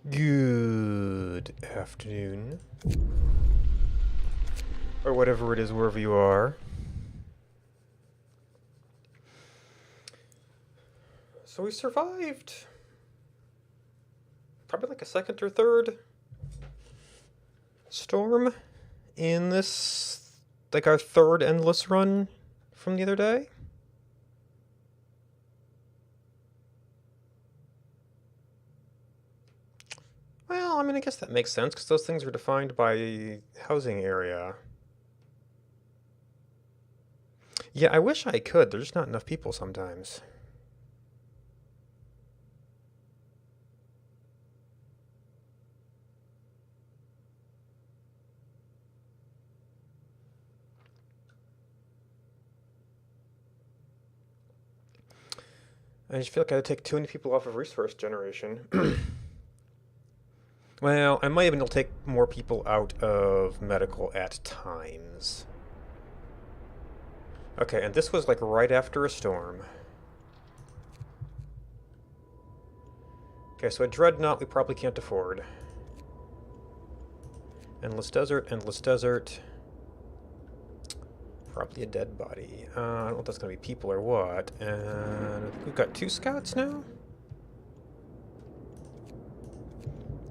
Good afternoon. Or whatever it is, wherever you are. So we survived. Probably like a second or third storm in this, like our third endless run from the other day. Well, I mean, I guess that makes sense because those things are defined by housing area. Yeah, I wish I could. There's just not enough people sometimes. I just feel like I would take too many people off of resource generation. Well, I might even take more people out of medical at times. Okay, and this was like right after a storm. Okay, so a dreadnought we probably can't afford. Endless desert, endless desert. Probably a dead body. I don't know if that's going to be people or what. And we've got 2 scouts now?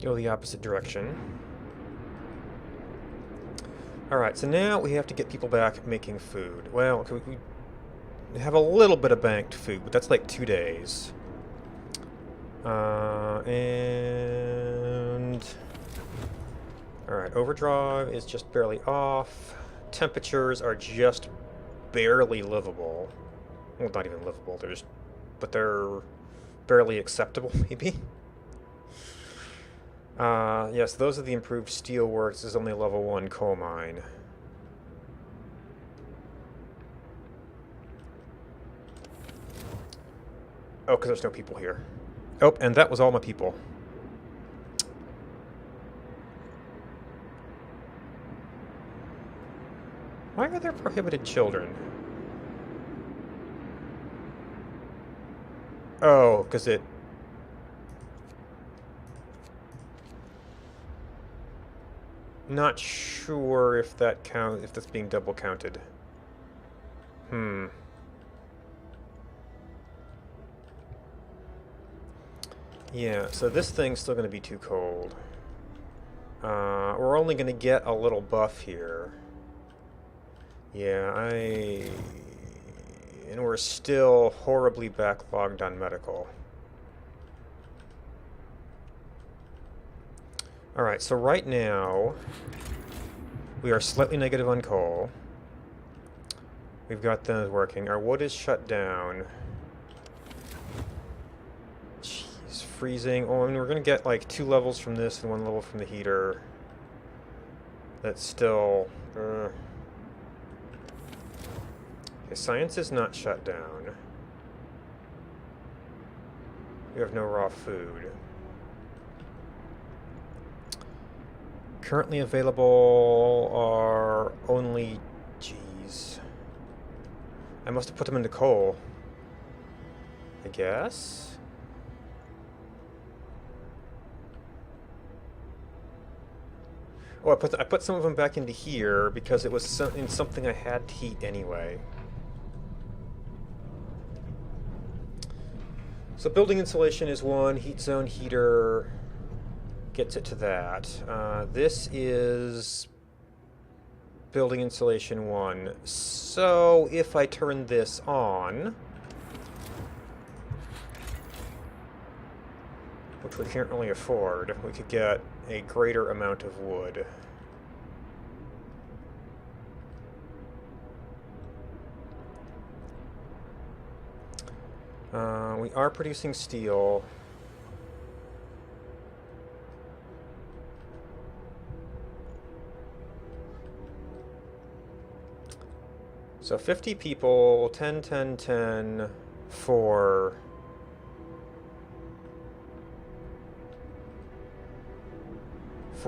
Go the opposite direction. Alright, so now we have to get people back making food. Well, we have a little bit of banked food, but that's like 2 days. And... Alright, overdrive is just barely off. Temperatures are just barely livable. Well, not even livable, but they're barely acceptable, maybe. Yes, those are the improved steelworks. This is only a level 1 coal mine. Oh, because there's no people here. Oh, and that was all my people. Why are there prohibited children? Oh, because it... Not sure if if that's being double counted. Yeah, so this thing's still going to be too cold. We're only going to get a little buff here. Yeah, and we're still horribly backlogged on medical. Alright, so right now, we are slightly negative on coal. We've got those working. Our wood is shut down. Jeez, freezing. Oh, I mean, we're going to get like 2 levels from this and 1 level from the heater. That's still... Okay, science is not shut down. We have no raw food. Currently available are only... Jeez. I must have put them into coal. I guess? Oh, I put some of them back into here because it was something I had to heat anyway. So building insulation is 1, heat zone heater gets it to that. This is building insulation 1. So if I turn this on, which we can't really afford, we could get a greater amount of wood. We are producing steel. So 50 people, 10, 10, 10, 4.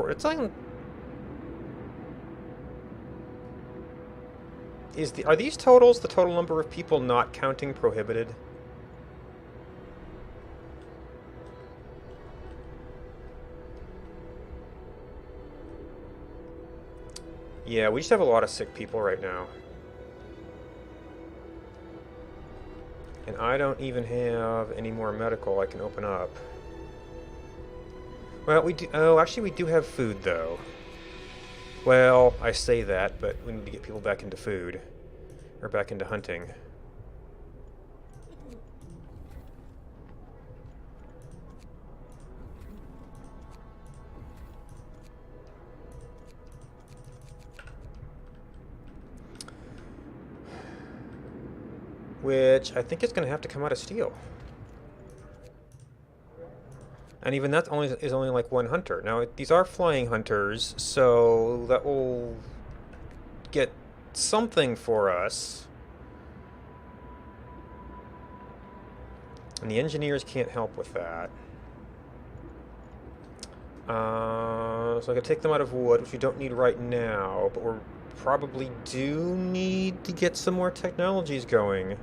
It's like... Are these totals the total number of people not counting prohibited? Yeah, we just have a lot of sick people right now. And I don't even have any more medical I can open up. Well, we do... Oh, actually we do have food, though. Well, I say that, but we need to get people back into food. Or back into hunting. Which I think is going to have to come out of steel. And even that is only like one hunter. Now, these are flying hunters, so that will get something for us. And the engineers can't help with that. So I could take them out of wood, which we don't need right now, but we probably do need to get some more technologies going.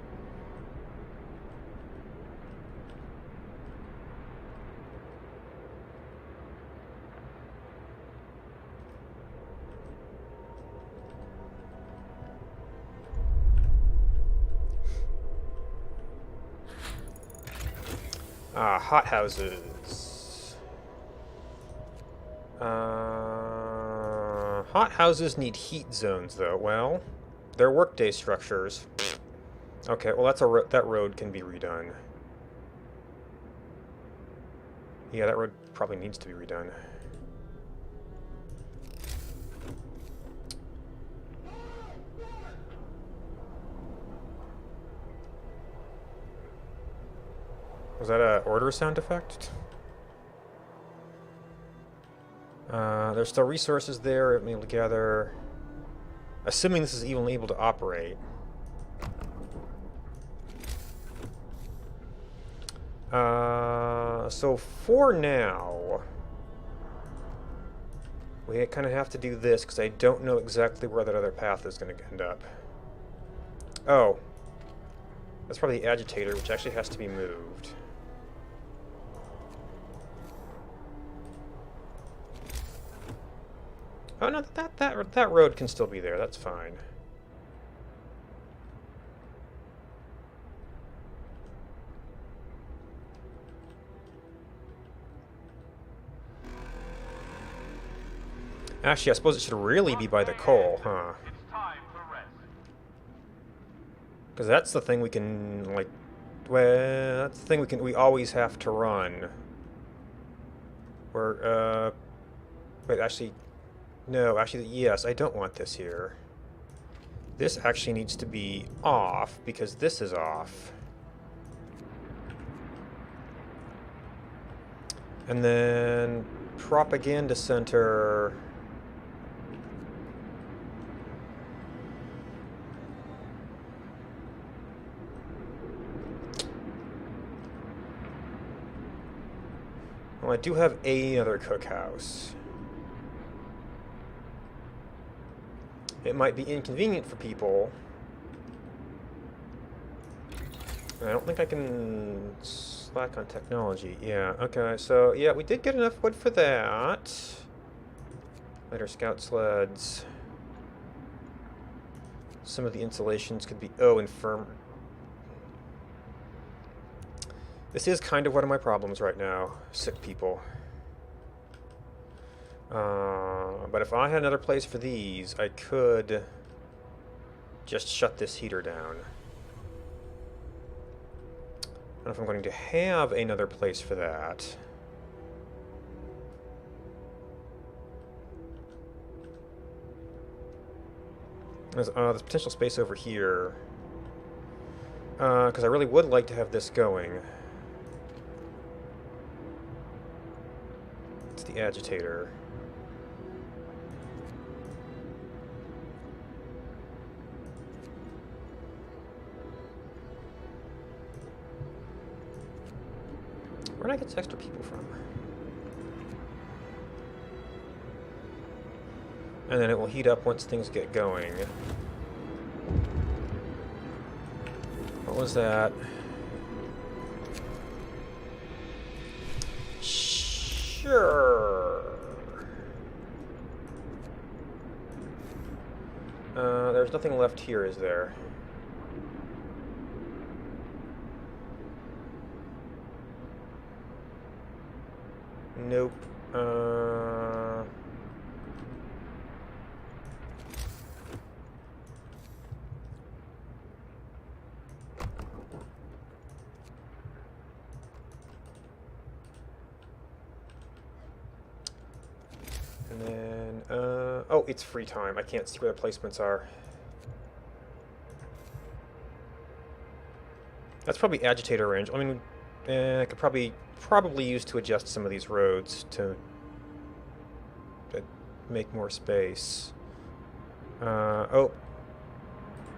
Hothouses. Hothouses need heat zones, though. Well, they're workday structures. Okay, well that road can be redone. Yeah, that road probably needs to be redone. Was that a order sound effect? There's still resources there. I'm able to gather. Assuming this is even able to operate. So for now, we kind of have to do this because I don't know exactly where that other path is going to end up. Oh. That's probably the agitator, which actually has to be moved. Oh no, that road can still be there. That's fine. Actually, I suppose it should really be by the coal, huh? Because that's the thing we can, like, well, that's the thing we always have to run. Or, wait, actually, no, actually, yes, I don't want this here. This actually needs to be off, because this is off. And then, propaganda center... Well, I do have another cookhouse. It might be inconvenient for people. I don't think I can slack on technology. Yeah, okay, so yeah, we did get enough wood for that. Later scout sleds. Some of the insulations could be... Oh, infirm... This is kind of one of my problems right now. Sick people. But if I had another place for these, I could just shut this heater down. I don't know if I'm going to have another place for that. There's potential space over here. Because I really would like to have this going. It's the agitator. Where did I get extra people from? And then it will heat up once things get going. What was that? Sure. There's nothing left here, is there? Nope. And then, oh, it's free time. I can't see where the placements are. That's probably agitator range. I mean, I could probably use to adjust some of these roads to make more space. Oh,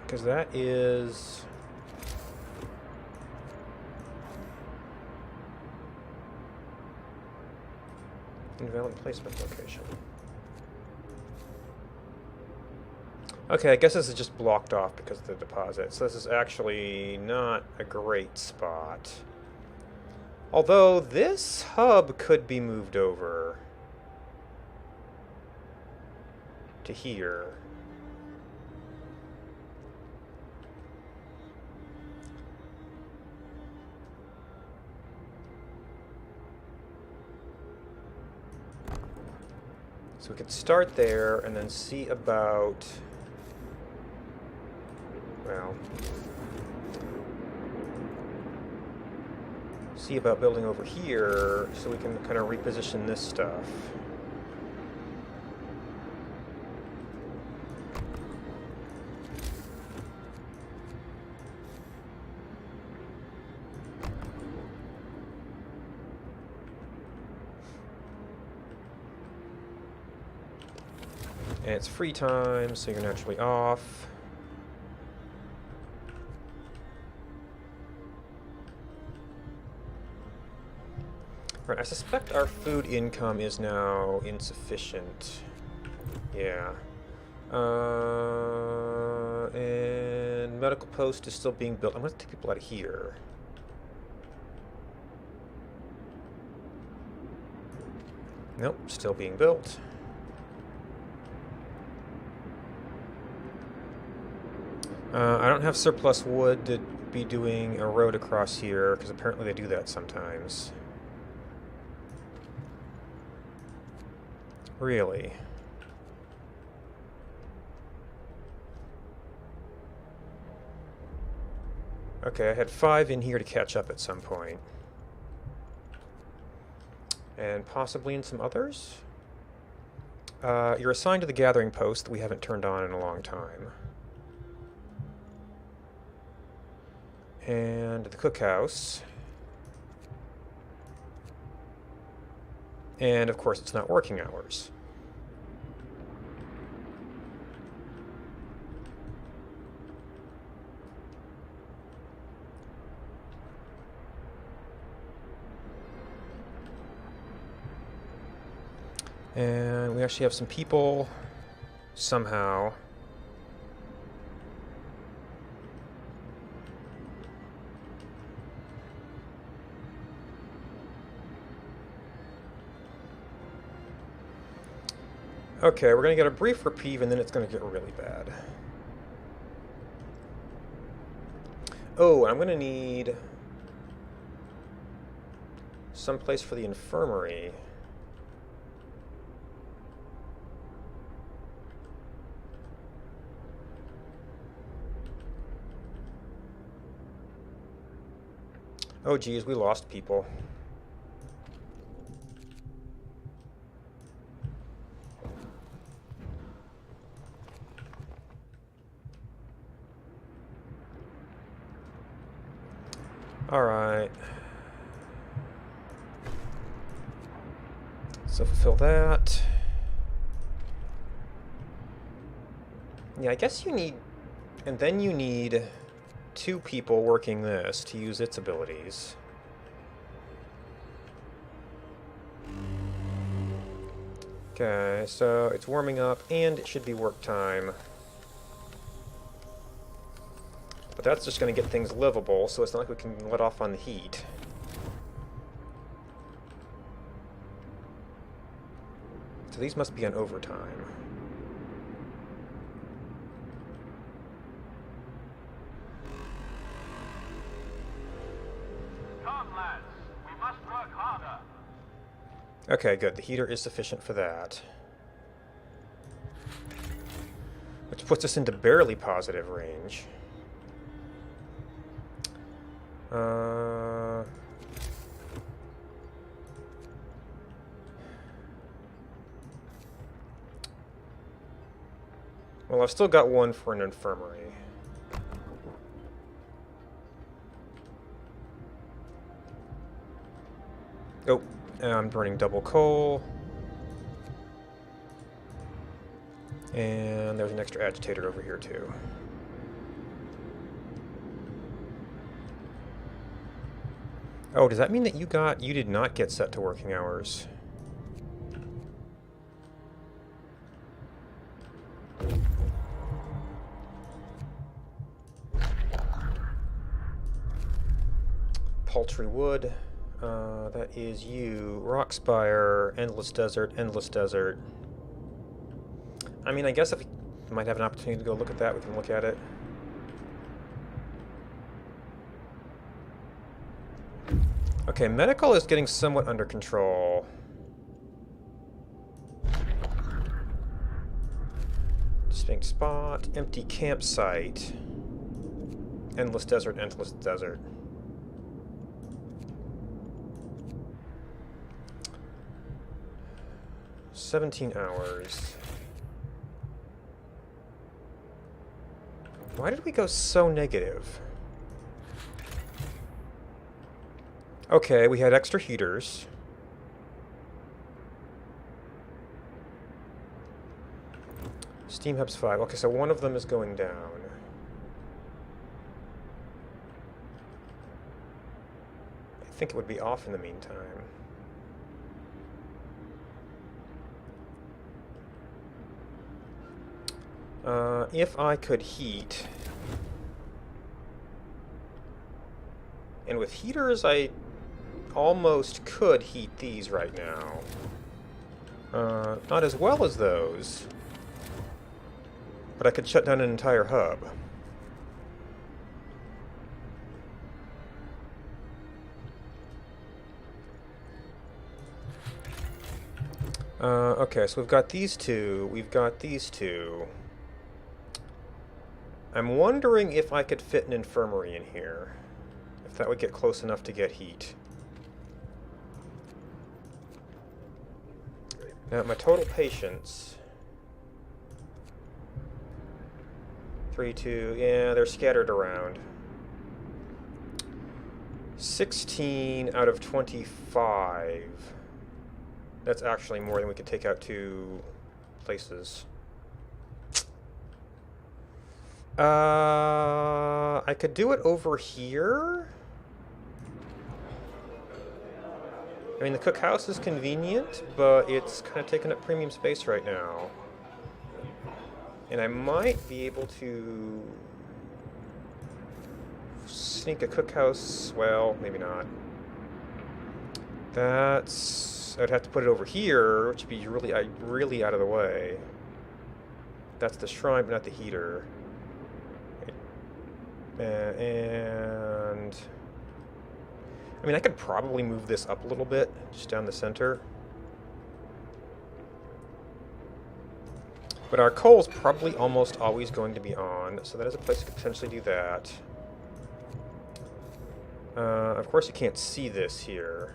because that is... invalid placement location. Okay, I guess this is just blocked off because of the deposit. So this is actually not a great spot. Although this hub could be moved over to here. So we could start there and then see about, well, see about building over here so we can kind of reposition this stuff. And it's free time, so you're naturally off. Right, I suspect our food income is now insufficient. Yeah. And medical post is still being built. I'm going to take people out of here. Nope, still being built. I don't have surplus wood to be doing a road across here, because apparently they do that sometimes. Really? Okay, I had 5 in here to catch up at some point. And possibly in some others? You're assigned to the gathering post that we haven't turned on in a long time. And the cookhouse. And of course it's not working hours. And we actually have some people somehow. Okay, we're going to get a brief reprieve, and then it's going to get really bad. Oh, I'm going to need some place for the infirmary. Oh, geez, we lost people. All right. So fulfill that. Yeah, I guess you need... And then you need 2 people working this to use its abilities. Okay, so it's warming up, and it should be work time. But that's just going to get things livable, so it's not like we can let off on the heat. So these must be on overtime. Okay, good. The heater is sufficient for that. Which puts us into barely positive range. Well, I've still got one for an infirmary. Oh, I'm burning double coal. And there's an extra agitator over here, too. Oh, does that mean that you did not get set to working hours? Paltry wood. That is you. Rockspire, Endless Desert, Endless Desert. I mean, I guess if we might have an opportunity to go look at that, we can look at it. Okay, medical is getting somewhat under control. Distinct spot, empty campsite. Endless Desert, Endless Desert. "17 hours. Why did we go so negative? Okay, we had extra heaters. Steam hubs 5. Okay, so one of them is going down. I think it would be off in the meantime. If I could heat... And with heaters, I almost could heat these right now. Not as well as those. But I could shut down an entire hub. Okay, so we've got these two. We've got these two. I'm wondering if I could fit an infirmary in here. If that would get close enough to get heat. Now, my total patients... 3, 2... Yeah, they're scattered around. 16 out of 25. That's actually more than we could take out 2 places. I could do it over here. I mean, the cookhouse is convenient, but it's kind of taking up premium space right now. And I might be able to sneak a cookhouse. Well, maybe not. I'd have to put it over here, which would be really out of the way. That's the shrine, but not the heater. And I mean, I could probably move this up a little bit, just down the center. But our coal's probably almost always going to be on, so that is a place to potentially do that. Of course, you can't see this here.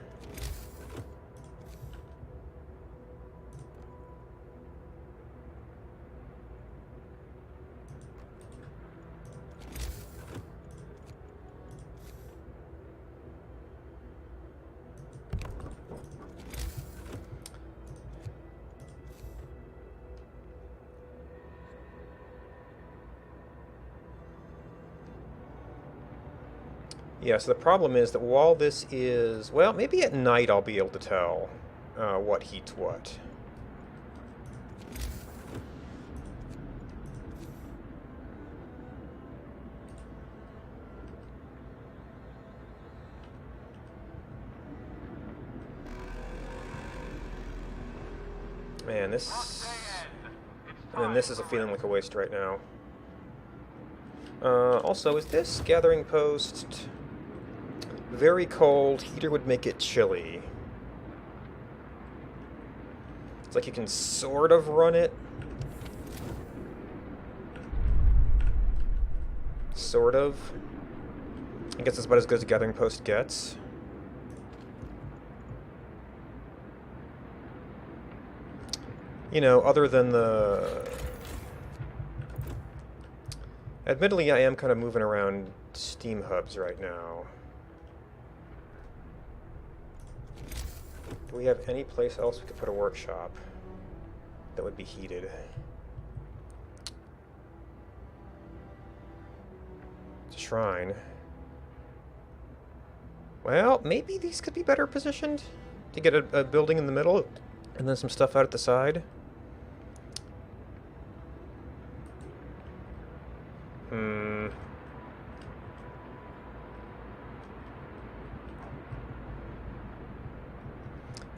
Yeah, so the problem is that while this is... Well, maybe at night I'll be able to tell what heats what. Man, this... And this is feeling like a waste right now. Also, is this gathering post... Very cold, heater would make it chilly. like you can sort of run it. Sort of. I guess it's about as good as a gathering post gets. You know, other than the... Admittedly, I am kind of moving around steam hubs right now. Do we have any place else we could put a workshop that would be heated? It's a shrine. Well, maybe these could be better positioned to get a building in the middle and then some stuff out at the side.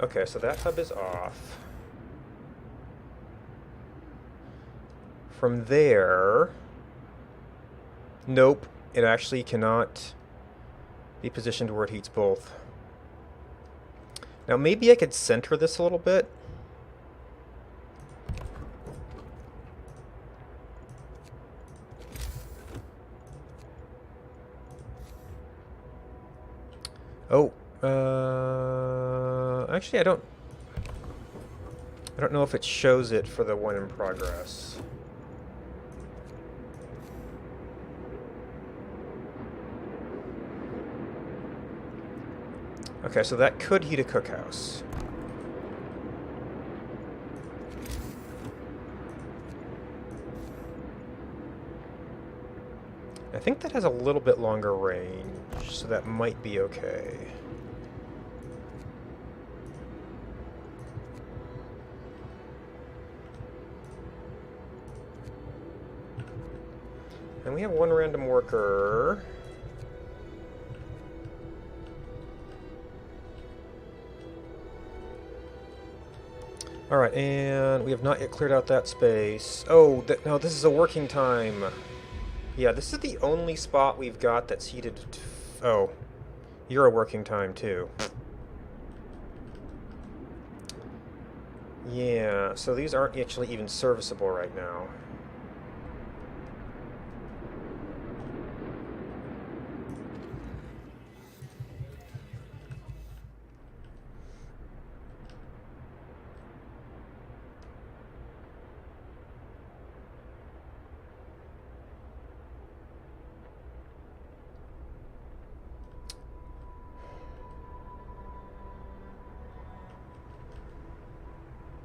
Okay, so that hub is off. From there... Nope, it actually cannot be positioned where it heats both. Now maybe I could center this a little bit. Oh, actually I don't know if it shows it for the one in progress. Okay, so that could heat a cookhouse. I think that has a little bit longer range, so that might be okay. And we have one random worker. Alright, and we have not yet cleared out that space. Oh, no, this is a working time. Yeah, this is the only spot we've got that's heated. Oh, you're a working time too. Yeah, so these aren't actually even serviceable right now.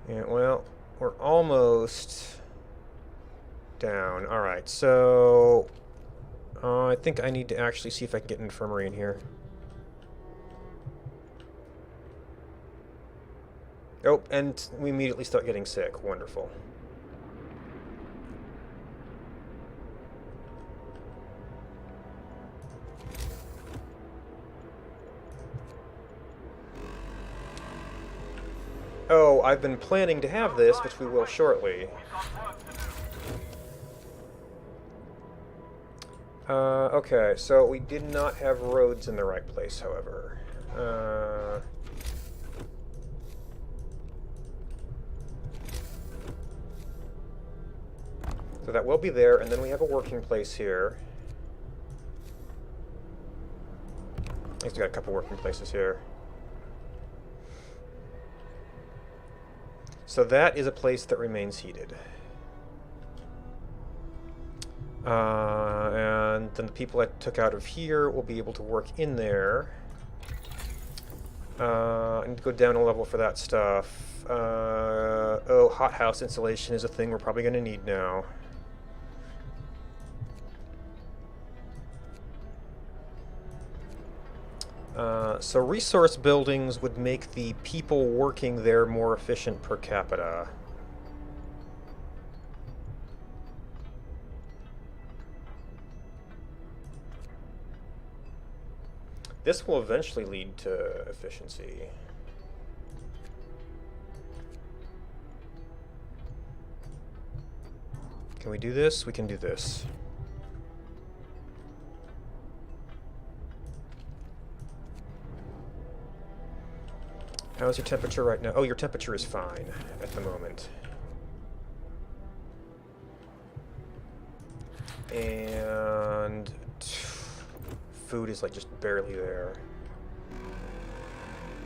Yeah, well, we're almost down. Alright, so... I think I need to actually see if I can get an infirmary in here. Oh, and we immediately start getting sick. Wonderful. Oh, I've been planning to have this, which we will shortly. Okay, so we did not have roads in the right place, however. So that will be there, and then we have a working place here. At least we got a couple working places here. So that is a place that remains heated. And then the people I took out of here will be able to work in there. I need to go down a level for that stuff. Oh, hothouse insulation is a thing we're probably going to need now. So resource buildings would make the people working there more efficient per capita. This will eventually lead to efficiency. Can we do this? We can do this. How's your temperature right now? Oh, your temperature is fine at the moment. And food is like just barely there.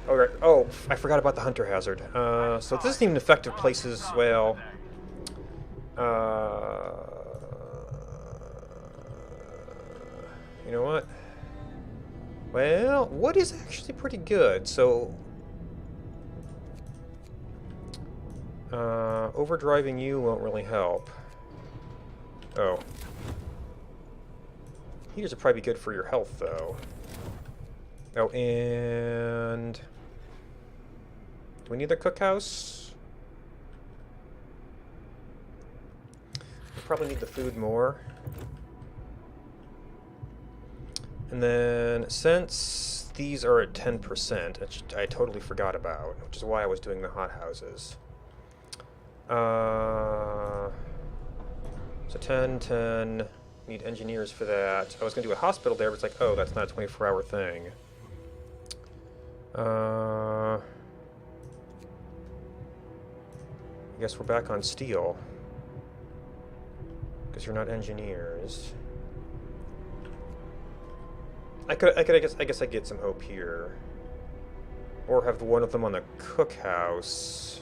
All right. Oh, I forgot about the hunter hazard. So this isn't even an effective place as well. You know what? Well, wood is actually pretty good. So overdriving you won't really help. Oh. Heaters would probably be good for your health, though. Oh, and do we need the cookhouse? We probably need the food more. And then, since these are at 10%, which I totally forgot about, which is why I was doing the hothouses. So 10, 10, need engineers for that. I was going to do a hospital there, but it's like, oh, that's not a 24-hour thing. I guess we're back on steel. Because you're not engineers. I guess I get some hope here. Or have one of them on the cookhouse.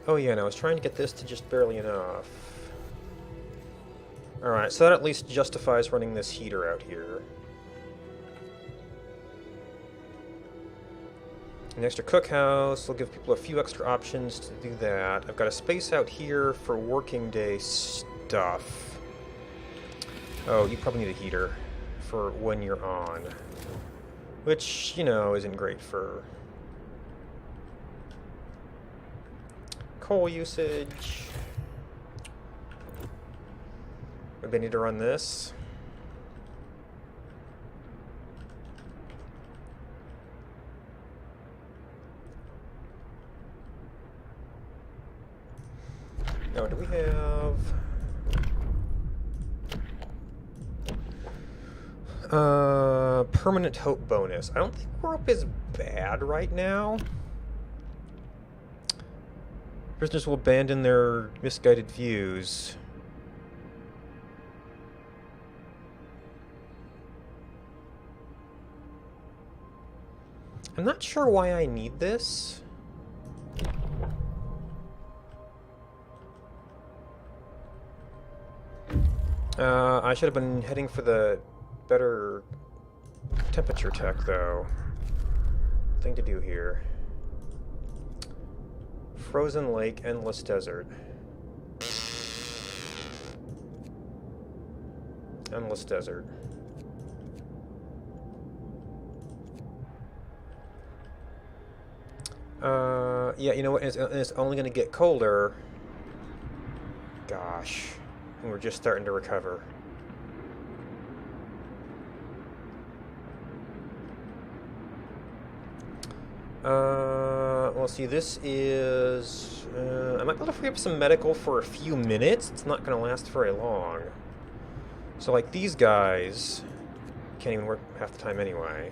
Oh yeah, and I was trying to get this to just barely enough. Alright, so that at least justifies running this heater out here. An extra cookhouse will give people a few extra options to do that. I've got a space out here for working day stuff. Oh, you probably need a heater for when you're on. Which, you know, isn't great for coal usage. Maybe I need to run this. Now, do we have permanent hope bonus? I don't think hope is bad right now. Prisoners will abandon their misguided views. I'm not sure why I need this. I should have been heading for the better temperature tech, though. Thing to do here. Frozen lake, endless desert. Endless desert. Yeah, you know what? It's only going to get colder. Gosh. And we're just starting to recover. Well, see, this is... I might be able to free up some medical for a few minutes. It's not going to last very long. So, like, these guys can't even work half the time anyway.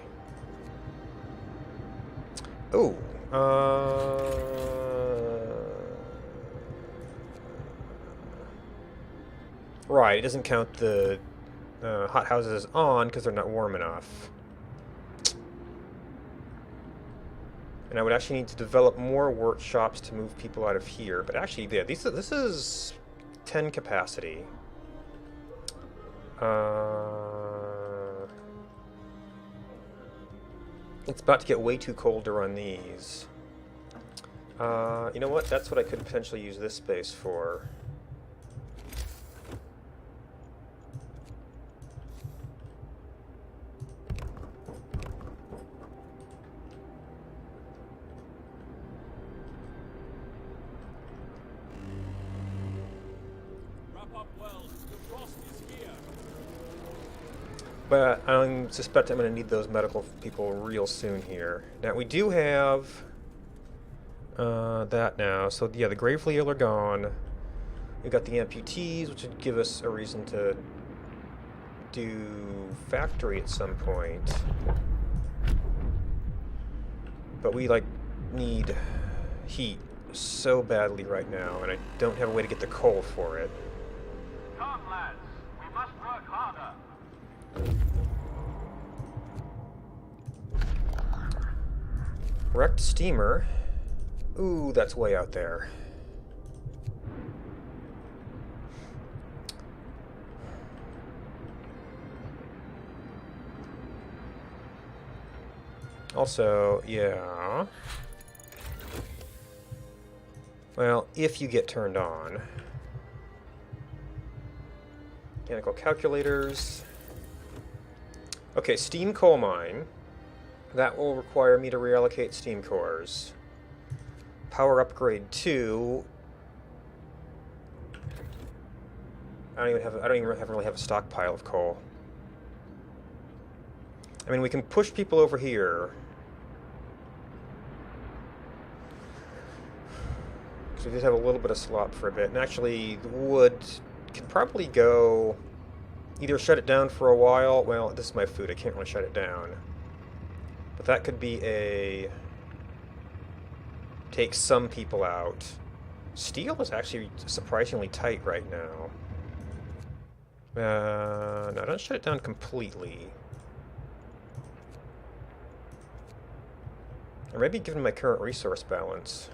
Ooh. Right, it doesn't count the hothouses on because they're not warm enough. And I would actually need to develop more workshops to move people out of here. But actually, yeah, this is 10 capacity. It's about to get way too cold to run these. You know what? That's what I could potentially use this space for. But I suspect I'm going to need those medical people real soon here. Now, we do have that now. So, yeah, the gravely ill are gone. We've got the amputees, which would give us a reason to do factory at some point. But we, like, need heat so badly right now, and I don't have a way to get the coal for it. Come, lads. We must work harder. Wrecked steamer. Ooh, that's way out there. Also, yeah. Well, if you get turned on. Mechanical calculators. Okay, steam coal mine. That will require me to reallocate steam cores. Power upgrade 2. I don't even really have a stockpile of coal. I mean, we can push people over here. Because we did have a little bit of slop for a bit. And actually, the wood could probably go... either shut it down for a while. Well, this is my food. I can't really shut it down. But that could be a... take some people out. Steel is actually surprisingly tight right now. No, don't shut it down completely. Or maybe given my current resource balance.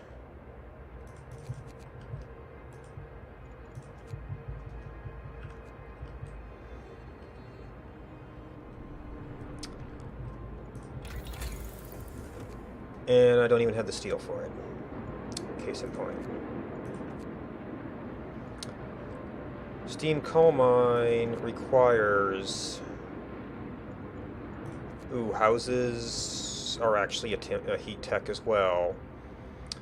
And I don't even have the steel for it. Case in point. Steam coal mine requires... Ooh, houses are actually a heat tech as well.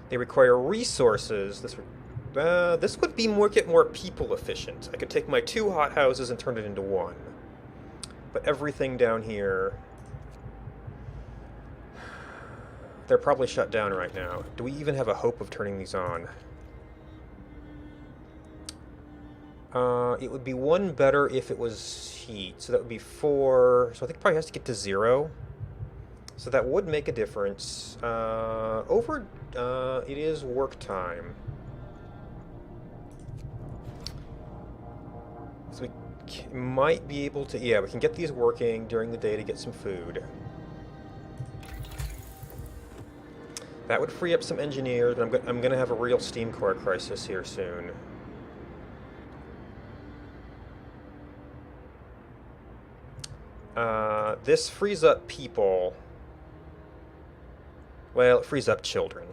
They require resources. This would be get more people efficient. I could take my 2 hot houses and turn it into 1. But everything down here... they're probably shut down right now. Do we even have a hope of turning these on? It would be 1 better if it was heat. So that would be 4. So I think it probably has to get to 0. So that would make a difference. It is work time. So we might be able to... yeah, we can get these working during the day to get some food. That would free up some engineers, but I'm going to have a real steam core crisis here soon. This frees up people. Well, it frees up children.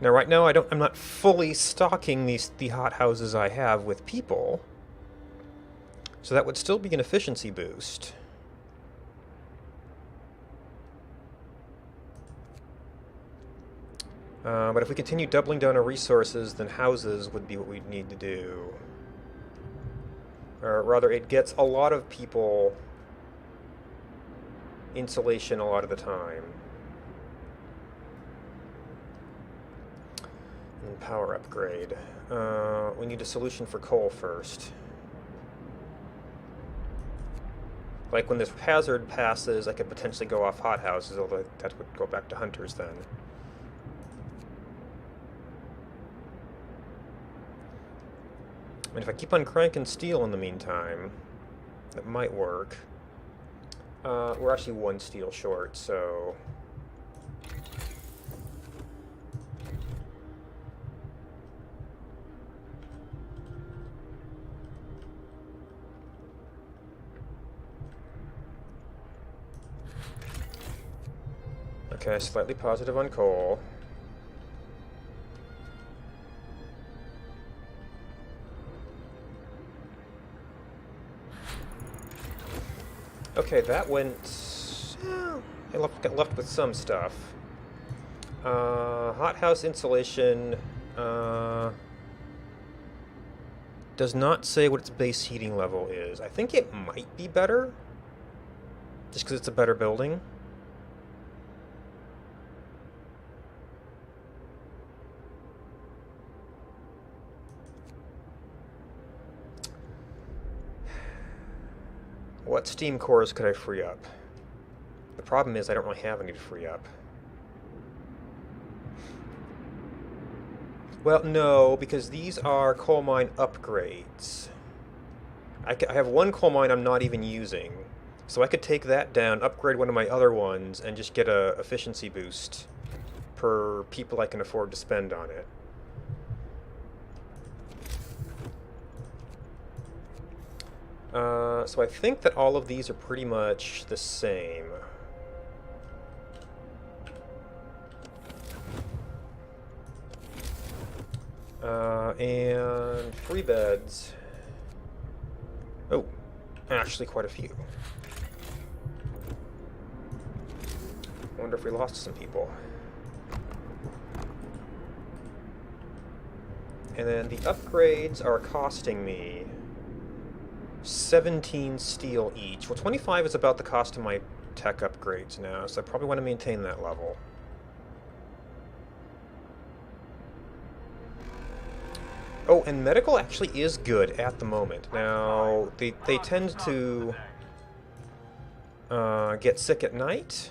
Now, right now, I'm not fully stocking the hot houses I have with people, so that would still be an efficiency boost. But if we continue doubling down our resources, then houses would be what we'd need to do. Or rather, it gets a lot of people insulation a lot of the time. And power upgrade. We need a solution for coal first. Like when this hazard passes, I could potentially go off hothouses, although that would go back to hunters then. And if I keep on cranking steel in the meantime, that might work. We're actually 1 steel short, so... okay, slightly positive on coal. Okay, that went... I got left with some stuff. Hothouse insulation does not say what its base heating level is. I think it might be better. Just because it's a better building? What steam cores could I free up? The problem is I don't really have any to free up. Well, no, because these are coal mine upgrades. I have one coal mine I'm not even using, so I could take that down, upgrade one of my other ones, and just get a efficiency boost per people I can afford to spend on it. So I think that all of these are pretty much the same. And free beds. Oh, actually quite a few. Wonder if we lost some people. And then the upgrades are costing me 17 steel each. Well, 25 is about the cost of my tech upgrades now, so I probably want to maintain that level. Oh, and medical actually is good at the moment. Now, they tend to get sick at night.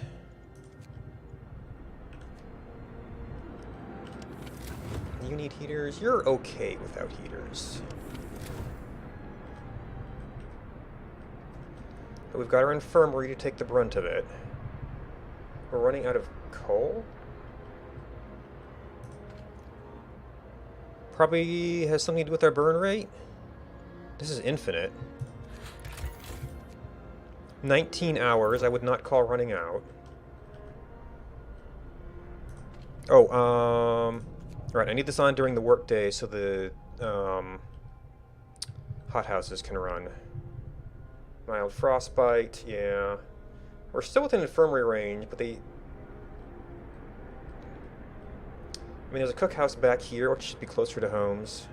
You need heaters? You're okay without heaters. But we've got our infirmary to take the brunt of it. We're running out of coal? Probably has something to do with our burn rate. This is infinite. 19 hours, I would not call running out. Oh, right, I need this on during the workday so the hothouses can run. Mild frostbite, yeah. We're still within infirmary range, but they... I mean, there's a cookhouse back here, which should be closer to homes.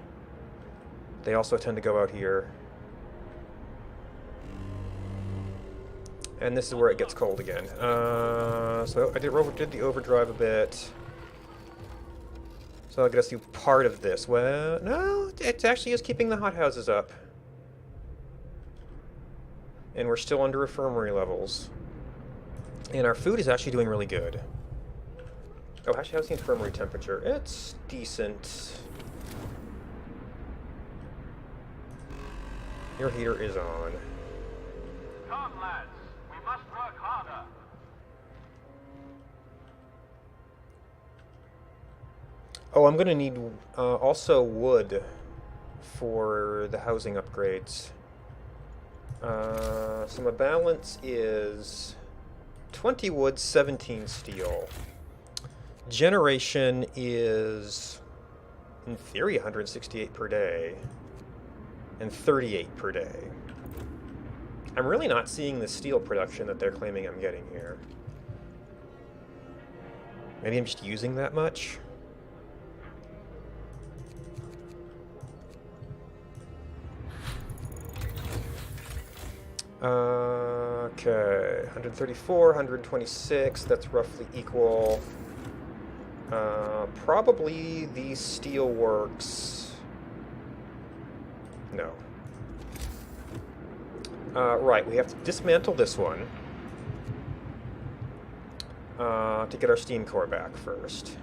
They also tend to go out here. And this is where it gets cold again. So I did the overdrive a bit. So I'll get us through part of this. Well, no, it actually is keeping the hothouses up. And we're still under infirmary levels. And our food is actually doing really good. Oh, actually, how's the infirmary temperature? It's decent. Your heater is on. Come, lads. We must work harder. Oh, I'm going to need also wood for the housing upgrades. So my balance is 20 wood, 17 steel. Generation is, in theory, 168 per day, and 38 per day. I'm really not seeing the steel production that they're claiming I'm getting here. Maybe I'm just using that much? Okay, 134, 126, that's roughly equal. Probably the steel works. No. Right, we have to dismantle this one to get our steam core back first.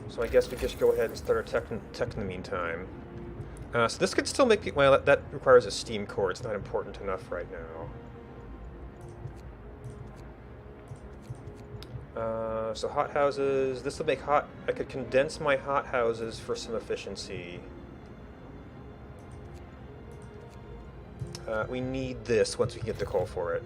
So I guess we just go ahead and start our tech in the meantime. So this could still make people... Well, that requires a steam core. It's not important enough right now. So hothouses... This will make hot... I could condense my hothouses for some efficiency. We need this once we get the coal for it.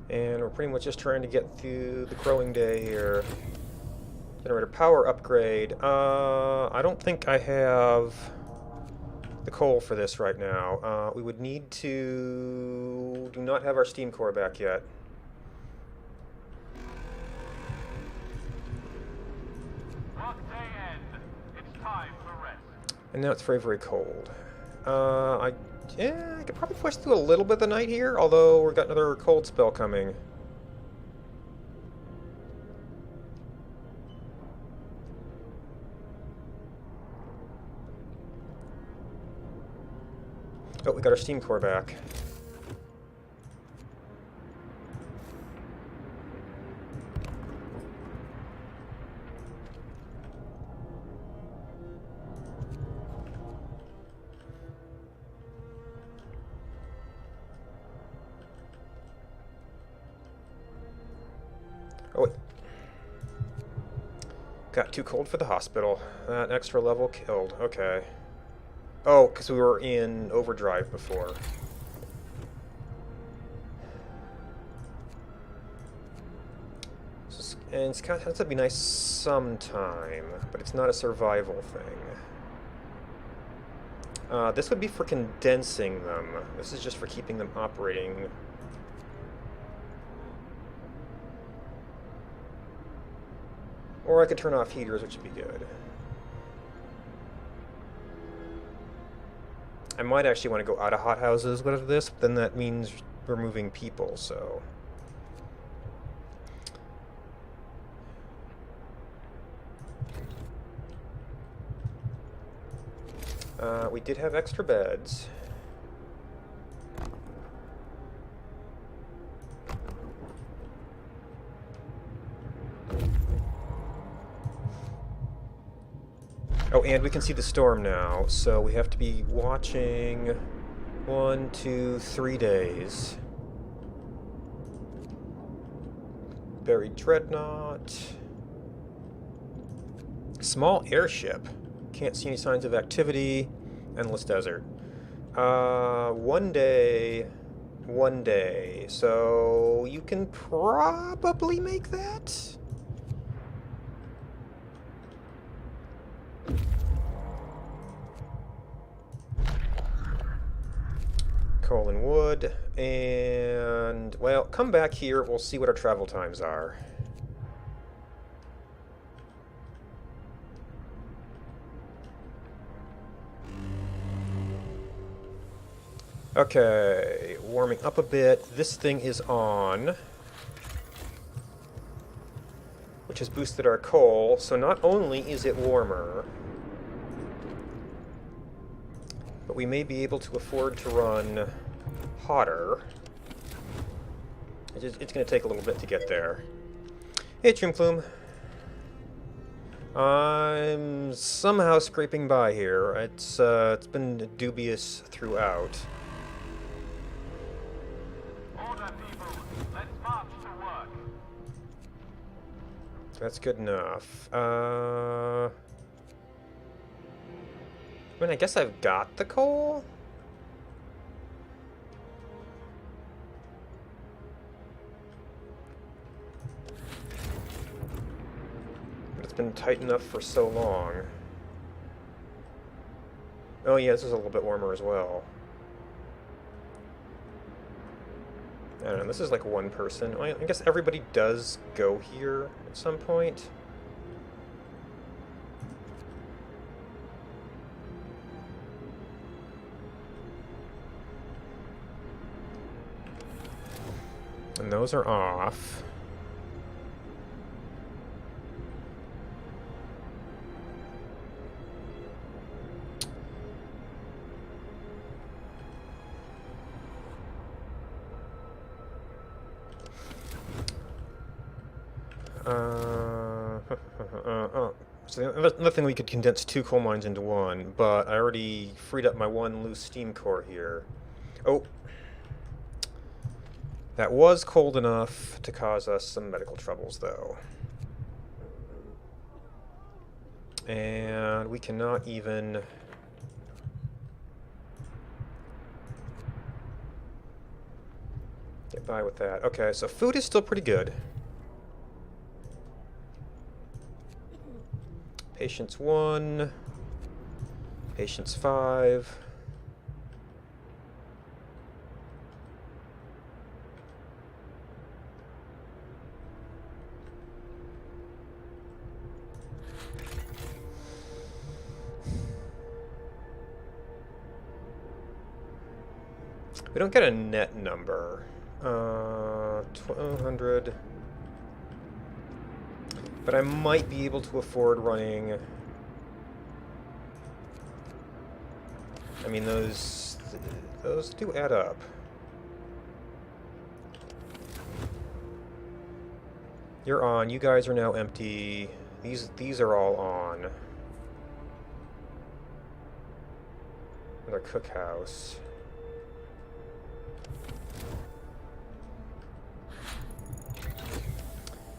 And we're pretty much just trying to get through the growing day here. Generator power upgrade. I don't think I have the coal for this right now. We would need to... do not have our steam core back yet. Work day end. It's time for rest. And now it's very, very cold. I could probably push through a little bit of the night here, although we've got another cold spell coming. Oh, we got our steam core back. Oh, wait. Got too cold for the hospital. That extra level killed. Okay. Oh, because we were in overdrive before. And it's kind of has to be nice sometime, but it's not a survival thing. This would be for condensing them. This is just for keeping them operating. Or I could turn off heaters, which would be good. I might actually want to go out of hothouses with this, but then that means we're moving people, so... we did have extra beds. Oh, and we can see the storm now, so we have to be watching 1, 2, 3 days. Buried Dreadnought. Small airship. Can't see any signs of activity. Endless desert. 1 day. 1 day. So you can probably make that? Coal and wood. And, well, come back here. We'll see what our travel times are. Okay, warming up a bit. This thing is on, which has boosted our coal. So not only is it warmer, but we may be able to afford to run hotter. It's going to take a little bit to get there. Hey, Trimplume. I'm somehow scraping by here. It's been dubious throughout. Order, people. Let's march to work. That's good enough. I mean, I guess I've got the coal? But it's been tight enough for so long. Oh yeah, this is a little bit warmer as well. I don't know, this is like one person. I guess everybody does go here at some point. And those are off. So another thing, we could condense 2 coal mines into one, but I already freed up my 1 loose steam core here. Oh. That was cold enough to cause us some medical troubles, though. And we cannot even... get by with that. Okay, so food is still pretty good. Patience 1. Patience 5. We don't get a net number. 1,200. But I might be able to afford running. I mean, those do add up. You're on. You guys are now empty. These are all on. Another cookhouse.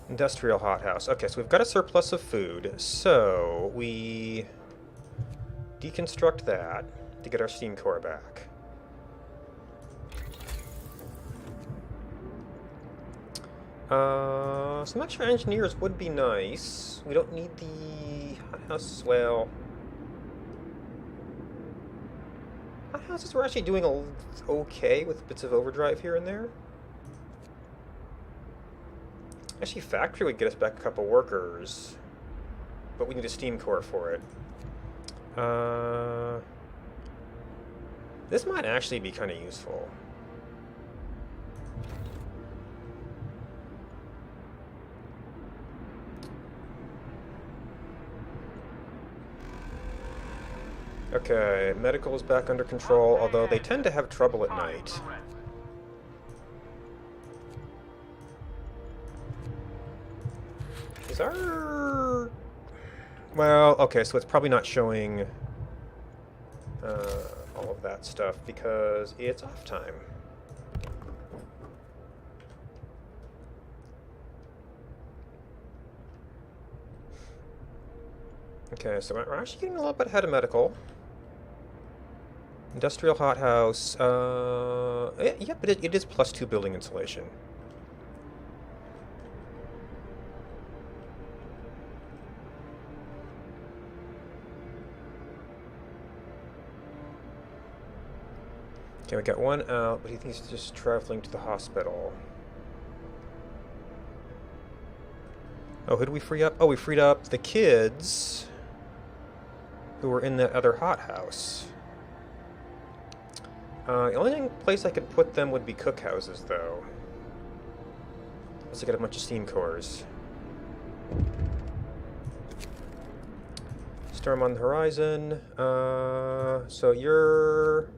Industrial hothouse. Okay, so we've got a surplus of food. So we deconstruct that to get our steam core back. Some extra engineers would be nice. We don't need the hothouse. Well, hothouses were actually doing okay with bits of overdrive here and there. Actually, factory would get us back a couple workers, but we need a steam core for it. This might actually be kind of useful. Okay, medical is back under control, although they tend to have trouble at night. Is our... Well, okay, so it's probably not showing all of that stuff because it's off time. Okay, so we're actually getting a little bit ahead of medical. Industrial hothouse. Yeah, but it is +2 building insulation. Okay, we got one out, but he thinks he's just traveling to the hospital. Oh, who did we free up? Oh, we freed up the kids who were in that other hothouse. The only place I could put them would be cookhouses, though. Unless I get a bunch of steam cores. Storm on the horizon. So you're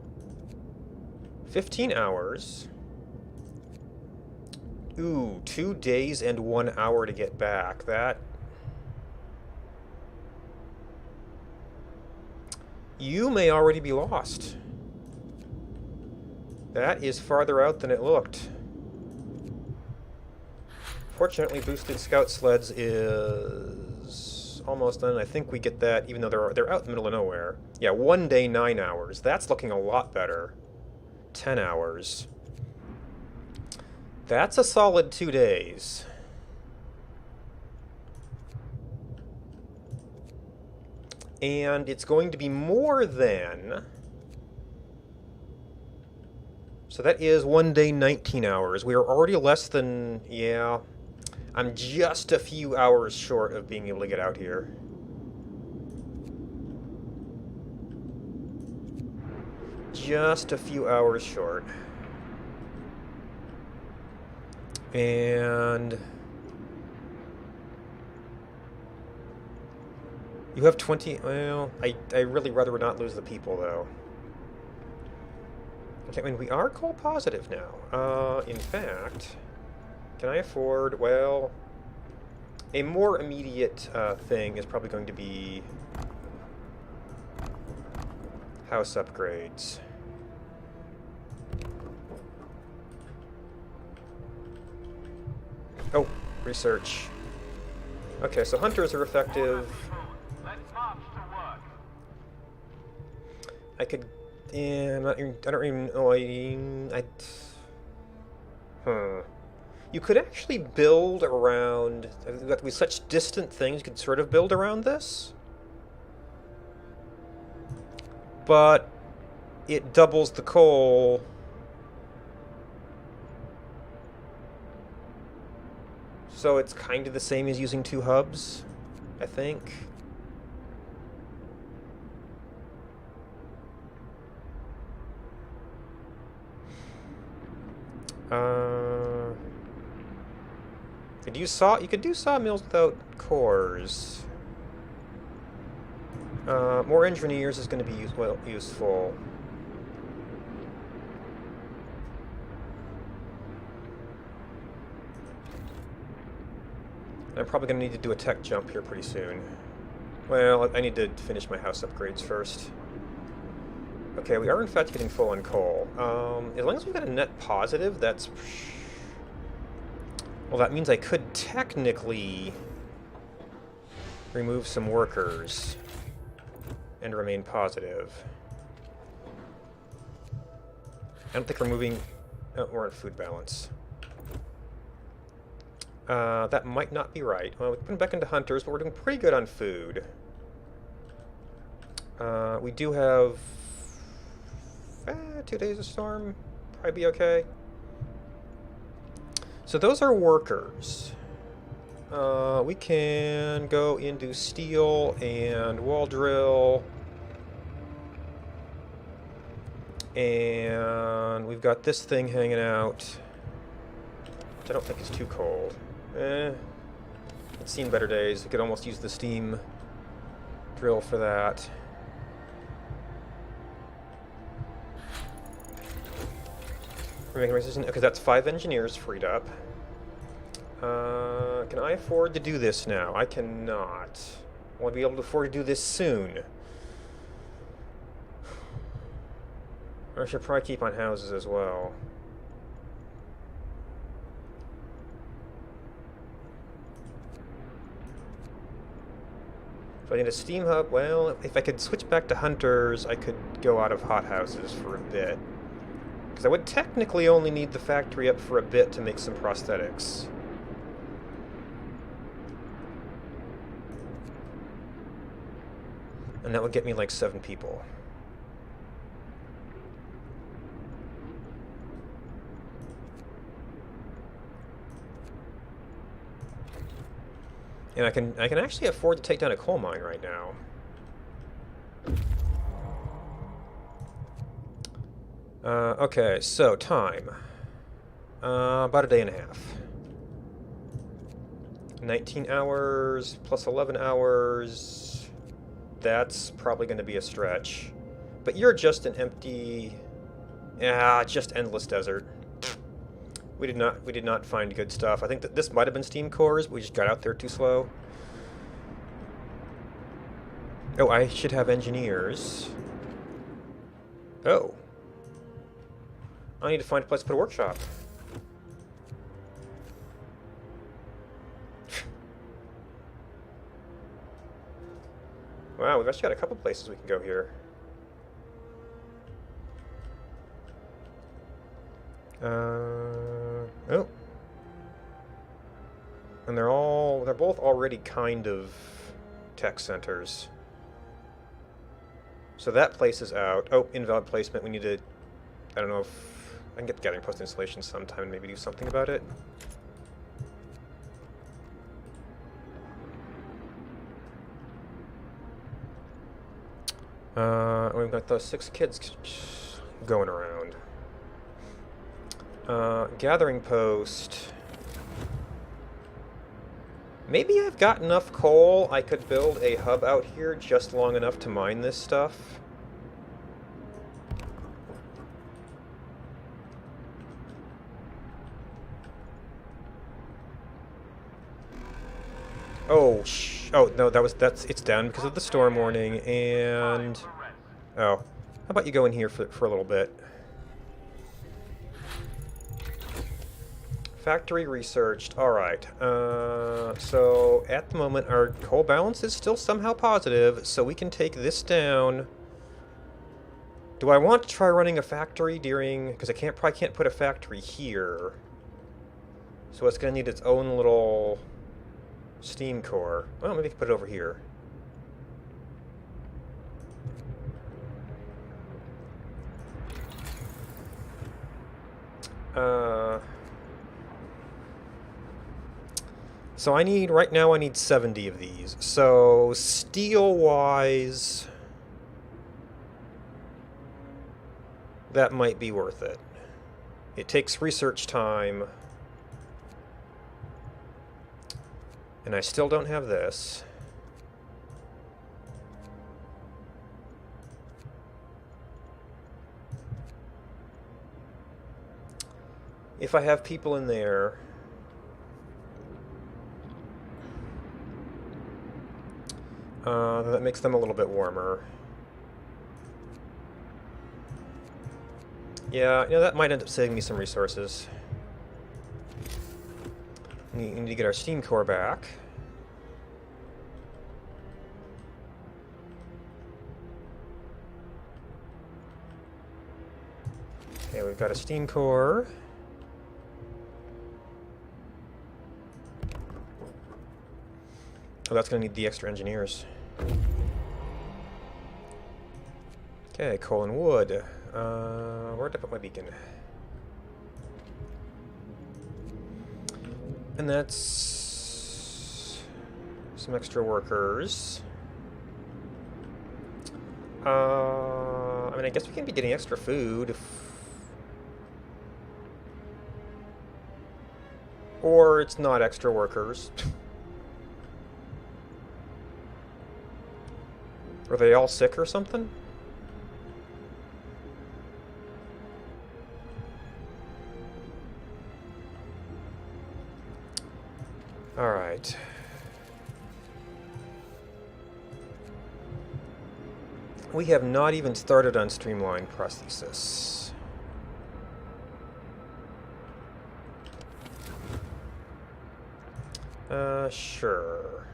15 hours. Ooh, 2 days and 1 hour to get back. That... You may already be lost. That is farther out than it looked. Fortunately, boosted scout sleds is almost done. I think we get that, even though they're out in the middle of nowhere. Yeah, 1 day, 9 hours. That's looking a lot better. 10 hours. That's a solid 2 days. And it's going to be more than... So that is 1 day, 19 hours. We are already less than... Yeah. I'm just a few hours short of being able to get out here. Just a few hours short. And... You have 20... Well, I really rather not lose the people, though. Okay, I mean, we are coal positive now. In fact, can I afford... Well, a more immediate thing is probably going to be house upgrades. Oh, research. Okay, so hunters are effective. Let's march to work. I could... Yeah, I don't even know... Huh. You could actually build around... With such distant things, you could sort of build around this. But it doubles the coal. So it's kind of the same as using 2 hubs, I think. You could do sawmills without cores. More engineers is going to be useful. I'm probably going to need to do a tech jump here pretty soon. Well, I need to finish my house upgrades first. Okay, we are in fact getting full on coal. As long as we've got a net positive, that's... Well, that means I could technically remove some workers and remain positive. I don't think we're moving... Oh, we're in food balance. That might not be right. Well, we put them back into hunters, but we're doing pretty good on food. We do have 2 days of storm. Probably be okay. So those are workers. We can go into steel and wall drill. And we've got this thing hanging out, which I don't think is too cold. It's seen better days. We could almost use the steam drill for that. We're making a decision. Okay, that's 5 engineers freed up. Can I afford to do this now? I cannot. I want to be able to afford to do this soon. I should probably keep on houses as well. So I need a steam hub. Well, if I could switch back to hunters, I could go out of hothouses for a bit. Because I would technically only need the factory up for a bit to make some prosthetics. And that would get me like 7 people. And I can actually afford to take down a coal mine right now. Okay, so time. About a day and a half. 19 hours plus 11 hours. That's probably going to be a stretch. But you're just an empty... just endless desert. We did not find good stuff. I think that this might have been steam cores, but we just got out there too slow. Oh, I should have engineers. Oh. I need to find a place to put a workshop. Wow, we've actually got a couple places we can go here. Oh. And they're both already kind of tech centers. So that place is out. Oh, invalid placement. We need to, I don't know if I can get the gathering post installation sometime and maybe do something about it. We've got those 6 kids going around. Gathering post. Maybe I've got enough coal I could build a hub out here just long enough to mine this stuff. Oh, oh no, it's down because of the storm warning, and oh, how about you go in here for a little bit? Factory researched. All right. So at the moment, our coal balance is still somehow positive, so we can take this down. Do I want to try running a factory during? Because I probably can't put a factory here. So it's going to need its own little steam core. Well, maybe we can put it over here. So right now I need 70 of these. So steel-wise, that might be worth it. It takes research time. And I still don't have this. If I have people in there, that makes them a little bit warmer. Yeah, that might end up saving me some resources. We need to get our steam core back. Okay, we've got a steam core. Oh, that's going to need the extra engineers. Okay, coal and wood. Where did I put my beacon? And that's some extra workers. I mean, I guess we can be getting extra food if... Or it's not extra workers. Are they all sick or something? Alright. We have not even started on streamline prosthesis. Sure.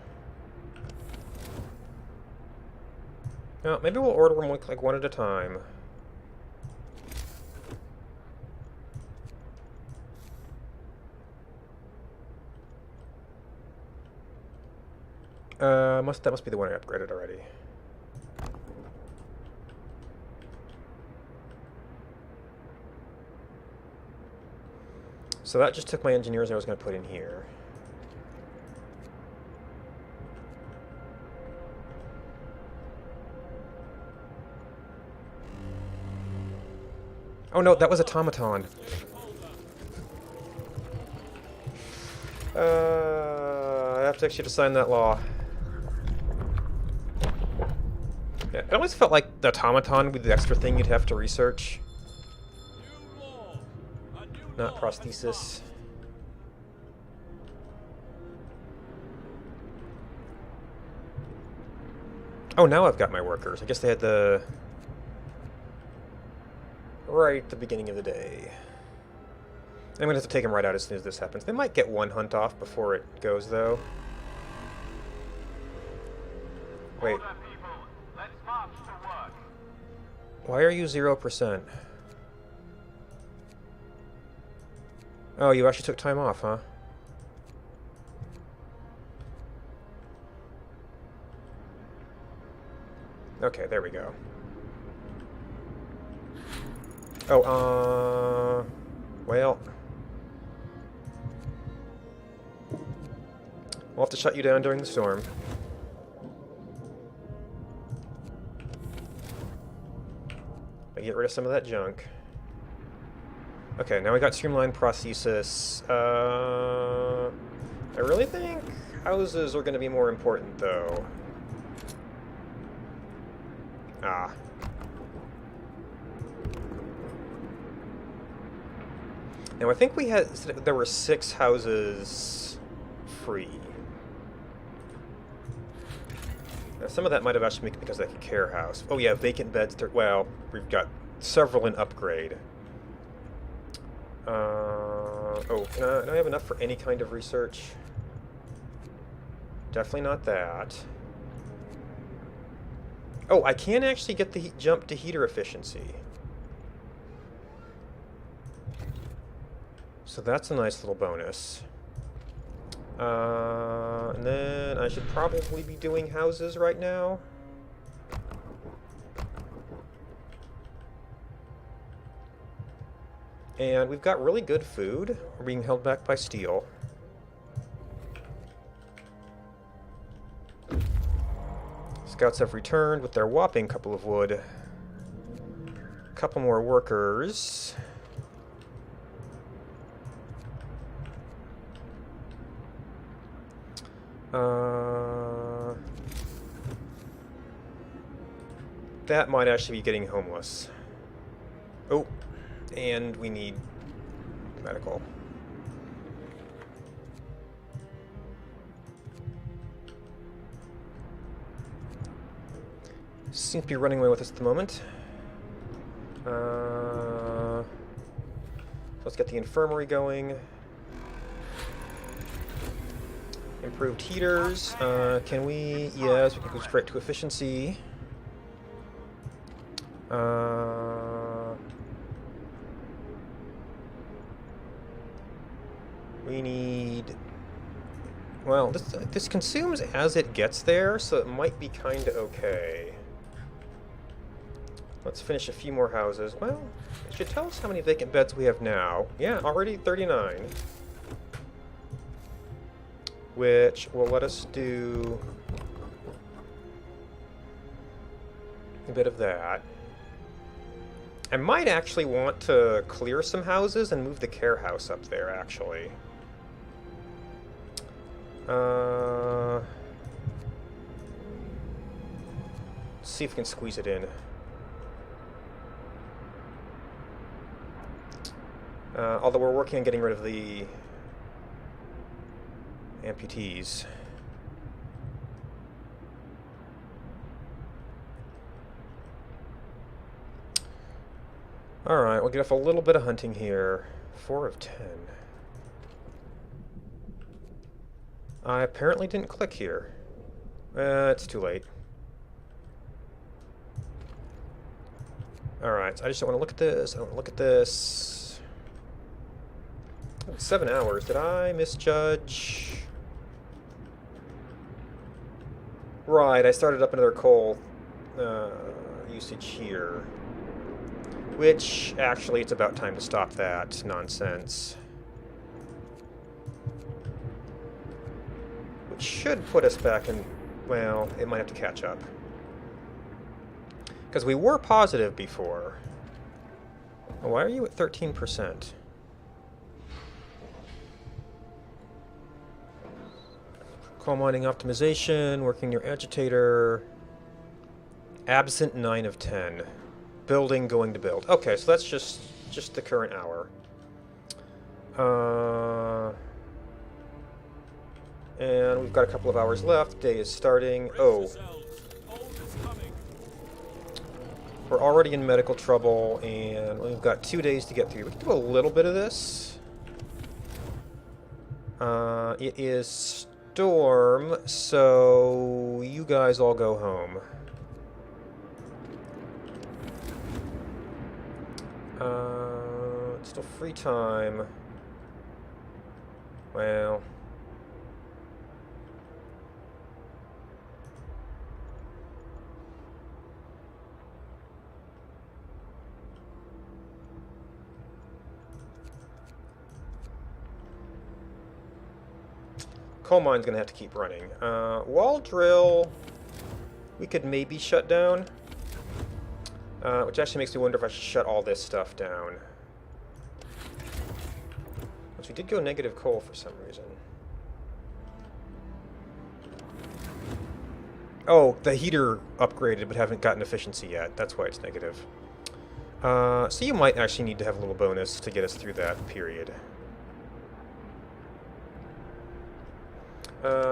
Maybe we'll order them like one at a time. That must be the one I upgraded already. So that just took my engineers I was going to put in here. Oh no, that was automaton. I have to actually sign that law. Yeah, it always felt like the automaton with the extra thing you'd have to research. Not prosthesis. Oh, now I've got my workers. I guess they had the... right at the beginning of the day. I'm going to have to take them right out as soon as this happens. They might get one hunt off before it goes, though. Wait. Order, people. Let's march to work. Why are you 0%? Oh, you actually took time off, huh? Okay, there we go. Oh, well... we'll have to shut you down during the storm. I get rid of some of that junk. Okay, now we got streamlined prosthesis. I really think houses are going to be more important, though. Ah. Now, I think we had... there were 6 houses free. Now, some of that might have actually been because like a care house. Oh yeah, vacant beds. Well, we've got several in upgrade. Oh, do I have enough for any kind of research? Definitely not that. Oh, I can actually get the jump to heater efficiency. So that's a nice little bonus. And then I should probably be doing houses right now. And we've got really good food. We're being held back by steel. Scouts have returned with their whopping couple of wood. Couple more workers. That might actually be getting homeless. Oh, and we need medical. Seems to be running away with us at the moment. Let's get the infirmary going. Improved heaters. Can we? Yes, we can go straight to efficiency. We need... Well, this consumes as it gets there, so it might be kind of okay. Let's finish a few more houses. Well, it should tell us how many vacant beds we have now. Yeah, already 39. Which will let us do a bit of that. I might actually want to clear some houses and move the care house up there, actually. Let's see if we can squeeze it in. Although we're working on getting rid of the amputees. Alright, we'll get off a little bit of hunting here. 4 of 10. I apparently didn't click here. It's too late. Alright, so I just don't want to look at this. I don't want to look at this. 7 hours. Did I misjudge? Right, I started up another coal usage here. Which, actually, it's about time to stop that nonsense. Which should put us back in... Well, it might have to catch up. Because we were positive before. Why are you at 13%? Coal mining optimization, working your agitator. Absent 9 of 10. Building, going to build. Okay, so that's just the current hour. And we've got a couple of hours left. Day is starting. Oh. We're already in medical trouble, and we've got 2 days to get through. We can do a little bit of this. It is storm, so you guys all go home. It's still free time. Well... Coal mine's gonna have to keep running. Wall drill, we could maybe shut down. Which actually makes me wonder if I should shut all this stuff down. Which we did go negative coal for some reason. Oh, the heater upgraded but haven't gotten efficiency yet. That's why it's negative. So you might actually need to have a little bonus to get us through that period.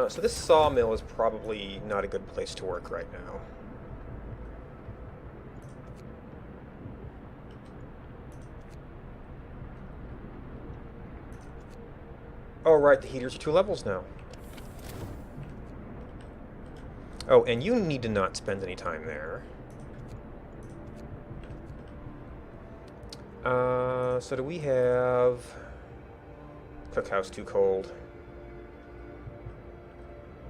So this sawmill is probably not a good place to work right now. Oh, right, the heaters are 2 levels now. Oh, and you need to not spend any time there. So do we have... Cookhouse too cold.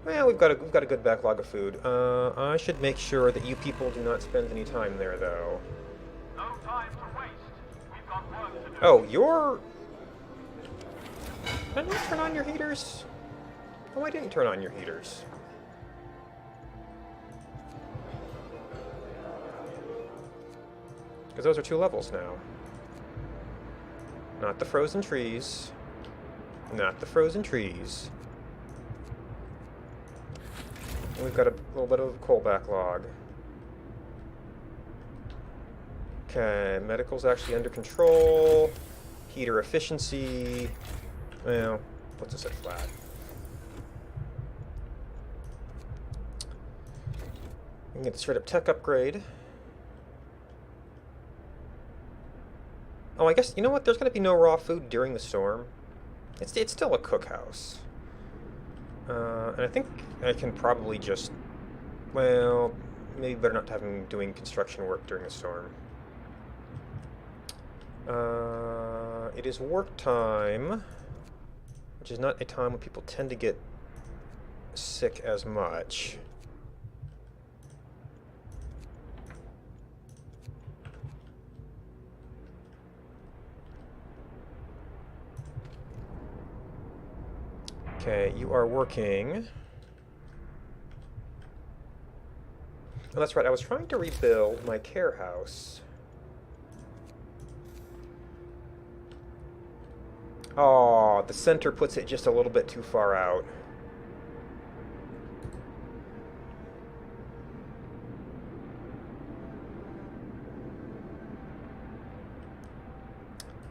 Well, we've got a good backlog of food. I should make sure that you people do not spend any time there, though. No time to waste. We've got work to do. Oh, you're... Did I not turn on your heaters? Oh, I didn't turn on your heaters. Because those are 2 levels now. Not the frozen trees. Not the frozen trees. And we've got a little bit of coal backlog. Okay, medical's actually under control. Heater efficiency. Well, puts us at flat. We can get the straight up tech upgrade. Oh, I guess, you know what? There's going to be no raw food during the storm. It's still a cookhouse. And I think I can probably just... Well, maybe better not to have him doing construction work during the storm. It is work time, which is not a time when people tend to get sick as much. Okay, you are working. Oh, that's right, I was trying to rebuild my care house. Oh, the center puts it just a little bit too far out.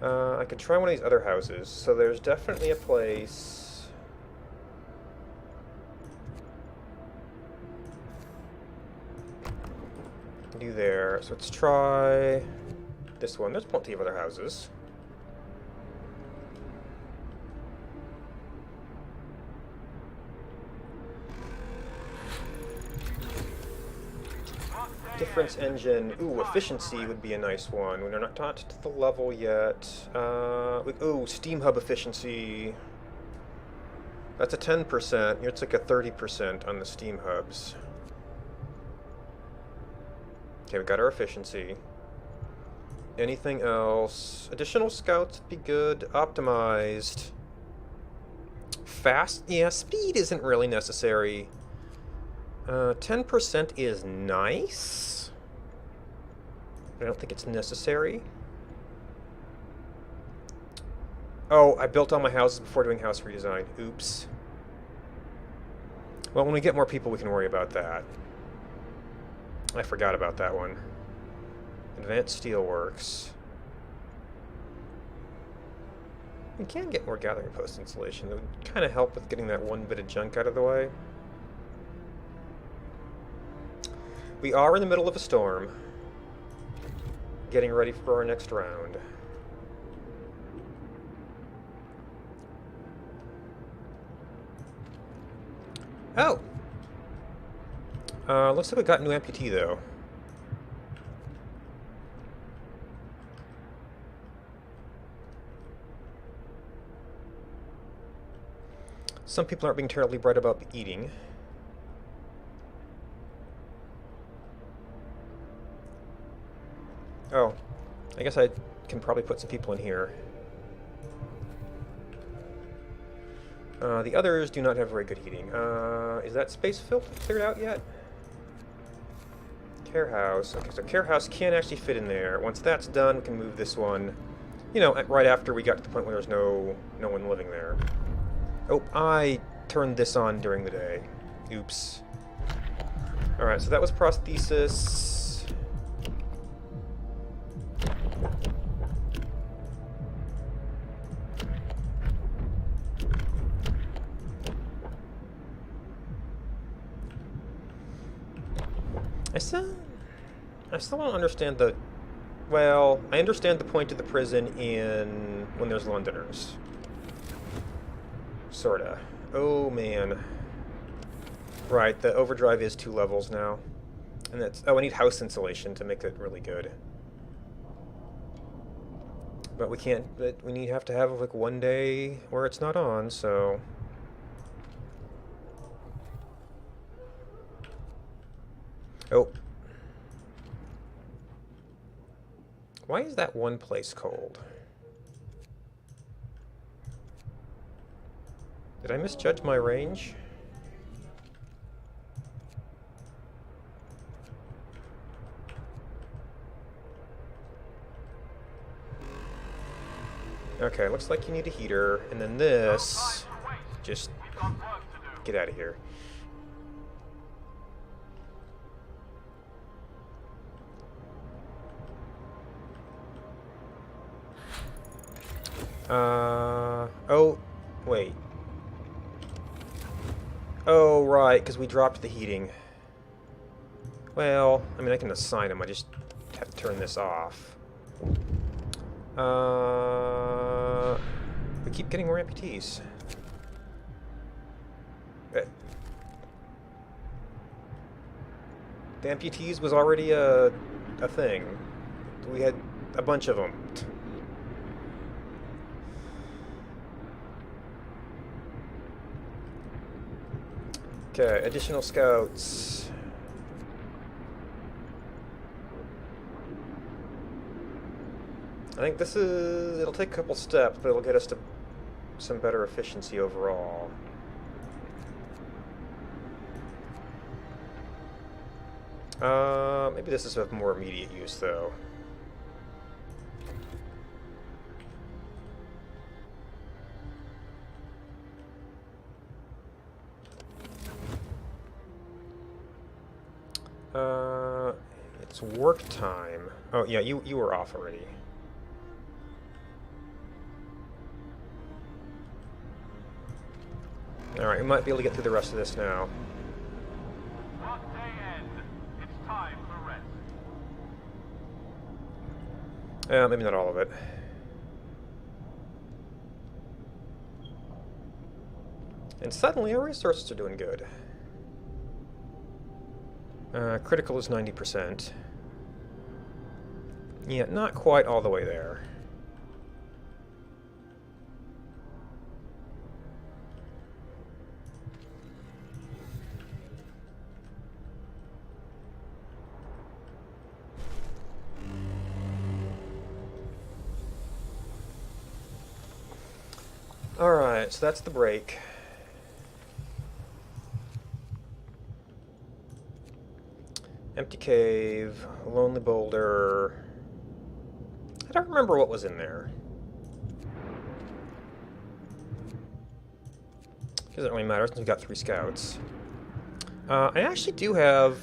I could try one of these other houses. So there's definitely a place. Do there. So let's try this one. There's plenty of other houses. Difference engine. Ooh, efficiency would be a nice one. We're not to the level yet. Ooh, Steam Hub efficiency. That's a 10%. It's like a 30% on the Steam Hubs. Okay, we got our efficiency. Anything else? Additional scouts would be good. Optimized. Fast? Yeah, speed isn't really necessary. 10% is nice. I don't think it's necessary. Oh, I built all my houses before doing house redesign. Oops. Well, when we get more people, we can worry about that. I forgot about that one. Advanced Steelworks. We can get more gathering post installation. That would kind of help with getting that one bit of junk out of the way. We are in the middle of a storm. Getting ready for our next round. Oh! Looks like we got a new amputee, though. Some people aren't being terribly bright about eating. Oh, I guess I can probably put some people in here. The others do not have very good heating. Is that space cleared out yet? Care house. Okay, so care house can actually fit in there. Once that's done, we can move this one. You know, right after we got to the point where there's no one living there. Oh, I turned this on during the day. Oops. Alright, so that was prosthesis. I still don't understand the... Well, I understand the point of the prison when there's Londoners. Sorta. Oh, man. Right, the overdrive is 2 levels now. And that's... Oh, I need house insulation to make it really good. But we can't... But we have to have, like, one day where it's not on, so... Oh. Why is that one place cold? Did I misjudge my range? Okay, looks like you need a heater, and then this... Just We've got work to do. get out of here. Oh, wait. Oh, right, because we dropped the heating. Well, I mean, I can assign them, I just have to turn this off. We keep getting more amputees. The amputees was already a thing. We had a bunch of them. Okay, additional scouts. I think this is... it'll take a couple steps, but it'll get us to some better efficiency overall. Maybe this is of more immediate use, though. It's work time. Oh, yeah, you were off already. Alright, we might be able to get through the rest of this now. Work day end. It's time for rest. Maybe not all of it. And suddenly our resources are doing good. Critical is 90%. Yeah, not quite all the way there. Alright, so that's the break. Empty cave, lonely boulder. I don't remember what was in there. Doesn't really matter since we got 3 scouts. I actually do have...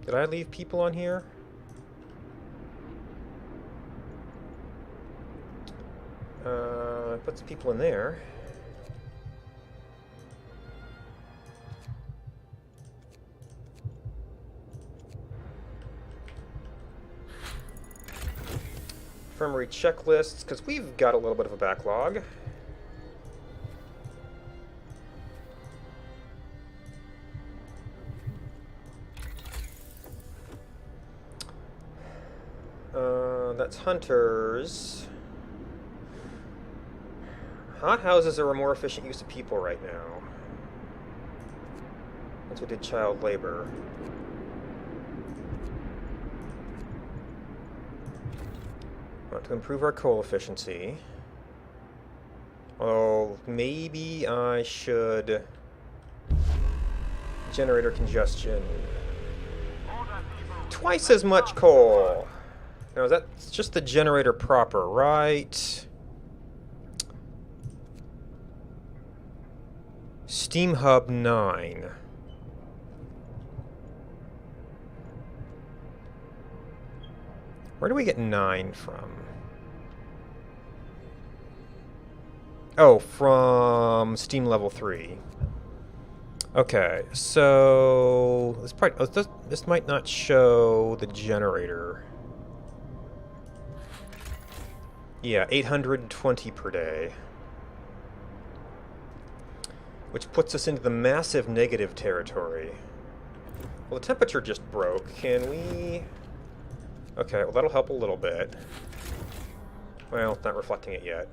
Did I leave people on here? I put some people in there. Infirmary checklists, because we've got a little bit of a backlog. That's hunters. Hothouses are a more efficient use of people right now. Once we did child labor. Want to improve our coal efficiency. Oh, maybe I should... Generator congestion. Twice as much coal! No, that's just the generator proper, right? Steam Hub 9. Where do we get 9 from? Oh, from Steam Level 3. Okay, so this might not show the generator. Yeah, 820 per day. Which puts us into the massive negative territory. Well, the temperature just broke. Can we... Okay, well that'll help a little bit. Well, it's not reflecting it yet.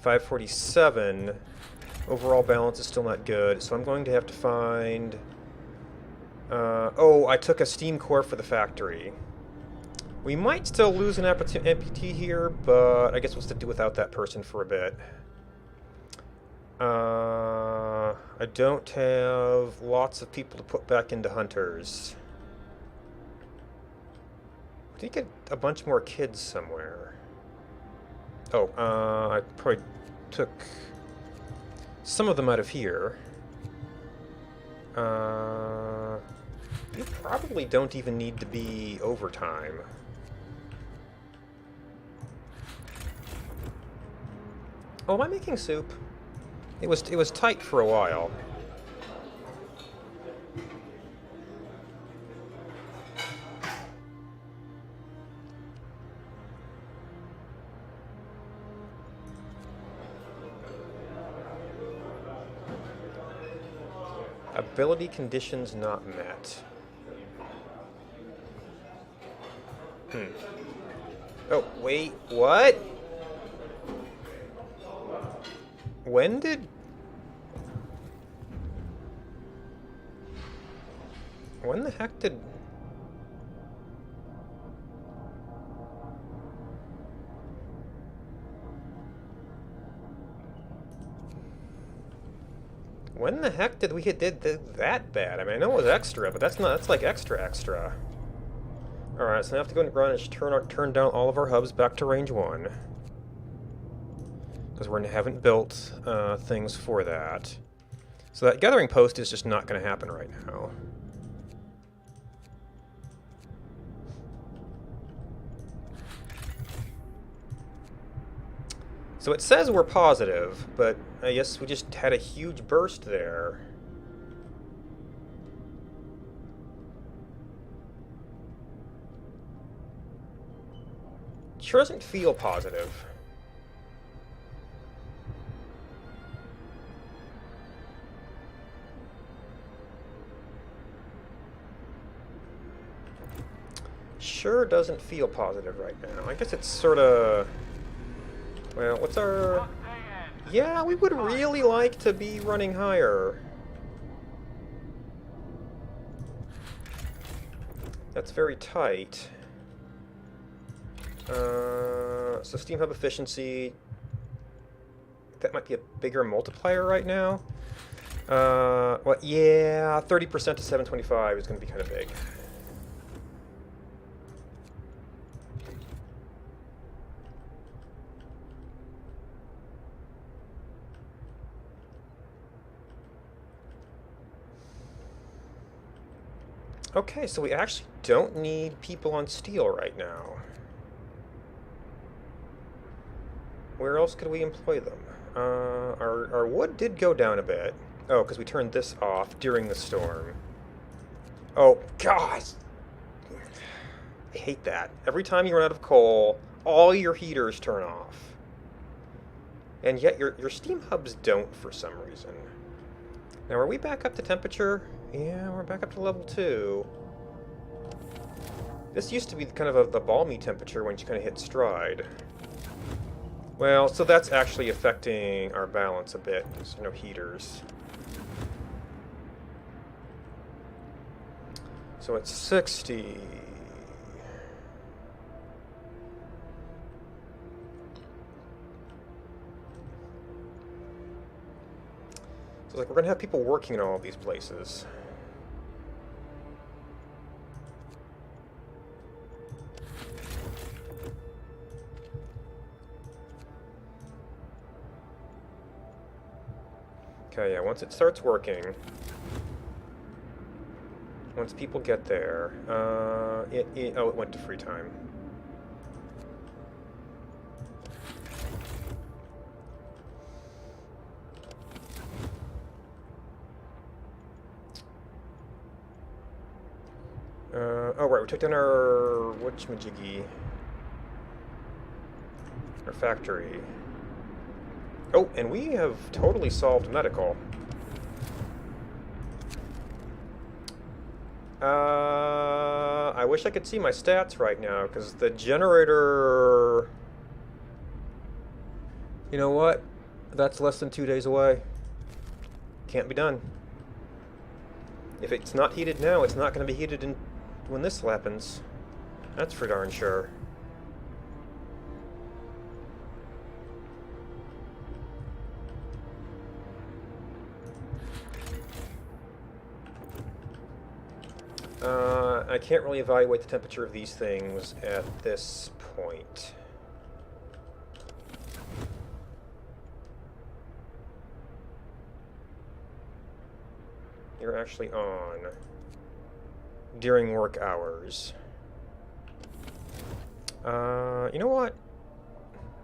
547. Overall balance is still not good, so I'm going to have to find... oh, I took a steam core for the factory. We might still lose an amputee here, but I guess we'll still do without that person for a bit. I don't have lots of people to put back into hunters. I did get a bunch more kids somewhere. Oh, I probably took some of them out of here. You probably don't even need to be overtime. Oh, am I making soup? It was tight for a while. Ability conditions not met. Oh, wait, what? When the heck did... When the heck did we did that bad? I mean, I know it was extra, but that's like extra. Alright, so I have to go and run and turn down all of our hubs back to range 1. Because we haven't built things for that. So that gathering post is just not going to happen right now. So it says we're positive, but I guess we just had a huge burst there. Sure doesn't feel positive. Sure doesn't feel positive right now. I guess it's sort of... Well, what's our... Yeah, we would really like to be running higher. That's very tight. So Steam Hub efficiency... That might be a bigger multiplier right now. Well, yeah, 30% to 725 is going to be kind of big. Okay, so we actually don't need people on steel right now. Where else could we employ them? Our wood did go down a bit. Oh, because we turned this off during the storm. Oh, God! I hate that. Every time you run out of coal, all your heaters turn off. And yet your steam hubs don't for some reason. Now, are we back up to temperature? Yeah, we're back up to level 2. This used to be kind of the balmy temperature when you kind of hit stride. Well, so that's actually affecting our balance a bit. There's no heaters. So it's 60. So like we're gonna have people working in all of these places. Okay, yeah, once it starts working, once people get there, oh, it went to free time. Oh, right, we took down our whatchamajiggy, our factory. Oh, and we have totally solved medical. I wish I could see my stats right now, because the generator... You know what? That's less than 2 days away. Can't be done. If it's not heated now, it's not going to be heated when this happens. That's for darn sure. I can't really evaluate the temperature of these things at this point. You're actually on during work hours. You know what?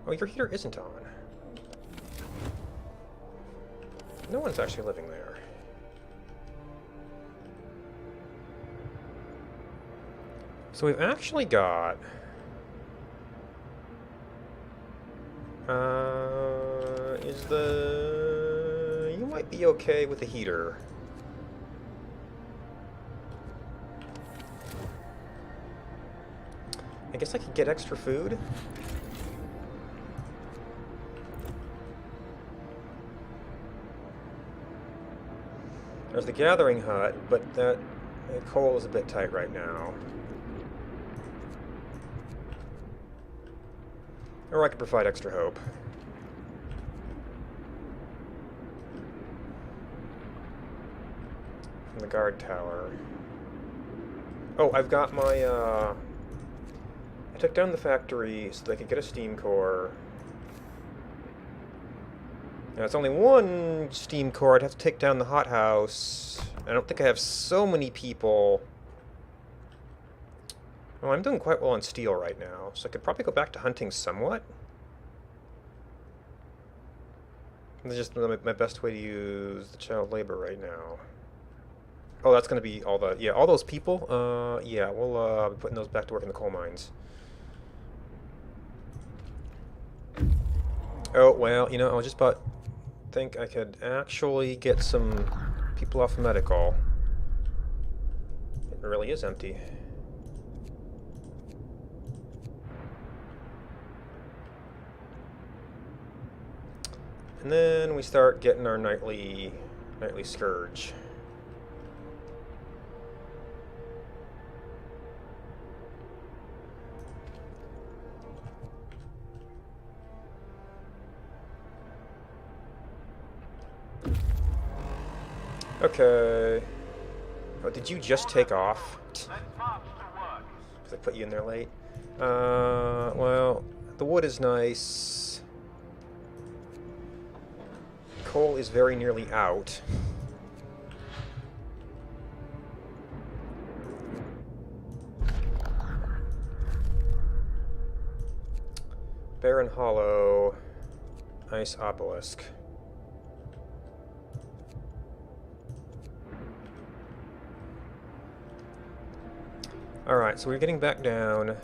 Oh, your heater isn't on. No one's actually living there. So we've actually got... You might be okay with the heater. I guess I could get extra food. There's the gathering hut, but that coal is a bit tight right now. Or I could provide extra hope. From the guard tower. Oh, I've got my, I took down the factory so that I could get a steam core. Now, it's only one steam core. I'd have to take down the hothouse. I don't think I have so many people. Oh, I'm doing quite well on steel right now, so I could probably go back to hunting somewhat. This is just my best way to use the child labor right now. Oh, that's going to be all the... Yeah, all those people. Yeah, we'll be putting those back to work in the coal mines. Oh, well, you know, I was just about... think I could actually get some people off medical. It really is empty. And then we start getting our nightly scourge. Okay. Oh, did you just take off? Let's march to work. Because I put you in there late. Well, the wood is nice. Coal is very nearly out. Barren Hollow. Ice Obelisk. Alright, so we're getting back down.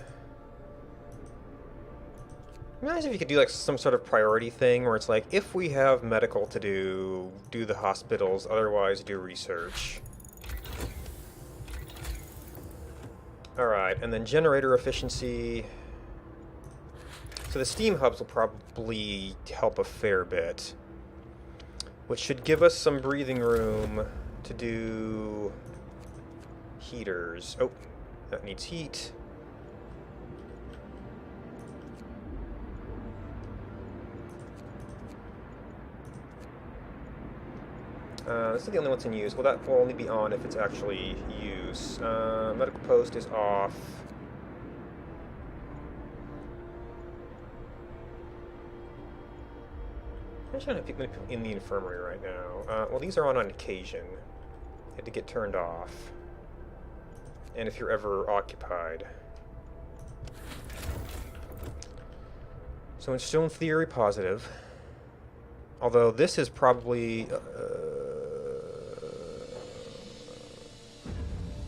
Imagine if you could do like some sort of priority thing where it's like, if we have medical to do the hospitals, otherwise do research. Alright, and then generator efficiency. So the steam hubs will probably help a fair bit, which should give us some breathing room to do heaters. Oh, that needs heat. This is the only one's in use. Well, that will only be on if it's actually use. Medical post is off. I don't have people in the infirmary right now. Well, these are on occasion. They had to get turned off. And if you're ever occupied. So it's still in theory positive. Although this is probably...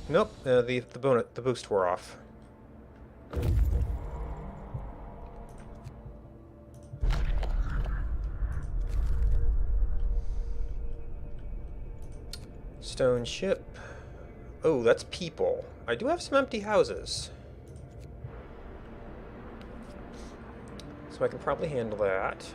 nope, the boost wore off. Stone ship. Oh, that's people. I do have some empty houses. So I can probably handle that.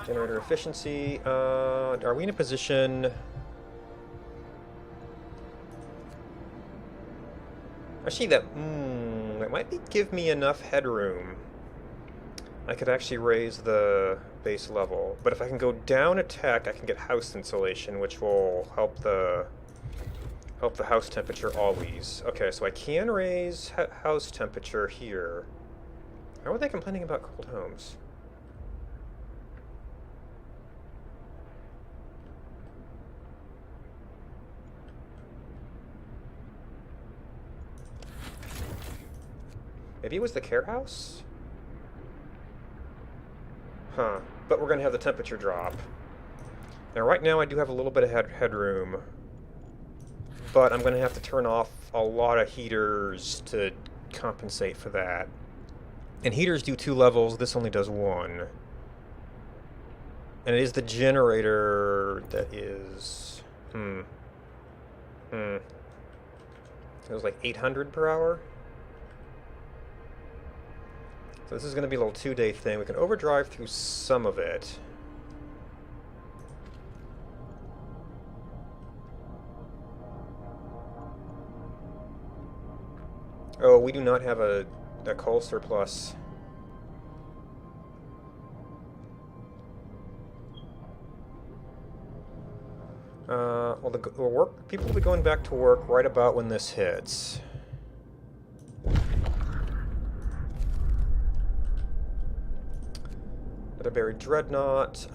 Generator efficiency. Are we in a position? Actually, that might give me enough headroom. I could actually raise the base level, but if I can go down a tech, I can get house insulation, which will help the house temperature always. Okay, so I can raise house temperature here. How are they complaining about cold homes? Maybe it was the care house? Huh. But we're going to have the temperature drop. Now, right now, I do have a little bit of headroom. But I'm going to have to turn off a lot of heaters to compensate for that. And heaters do 2 levels. This only does 1. And it is the generator that is... It was like 800 per hour? So this is going to be a little 2-day thing. We can overdrive through some of it. Oh, we do not have a coal surplus. Well, the people will be going back to work right about when this hits. A buried dreadnought.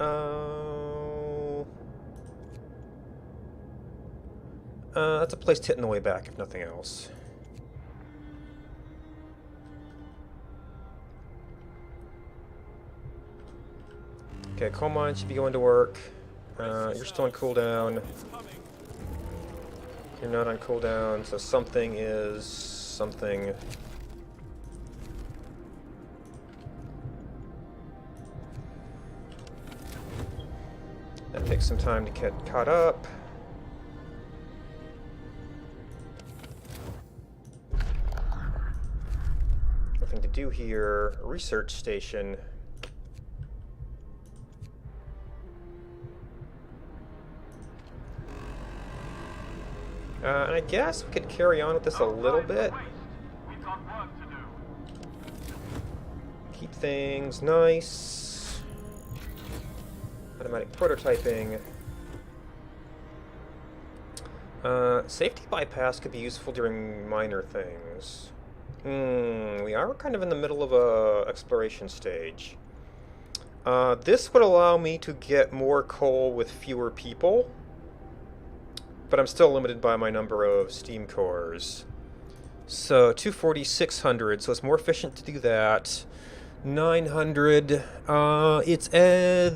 That's a place to hit on the way back, if nothing else. Okay, coal mine should be going to work. You're still on cooldown. You're not on cooldown, so something is something. That takes some time to get caught up. Nothing to do here. Research station. And I guess we could carry on with this a little bit. We've got work to do. Keep things nice. Automatic prototyping. Safety bypass could be useful during minor things. We are kind of in the middle of a exploration stage. This would allow me to get more coal with fewer people, but I'm still limited by my number of steam cores. So 240, 600, so it's more efficient to do that. 900, it's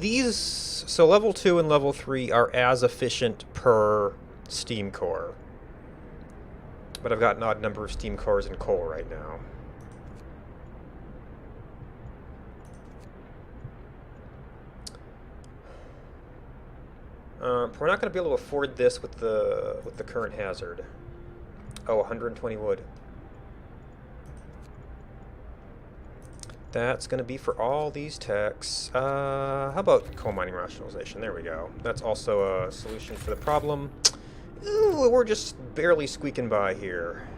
these, so level 2 and level 3 are as efficient per steam core. But I've got an odd number of steam cores in coal right now. We're not going to be able to afford this with the current hazard. Oh, 120 wood. That's going to be for all these techs. How about coal mining rationalization? There we go. That's also a solution for the problem. Ooh, we're just barely squeaking by here.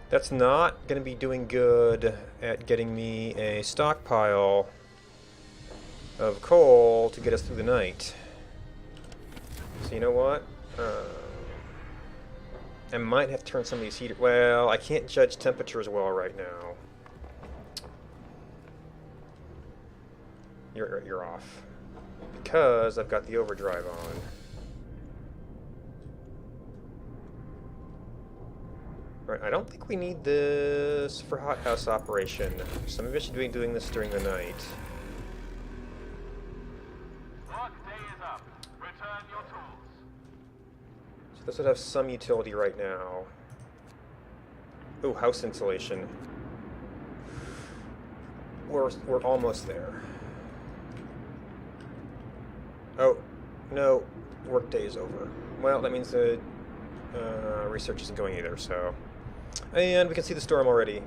That's not going to be doing good at getting me a stockpile of coal to get us through the night. So you know what? I might have to turn some of these heaters... Well, I can't judge temperatures well right now. You're off. Because I've got the overdrive on. Right, I don't think we need this for hothouse operation. So maybe I should be doing this during the night. Work day is up. Return your tools. So this would have some utility right now. Ooh, house insulation. We're almost there. Oh, No, workday is over. Well, that means the research isn't going either, so... And we can see the storm already.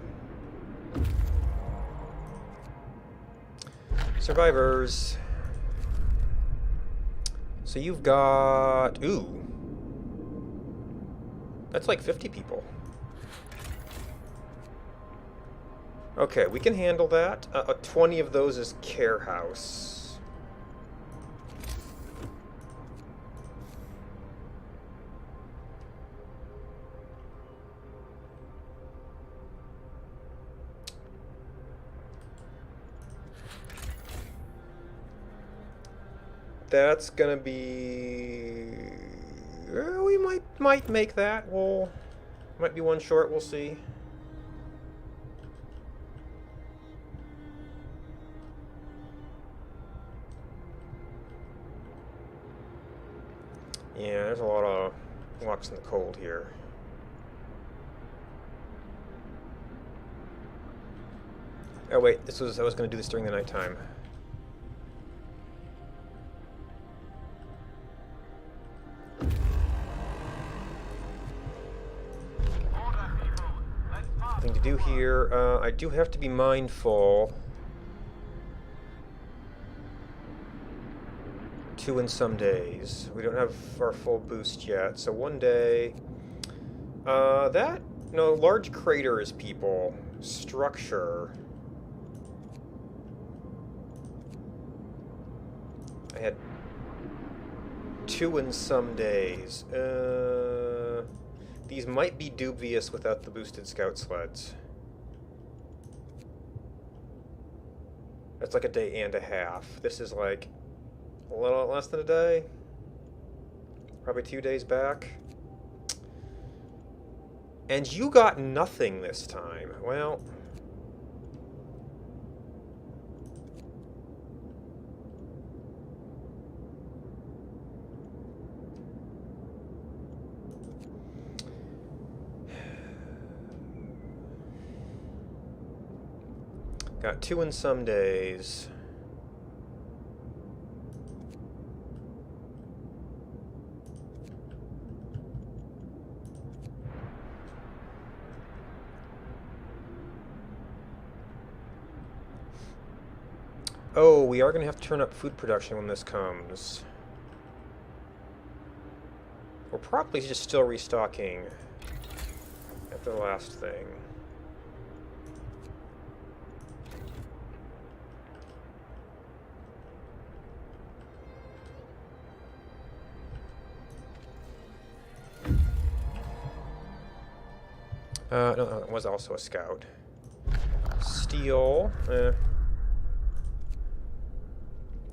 Survivors. So you've got... Ooh. That's like 50 people. Okay, we can handle that. 20 of those is Care House. That's gonna be... we might make that. Might be one short, we'll see. Yeah, there's a lot of walks in the cold here. Oh wait, I was gonna do this during the nighttime. Thing to do here. I do have to be mindful. 2 in some days. We don't have our full boost yet, so one day. No, large craters, people. Structure. I had 2 in some days. These might be dubious without the boosted scout sleds. That's like a day and a half. This is like a little less than a day. Probably 2 days back. And you got nothing this time. Well... Got 2 in some days. Oh, we are going to have to turn up food production when this comes. We're probably just still restocking after the last thing. No, it was also a scout. Steel.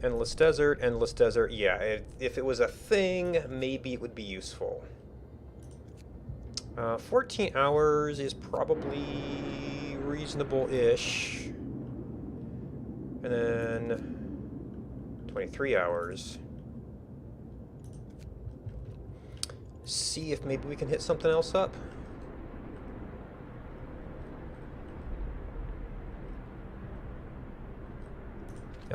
Endless Desert, Endless Desert. Yeah, if it was a thing, maybe it would be useful. 14 hours is probably reasonable-ish. And then 23 hours. See if maybe we can hit something else up.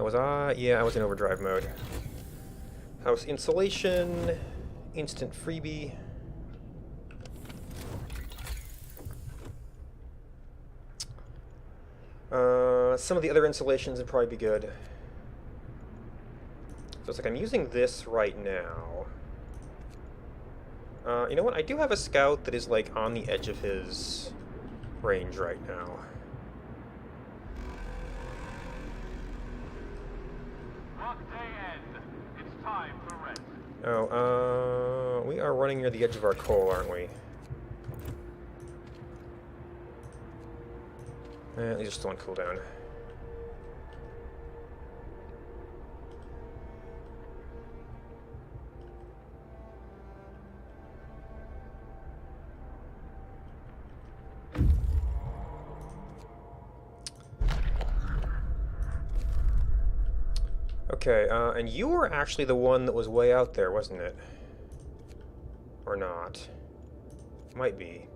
Was I? Yeah, I was in overdrive mode. House insulation, instant freebie. Some of the other insulations would probably be good. So it's like I'm using this right now. You know what? I do have a scout that is like on the edge of his range right now. Oh, we are running near the edge of our coal, aren't we? These are still on cooldown. Okay, and you were actually the one that was way out there, wasn't it? Or not? Might be.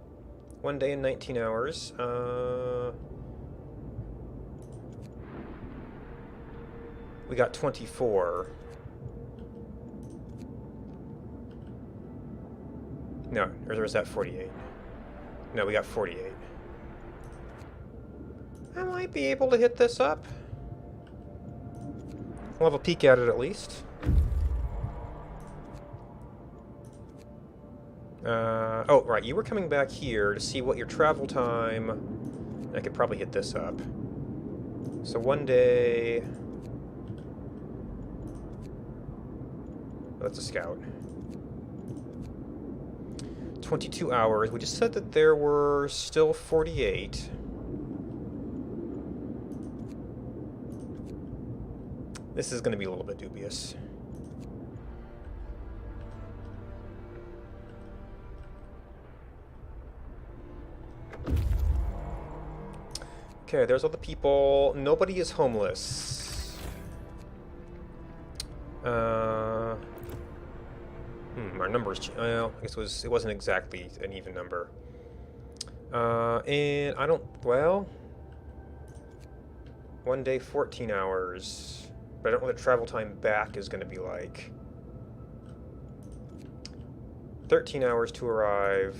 1 day and 19 hours. We got 24. No, or was that 48? No, we got 48. I might be able to hit this up. We'll have a peek at it at least. Oh, right, you were coming back here to see what your travel time... I could probably hit this up. So one day... That's a scout. 22 hours. We just said that there were still 48. This is going to be a little bit dubious. Okay, there's all the people. Nobody is homeless. Our numbers. Well, I guess it wasn't exactly an even number. And I don't. Well, one day, 14 hours. But I don't know what the travel time back is going to be like. 13 hours to arrive.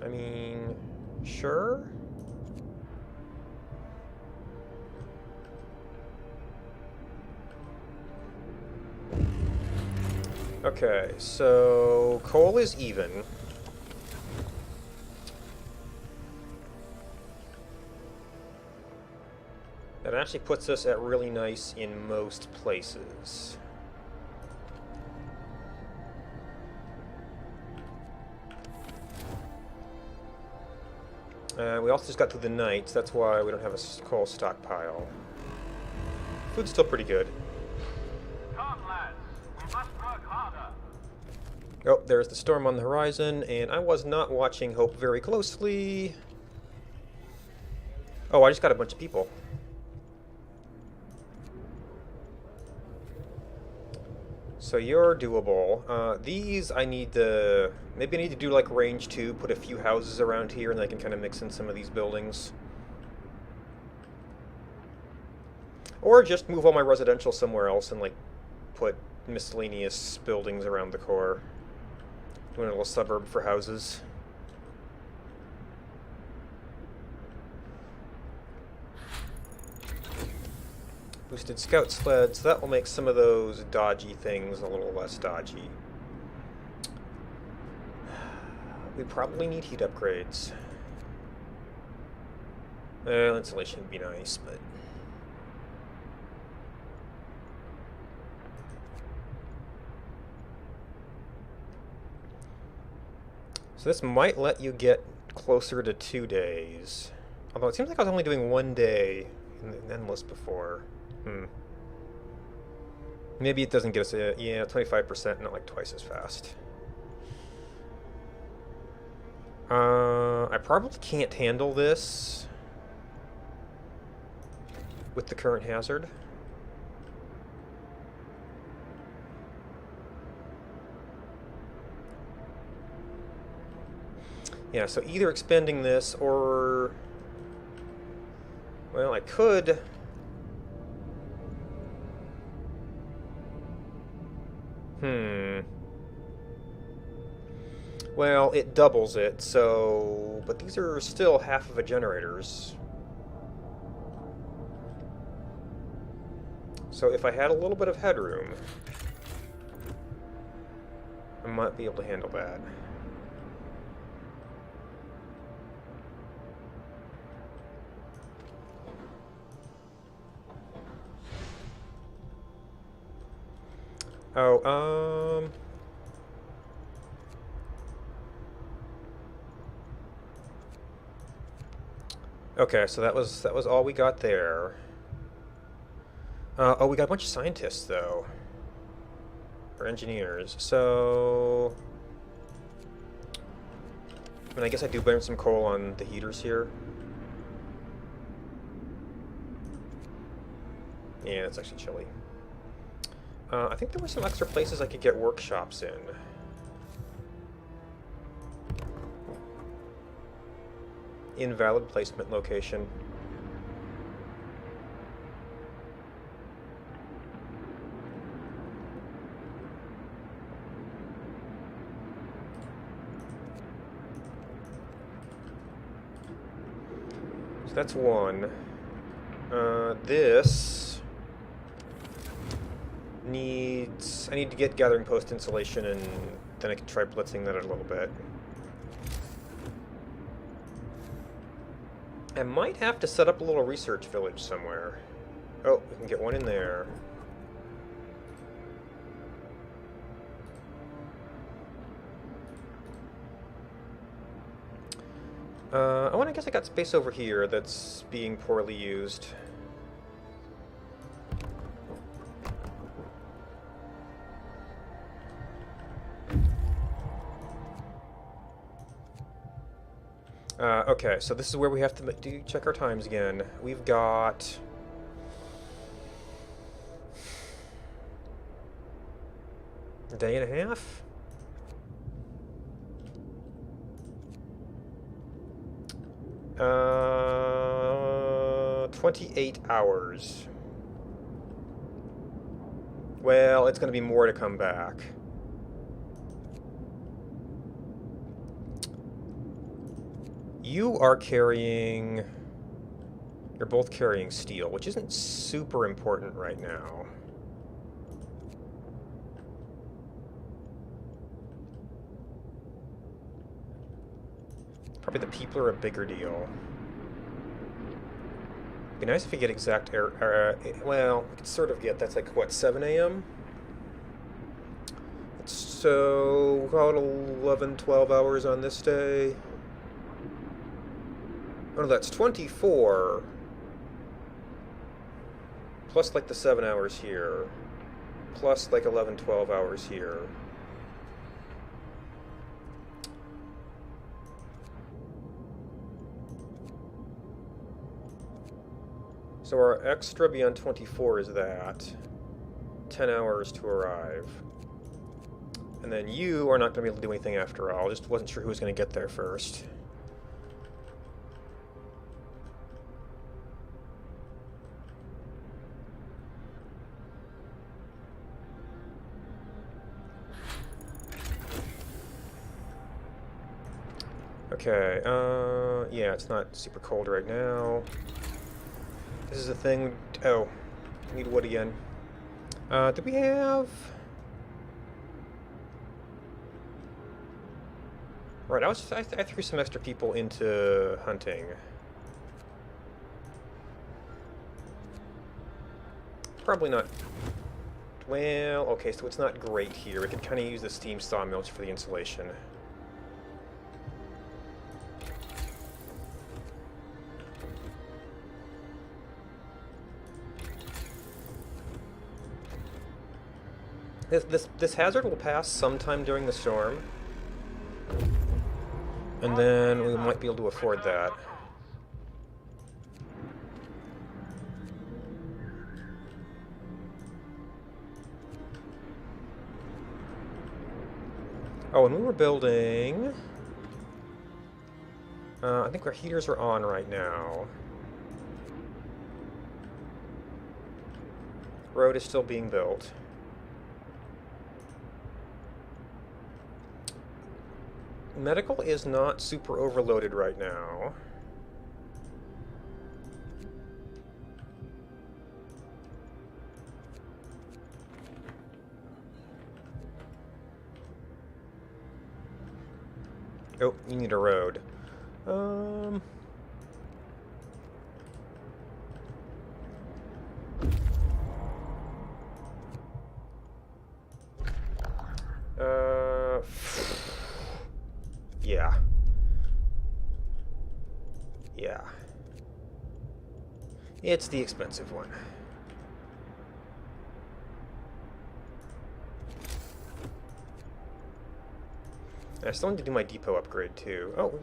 I mean, sure. Okay, so coal is even. That actually puts us at really nice in most places. We also just got through the night, so that's why we don't have a coal stockpile. Food's still pretty good. Come, lads. We must work harder. Oh, there's the storm on the horizon, and I was not watching Hope very closely. Oh, I just got a bunch of people. So you're doable. These I need to... Maybe I need to do like range 2, put a few houses around here, and I can kind of mix in some of these buildings. Or just move all my residential somewhere else and like put miscellaneous buildings around the core. Doing a little suburb for houses. Boosted scout sleds, that will make some of those dodgy things a little less dodgy. We probably need heat upgrades. Insulation would be nice, but... So this might let you get closer to 2 days. Although it seems like I was only doing 1 day in the Endless before. Maybe it doesn't get us a... Yeah, 25%, not like twice as fast. I probably can't handle this with the current hazard. Yeah, so either expending this or... Well, I could... Well, it doubles it, so... But these are still half of a generator's. So if I had a little bit of headroom, I might be able to handle that. Oh, okay, so that was all we got there. Oh, we got a bunch of scientists though, or engineers. So, I mean, I guess I do burn some coal on the heaters here. Yeah, it's actually chilly. I think there were some extra places I could get workshops in. Invalid placement location. that's one. This needs... I need to get gathering post insulation, and then I can try blitzing that a little bit. I might have to set up a little research village somewhere. Oh, we can get one in there. Oh, and I guess I got space over here that's being poorly used. Okay, so this is where we have to check our times again. We've got... a day and a half? 28 hours. Well, it's going to be more to come back. You are carrying... You're both carrying steel, which isn't super important right now. Probably the people are a bigger deal. Be nice if we get exact well, we could sort of get, that's like, what, 7 a.m.? So, about 11, 12 hours on this day. Oh, no, that's 24. Plus, like, the 7 hours here. Plus, like, 11, 12 hours here. So our extra beyond 24 is that. 10 hours to arrive. And then you are not going to be able to do anything after all. Just wasn't sure who was going to get there first. Okay, yeah, it's not super cold right now. This is a thing... Oh, I need wood again. Do we have... Right, I threw some extra people into hunting. Probably not... Well, okay, so it's not great here. We could kind of use the steam sawmills for the insulation. This hazard will pass sometime during the storm. And then we might be able to afford that. Oh, and we were building... I think our heaters are on right now. Road is still being built. Medical is not super overloaded right now. Oh, you need a road. Yeah. Yeah. It's the expensive one. I still need to do my depot upgrade too. Oh,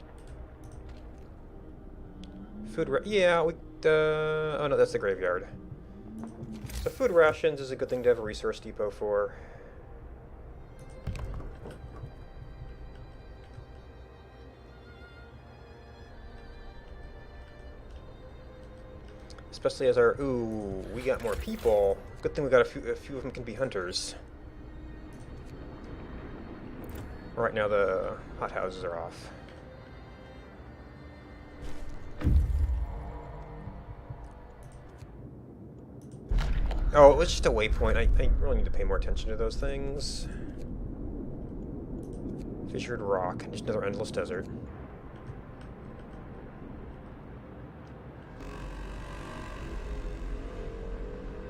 yeah, oh no, that's the graveyard. So food rations is a good thing to have a resource depot for. Especially as our... Ooh, we got more people. Good thing we got a few of them can be hunters. Right now the hothouses are off. Oh, it was just a waypoint. I really need to pay more attention to those things. Fissured rock. Just another endless desert.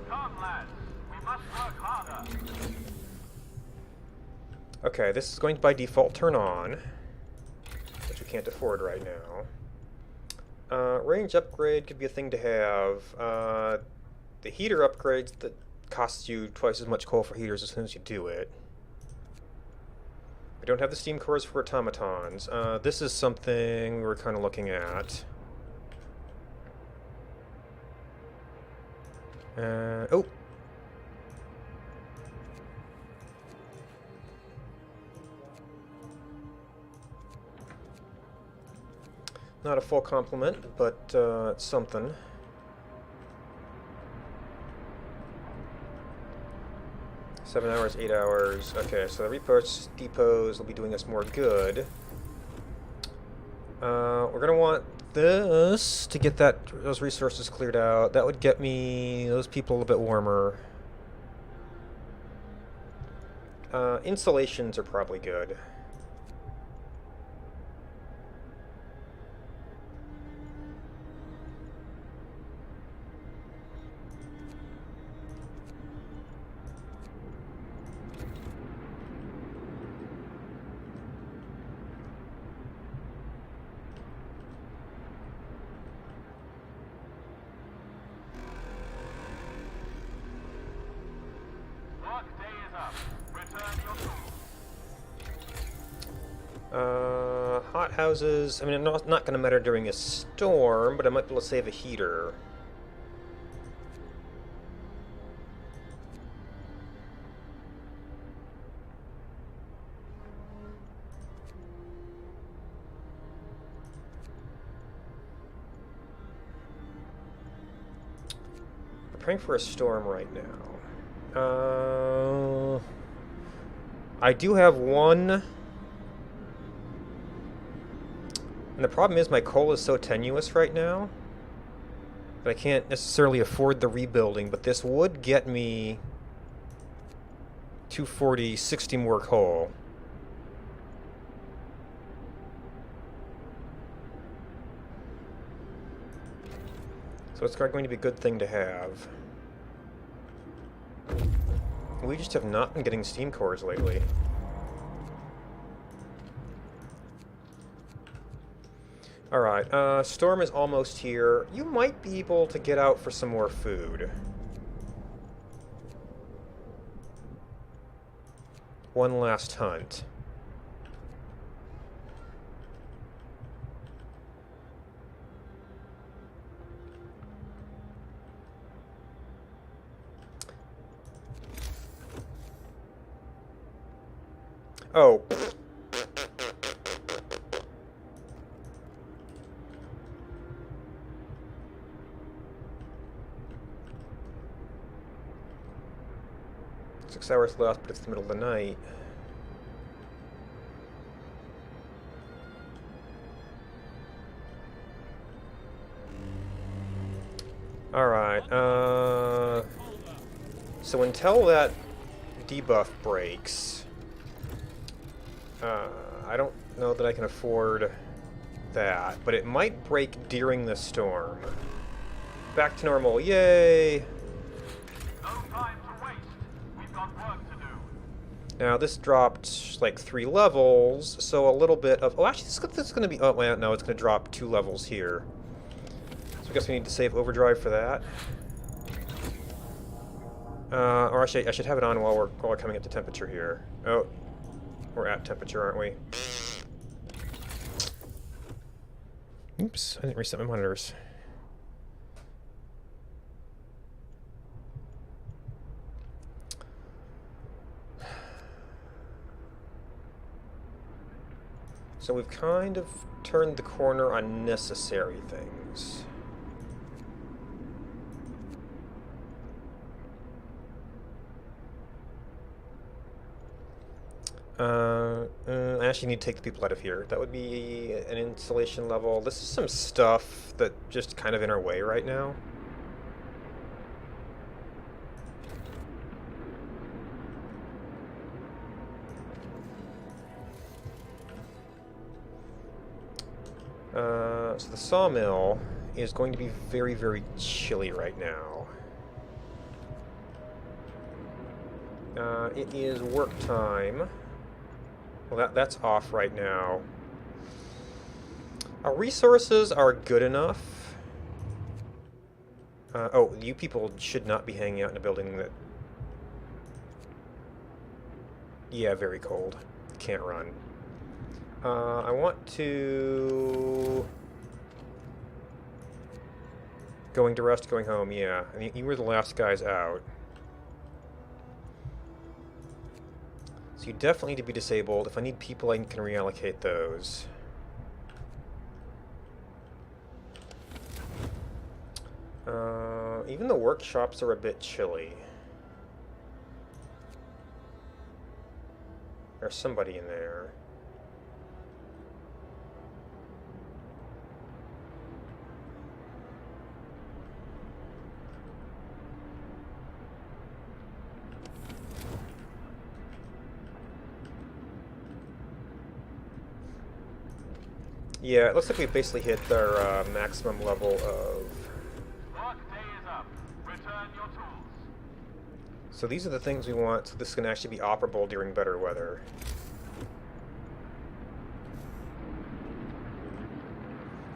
Come, lads. We must work harder. Okay, this is going to by default turn on, which we can't afford right now. Range upgrade could be a thing to have. The heater upgrades that costs you twice as much coal for heaters as soon as you do it. We don't have the steam cores for automatons. This is something we're kind of looking at. Oh! Not a full complement, but it's something. Seven hours, 8 hours. Okay, so the research depots will be doing us more good. We're gonna want this to get those resources cleared out. That would get me those people a little bit warmer. Installations are probably good. Work day is up. Return your tools. Hot houses. I mean, it's not going to matter during a storm, but I might be able to save a heater. We're praying for a storm right now. I do have one. And the problem is my coal is so tenuous right now that I can't necessarily afford the rebuilding, but this would get me 240, 60 more coal. So it's going to be a good thing to have. We just have not been getting steam cores lately. Alright, storm is almost here. You might be able to get out for some more food. One last hunt. Oh. 6 hours left, but it's the middle of the night. Alright, so until that debuff breaks, I don't know that I can afford that, but it might break during the storm. Back to normal, yay! No time to waste. We've got work to do. Now this dropped like 3 levels, so a little bit of... Oh, actually, this is going to be... Oh, wait, no, it's going to drop 2 levels here. So I guess we need to save overdrive for that. Or actually, I should have it on while we're coming up to temperature here. Oh, we're at temperature, aren't we? Oops, I didn't reset my monitors. So we've kind of turned the corner on necessary things. I actually need to take the people out of here. That would be an installation level. This is some stuff that just kind of in our way right now. So the sawmill is going to be very, very chilly right now. It is work time. Well, that's off right now. Our resources are good enough. Oh, you people should not be hanging out in a building that... Yeah, very cold. Can't run. I want to... Going to rest, going home, yeah. I mean, you were the last guys out. So you definitely need to be disabled. If I need people, I can reallocate those. Even the workshops are a bit chilly. There's somebody in there. Yeah, it looks like we've basically hit our maximum level of... Work day is up. Return your tools. So these are the things we want, so this can actually be operable during better weather.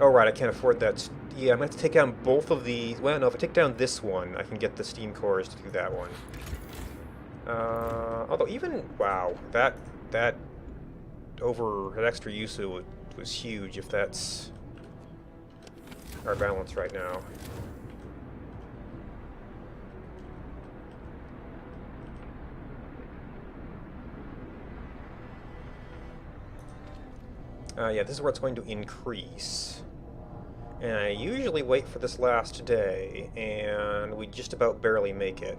Oh right, I can't afford that. Yeah, I'm going to have to take down both of the... Well, no, if I take down this one, I can get the steam cores to do that one. Although even... Wow, that extra use was huge, if that's our balance right now. Yeah, this is where it's going to increase. And I usually wait for this last day, and we just about barely make it.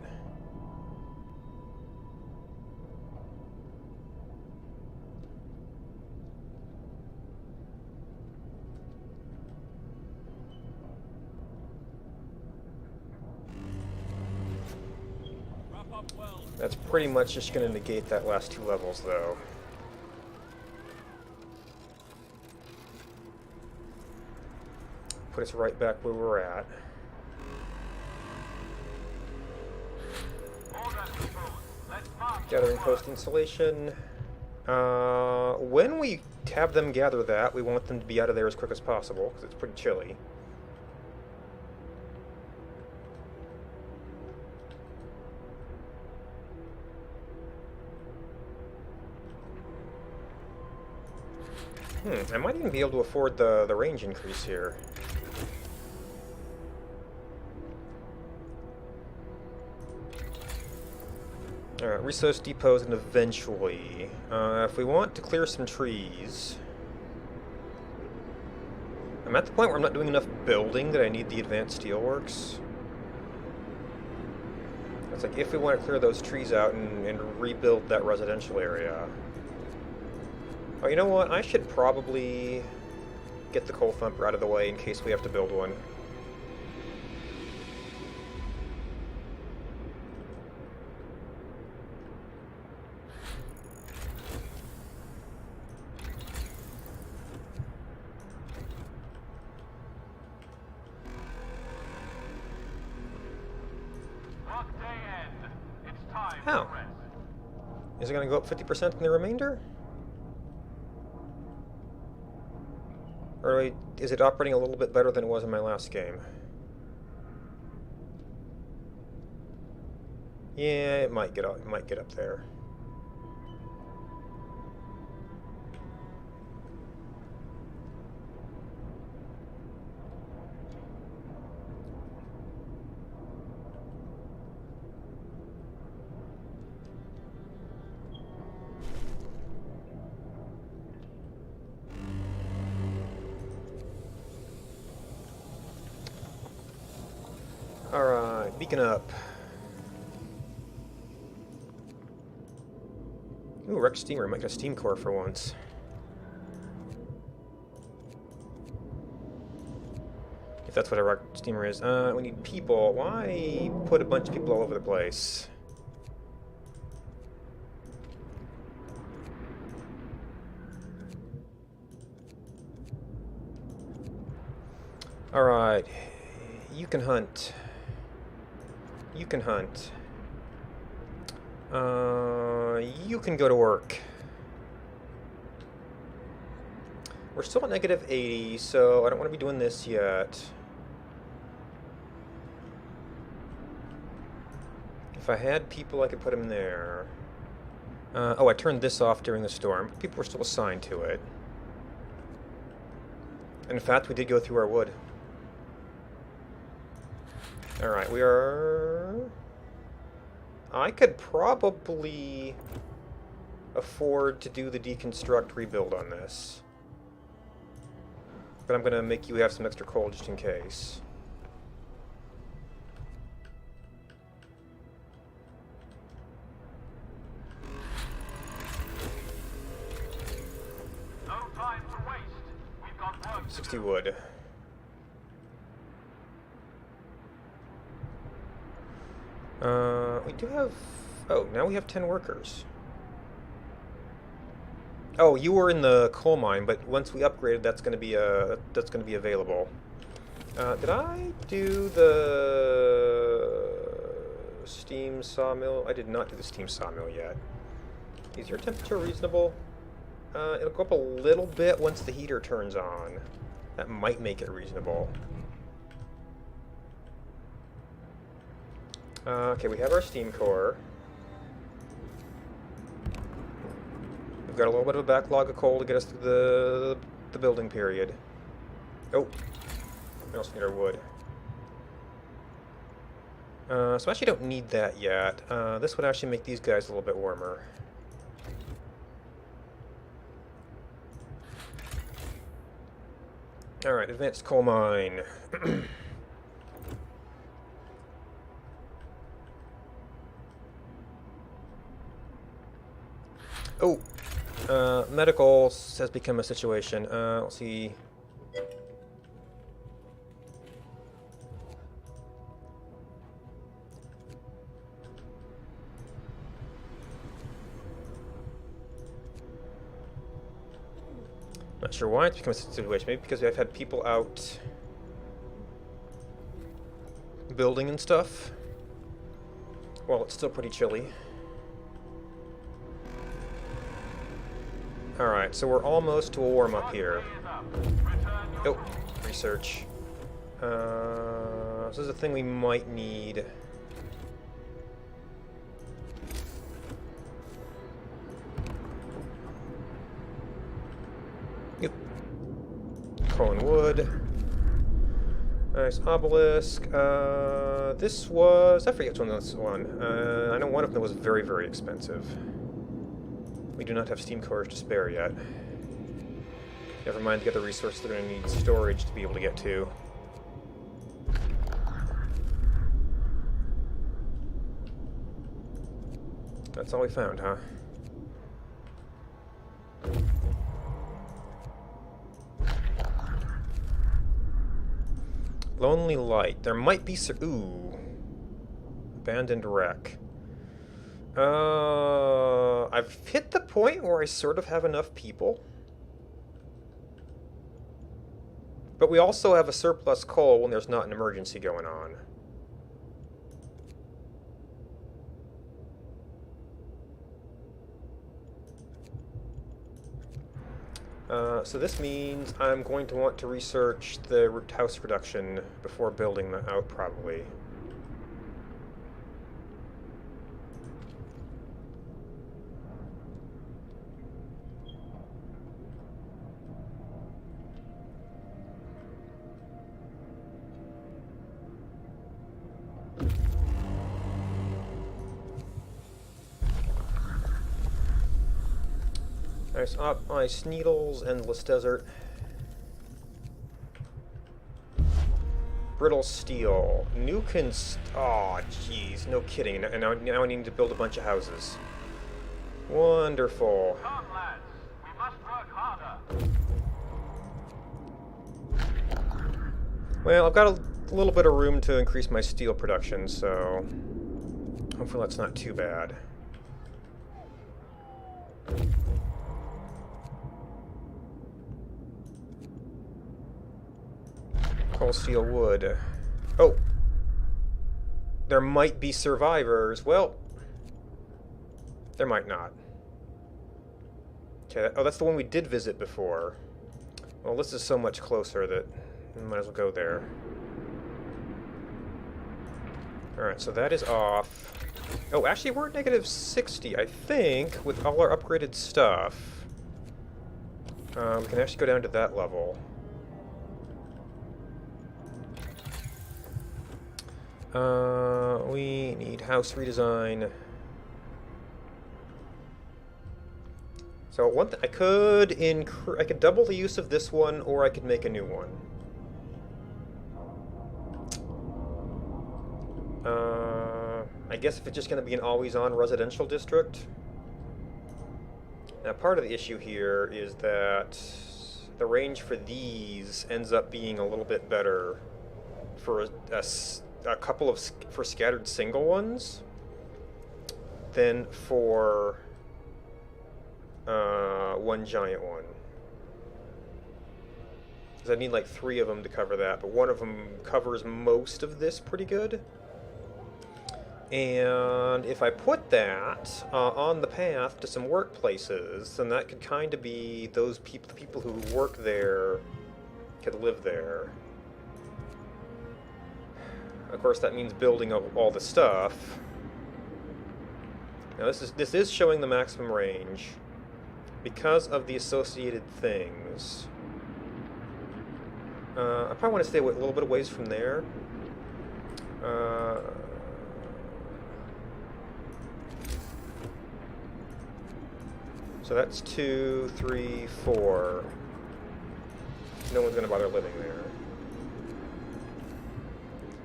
That's pretty much just going to negate that last 2 levels, though. Put us right back where we're at. Gathering post installation. When we have them gather that, we want them to be out of there as quick as possible, because it's pretty chilly. I might even be able to afford the range increase here. Alright, resource depots and eventually. If we want to clear some trees... I'm at the point where I'm not doing enough building that I need the advanced steelworks. It's like, if we want to clear those trees out and rebuild that residential area... Oh, you know what? I should probably get the coal thumper out of the way in case we have to build one. Work day end. It's time How? to rest. Is it going to go up 50% in the remainder? Or is it operating a little bit better than it was in my last game? Yeah, it might get up there. Alright, beacon up. Ooh, wrecked steamer. Might get a steam core for once. If that's what a wrecked steamer is. We need people. Why put a bunch of people all over the place? Alright. You can hunt. You can hunt. You can go to work. We're still at negative 80, so I don't want to be doing this yet. If I had people, I could put them there. Oh, I turned this off during the storm. People were still assigned to it. In fact, we did go through our wood. Alright, we are... I could probably afford to do the deconstruct rebuild on this. But I'm going to make you have some extra coal just in case. No time to waste. We've got work to 60 do. wood. We do have... Oh, now we have 10 workers. Oh, you were in the coal mine, but once we upgraded, that's going to be available. Did I do the steam sawmill? I did not do the steam sawmill yet. Is your temperature reasonable? It'll go up a little bit once the heater turns on. That might make it reasonable. Okay, we have our steam core. We've got a little bit of a backlog of coal to get us through the building period. Oh, we also need our wood. So I actually don't need that yet. This would actually make these guys a little bit warmer. Alright, advanced coal mine. Oh, medical has become a situation. Let's see. Not sure why it's become a situation. Maybe because I've had people out building and stuff. Well, it's still pretty chilly. Alright, so we're almost to a warm-up here. Oh, research. This is a thing we might need. Yep. Coal and wood. Nice obelisk. This was... I forget which one this one. I know one of them was very, very expensive. We do not have steam cores to spare yet. Never mind the other resources they're going to need storage to be able to get to. That's all we found, huh? Lonely Light. There might be some... Ooh. Abandoned wreck. I've hit the point where I sort of have enough people. But we also have a surplus coal when there's not an emergency going on. So this means I'm going to want to research the house production before building them out, probably. Nice needles, endless desert. Brittle steel. Oh, jeez, no kidding. And now I need to build a bunch of houses. Wonderful. Come, lads. We must work harder. Well, I've got a little bit of room to increase my steel production, so hopefully that's not too bad. Coal, steel, wood. Oh! There might be survivors. Well, there might not. Okay, oh, that's the one we did visit before. Well, this is so much closer that we might as well go there. Alright, so that is off. Oh, actually, we're at negative 60, I think, with all our upgraded stuff. We can actually go down to that level. We need house redesign. So one I could double the use of this one, or I could make a new one. I guess if it's just going to be an always-on residential district. Now, part of the issue here is that the range for these ends up being a little bit better for a couple of scattered single ones than for one giant one. Because I need like 3 of them to cover that, but one of them covers most of this pretty good. And if I put that on the path to some workplaces, then that could kind of be those people, the people who work there could live there. Of course, that means building all the stuff. Now this is showing the maximum range because of the associated things. I probably want to stay a little bit of ways from there. So that's 2, 3, 4. No one's going to bother living there.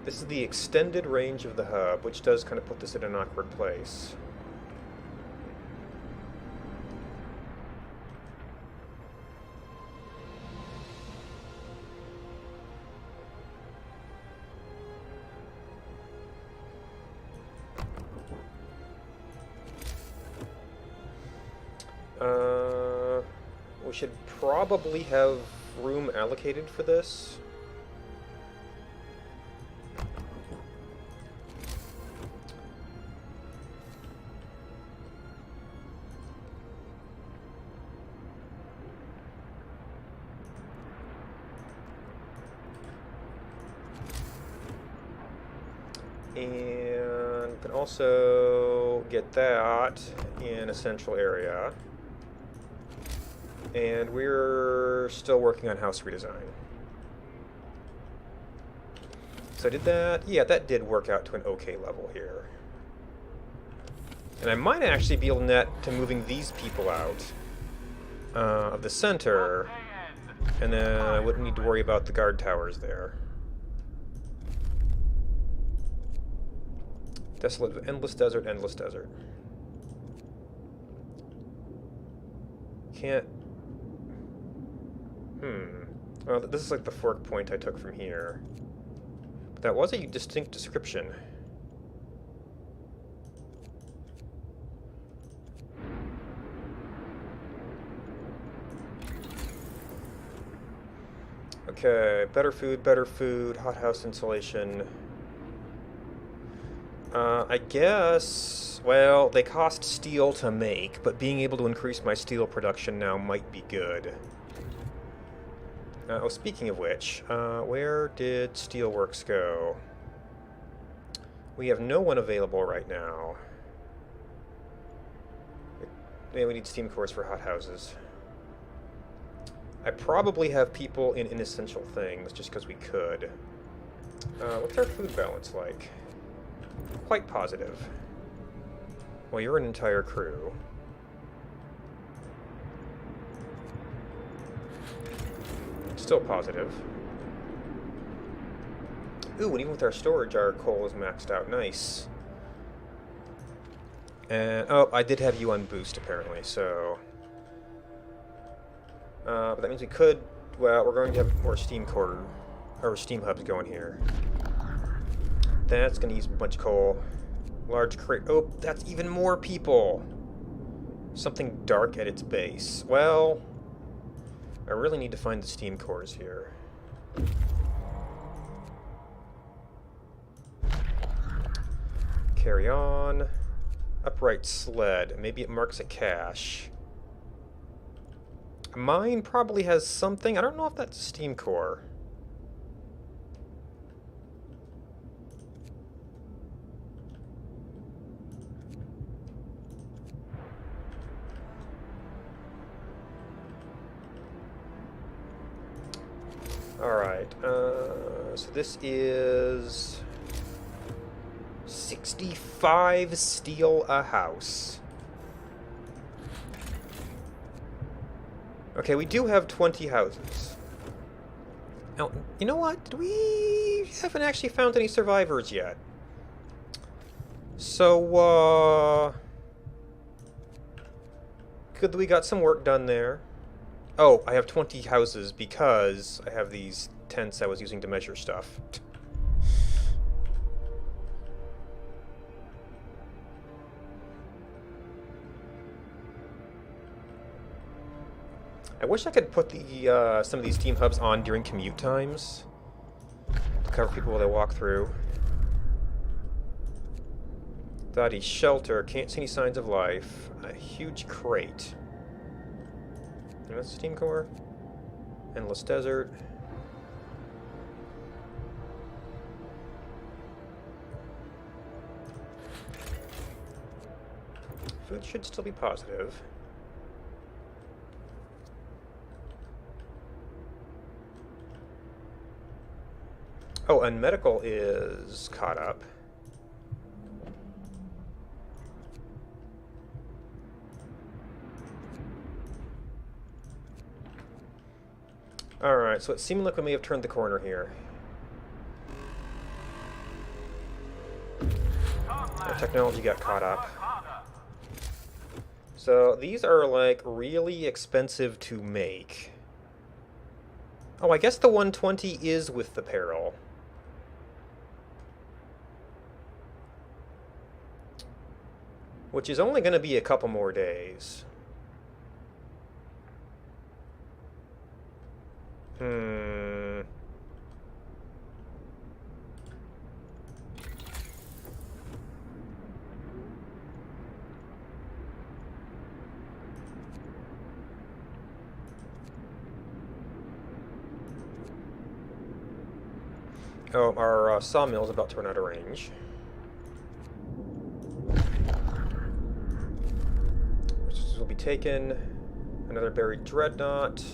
This is the extended range of the hub, which does kind of put this in an awkward place. We should probably have room allocated for this. And we can also get that in a central area. And we're still working on house redesign. So did that? Yeah, that did work out to an okay level here. And I might actually be able to net to moving these people out of the center, and then I wouldn't need to worry about the guard towers there. Desolate, endless desert, endless desert. Can't... Well, this is like the fork point I took from here. But that was a distinct description. Okay, better food, hothouse insulation. I guess, well, they cost steel to make, but being able to increase my steel production now might be good. Oh, speaking of which, where did Steelworks go? We have no one available right now. Maybe we need steam cores for hothouses. I probably have people in inessential things just because we could. What's our food balance like? Quite positive. Well, you're an entire crew. Still positive. Ooh, and even with our storage, our coal is maxed out. Nice. And, oh, I did have you on boost, apparently, so... but that means we could... Well, we're going to have more steam core... or steam hubs going here. That's going to use a bunch of coal. Large crate... Oh, that's even more people! Something dark at its base. Well... I really need to find the steam cores here. Carry on. Upright sled. Maybe it marks a cache. Mine probably has something. I don't know if that's a steam core. Alright, so this is 65 steel a house. Okay, we do have 20 houses. Now, you know what? We haven't actually found any survivors yet. So, good that we got some work done there. Oh, I have 20 houses because I have these tents I was using to measure stuff. I wish I could put the some of these team hubs on during commute times to cover people while they walk through. Thoughty shelter, can't see any signs of life. A huge crate. And that's steam core. Endless desert. Food should still be positive. Oh, and medical is caught up. Alright, so it seemed like we may have turned the corner here. Our technology got caught up. So these are like really expensive to make. Oh, I guess the 120 is with the peril. Which is only going to be a couple more days. Oh, our sawmill's about to run out of range. This will be taken. Another buried dreadnought.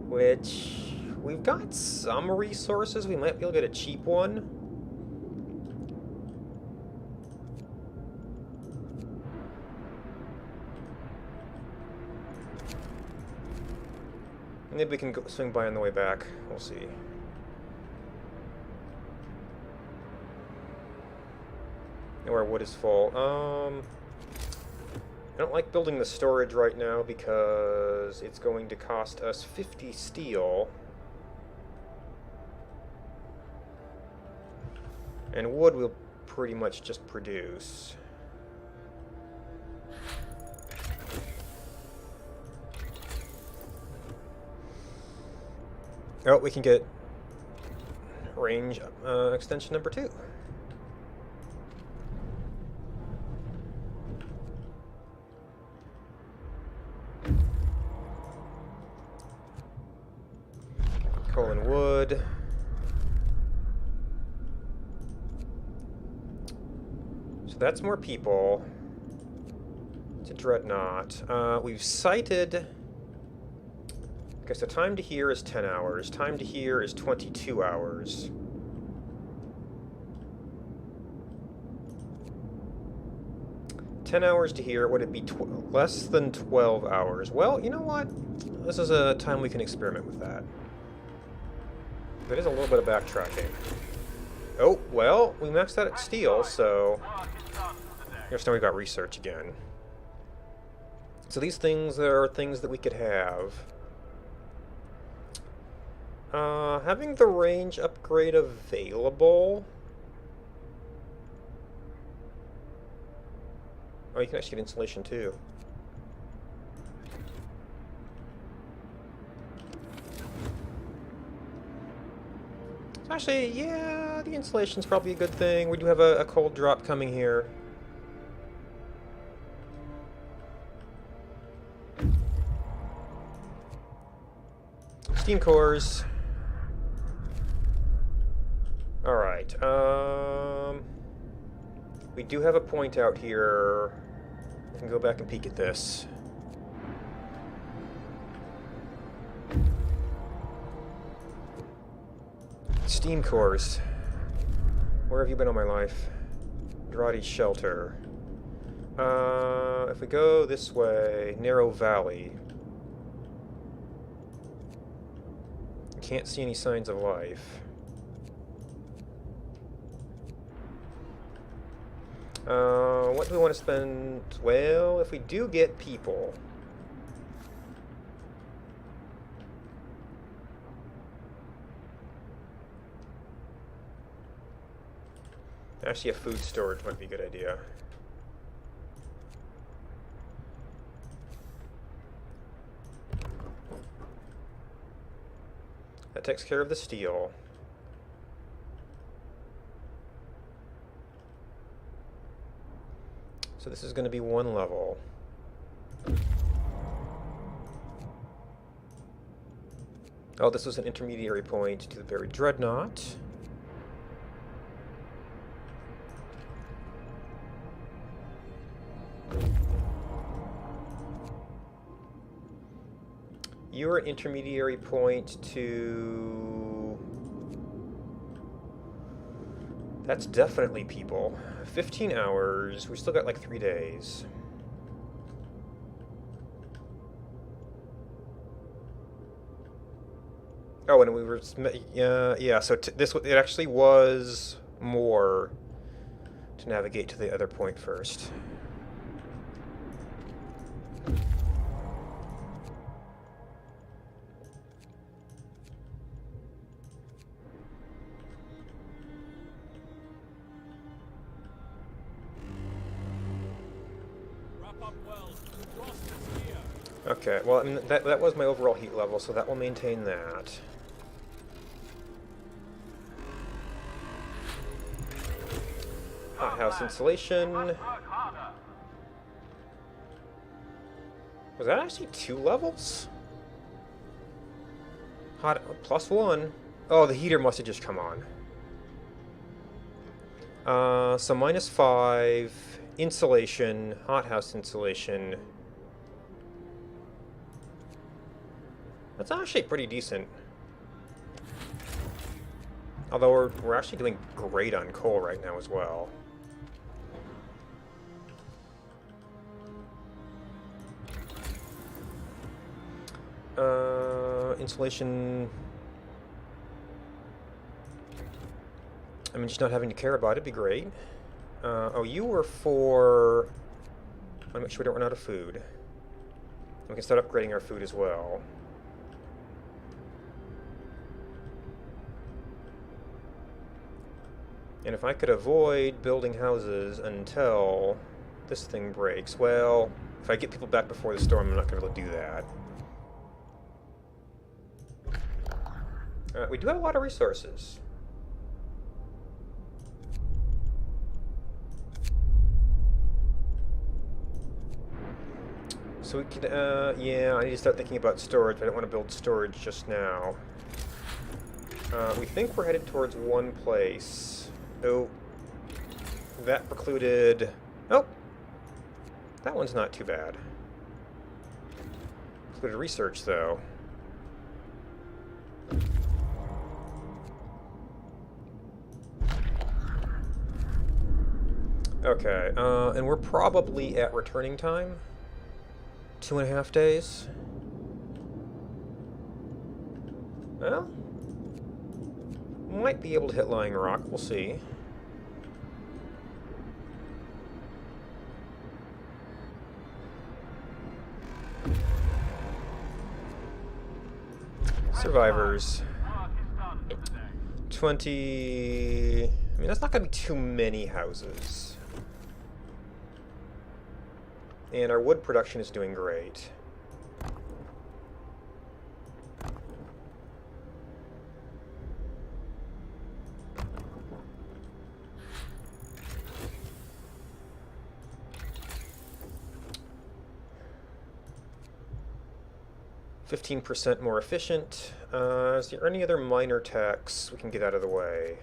Which, we've got some resources. We might be able to get a cheap one. Maybe we can go swing by on the way back. We'll see. And where wood is full. I don't like building the storage right now because it's going to cost us 50 steel. And wood we'll pretty much just produce. Oh, we can get range extension number 2. Coal and wood. So that's more people. It's a dreadnought. We've sighted... Okay, so time to here is 10 hours. Time to here is 22 hours. $10 hours to here. Would it be less than 12 hours? Well, you know what? This is a time we can experiment with that. There is a little bit of backtracking. Oh, well, we maxed out at steel, so... Here's now we've got research again. So these things are things that we could have. Having the range upgrade available... Oh, you can actually get insulation too. Actually, yeah... The insulation's probably a good thing. We do have a cold drop coming here. Steam cores. Alright, we do have a point out here. I can go back and peek at this. Steam cores. Where have you been all my life? Draughty shelter. If we go this way, narrow valley. Can't see any signs of life. What do we want to spend? Well, if we do get people... Actually, a food storage might be a good idea. That takes care of the steel. So this is going to be one level. Oh, this was an intermediary point to the buried dreadnought. You're an intermediary point to... That's definitely people. 15 hours. We still got like 3 days. Oh, and we were... yeah, so it actually was more to navigate to the other point first. Okay, well, I mean, that was my overall heat level, so that will maintain that. Hothouse insulation. Was that actually 2 levels? Hot +1. Oh, the heater must have just come on. So -5 insulation, hothouse insulation. That's actually pretty decent. Although we're actually doing great on coal right now as well. Insulation... I mean, just not having to care about it'd be great. Oh, you were for... I want to make sure we don't run out of food. We can start upgrading our food as well. And if I could avoid building houses until this thing breaks, well, if I get people back before the storm, I'm not going to be able to do that. We do have a lot of resources. So we could, yeah, I need to start thinking about storage. I don't want to build storage just now. We think we're headed towards one place. Oh, that precluded... Oh, that one's not too bad. Precluded research, though. Okay, and we're probably at returning time. 2.5 days. Well, might be able to hit Lying Rock. We'll see. Survivors. 20... I mean, that's not going to be too many houses. And our wood production is doing great. 15% more efficient. Is there any other minor tax we can get out of the way?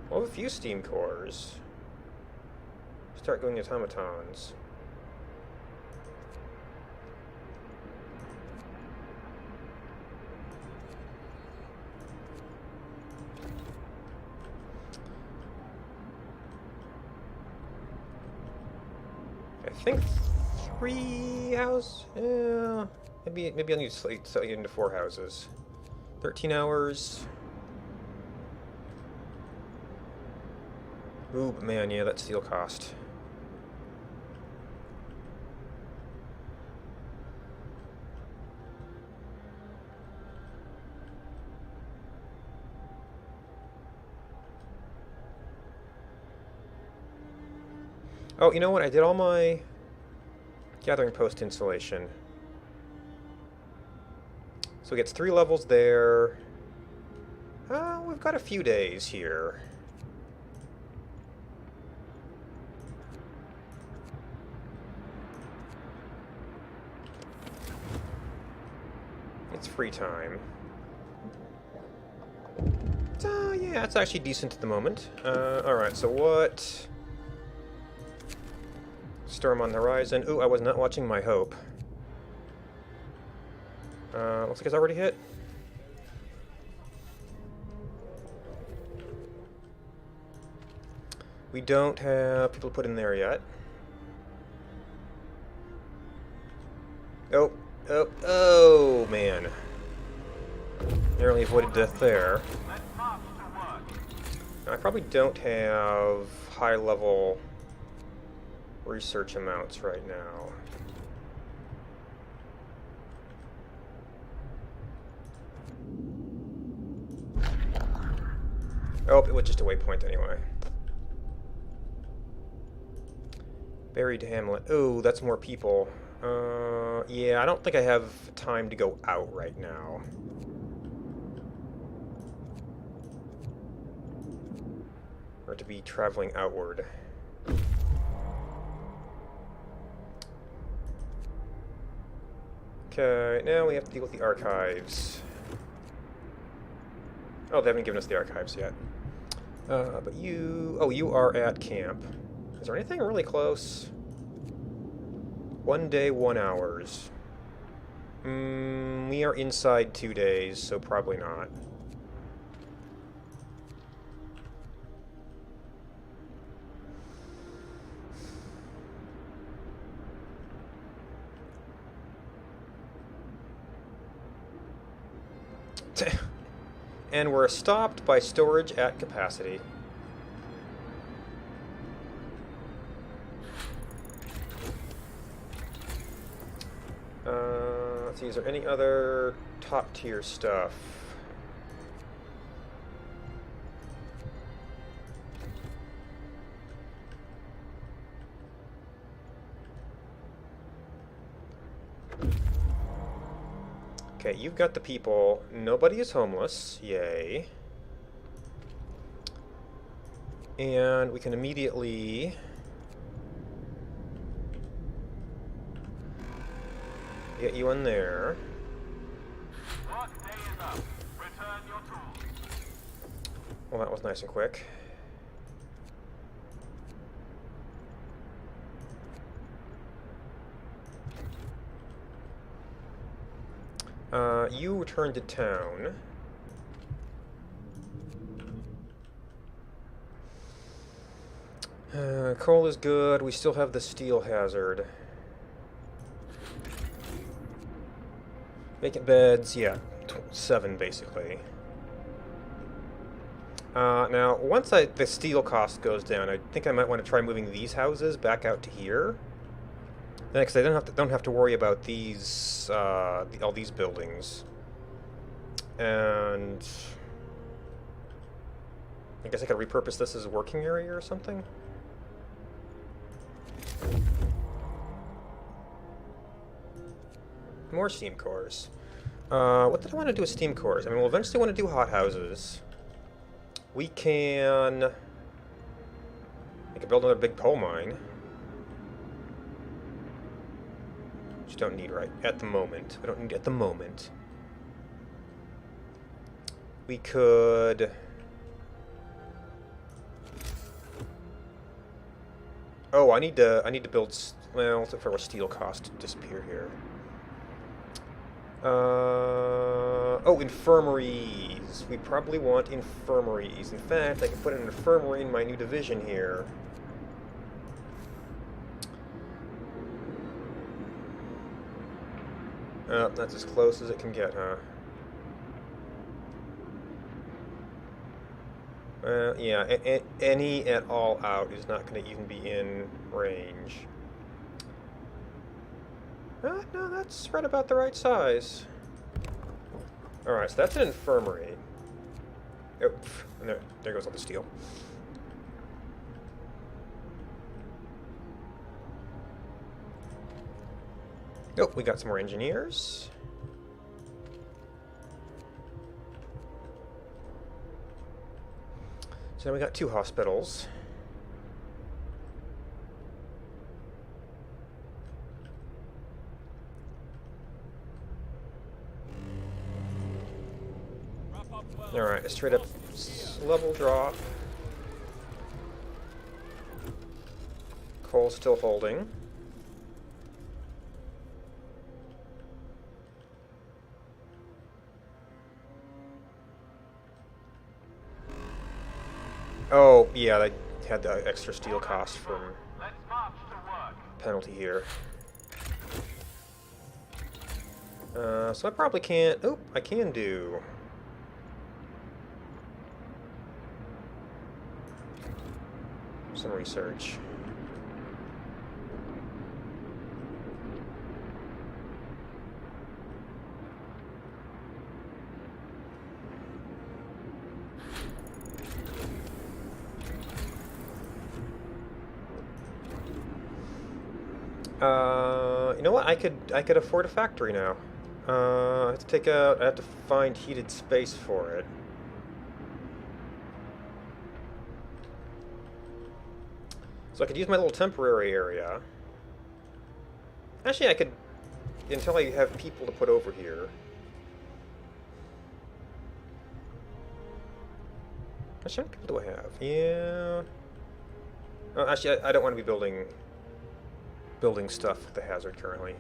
Well, a few steam cores. Start going automatons. I think 3 houses. Yeah, maybe I'll need to sell you into 4 houses. 13 hours. Ooh, but man, yeah, that steel cost. Oh, you know what? I did all my gathering post installation. So it gets 3 levels there. We've got a few days here. It's free time. Yeah, it's actually decent at the moment. Alright, so what? Storm on the horizon. Ooh, I was not watching my hope. Looks like it's already hit. We don't have people put in there yet. Oh, man. Narrowly avoided death there. Let's march to work. I probably don't have high-level research amounts right now. Oh, it was just a waypoint anyway. Buried Hamlet. Oh, that's more people. Yeah, I don't think I have time to go out right now. Or to be traveling outward. Okay, now we have to deal with the archives. Oh, they haven't given us the archives yet. But you... Oh, you are at camp. Is there anything really close? 1 day, 1 hours. We are inside 2 days, so probably not. And we're stopped by storage at capacity. Let's see, is there any other top tier stuff? Okay, you've got the people. Nobody is homeless. Yay. And we can immediately get you in there. Work day is up. Return your tools. Well, that was nice and quick. You return to town. Coal is good. We still have the steel hazard. Vacant beds, yeah, 7 basically. Now, once the steel cost goes down, I think I might want to try moving these houses back out to here. Next, I don't have to worry about these all these buildings. And I guess I could repurpose this as a working area or something. More steam cores. What did I want to do with steam cores? I mean, we'll eventually want to do hot houses. We can could build another big coal mine. Which don't need right at the moment. We don't need at the moment. We could... Oh, I need to build... Well, let's look for what steel cost to disappear here. Oh, infirmaries. We probably want infirmaries. In fact, I can put an infirmary in my new division here. That's as close as it can get, huh? Yeah, any at all out is not going to even be in range. No, that's right about the right size. Alright, so that's an infirmary. Oh, and there goes all the steel. Oh, we got some more engineers. So now we got 2 hospitals. Alright, a straight up level drop. Coal still holding. Oh, yeah, they had the extra steel cost from Let's march to work. penalty here. So I probably can't... Oh, I can do... some research. You know what? I could afford a factory now. I have to take out. I have to find heated space for it. So I could use my little temporary area. Actually, I could, until I have people to put over here. Actually, how many people do I have? Yeah. Actually, I don't want to be building stuff with the hazard currently.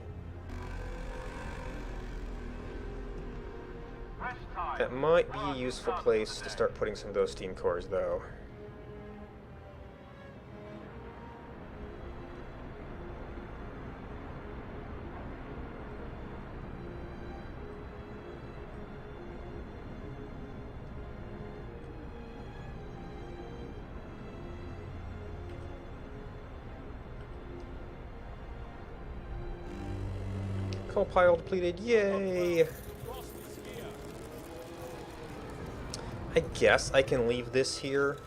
Rest time. That might be a useful place to start putting some of those steam cores, though. Coal pile depleted, yay! I guess I can leave this here,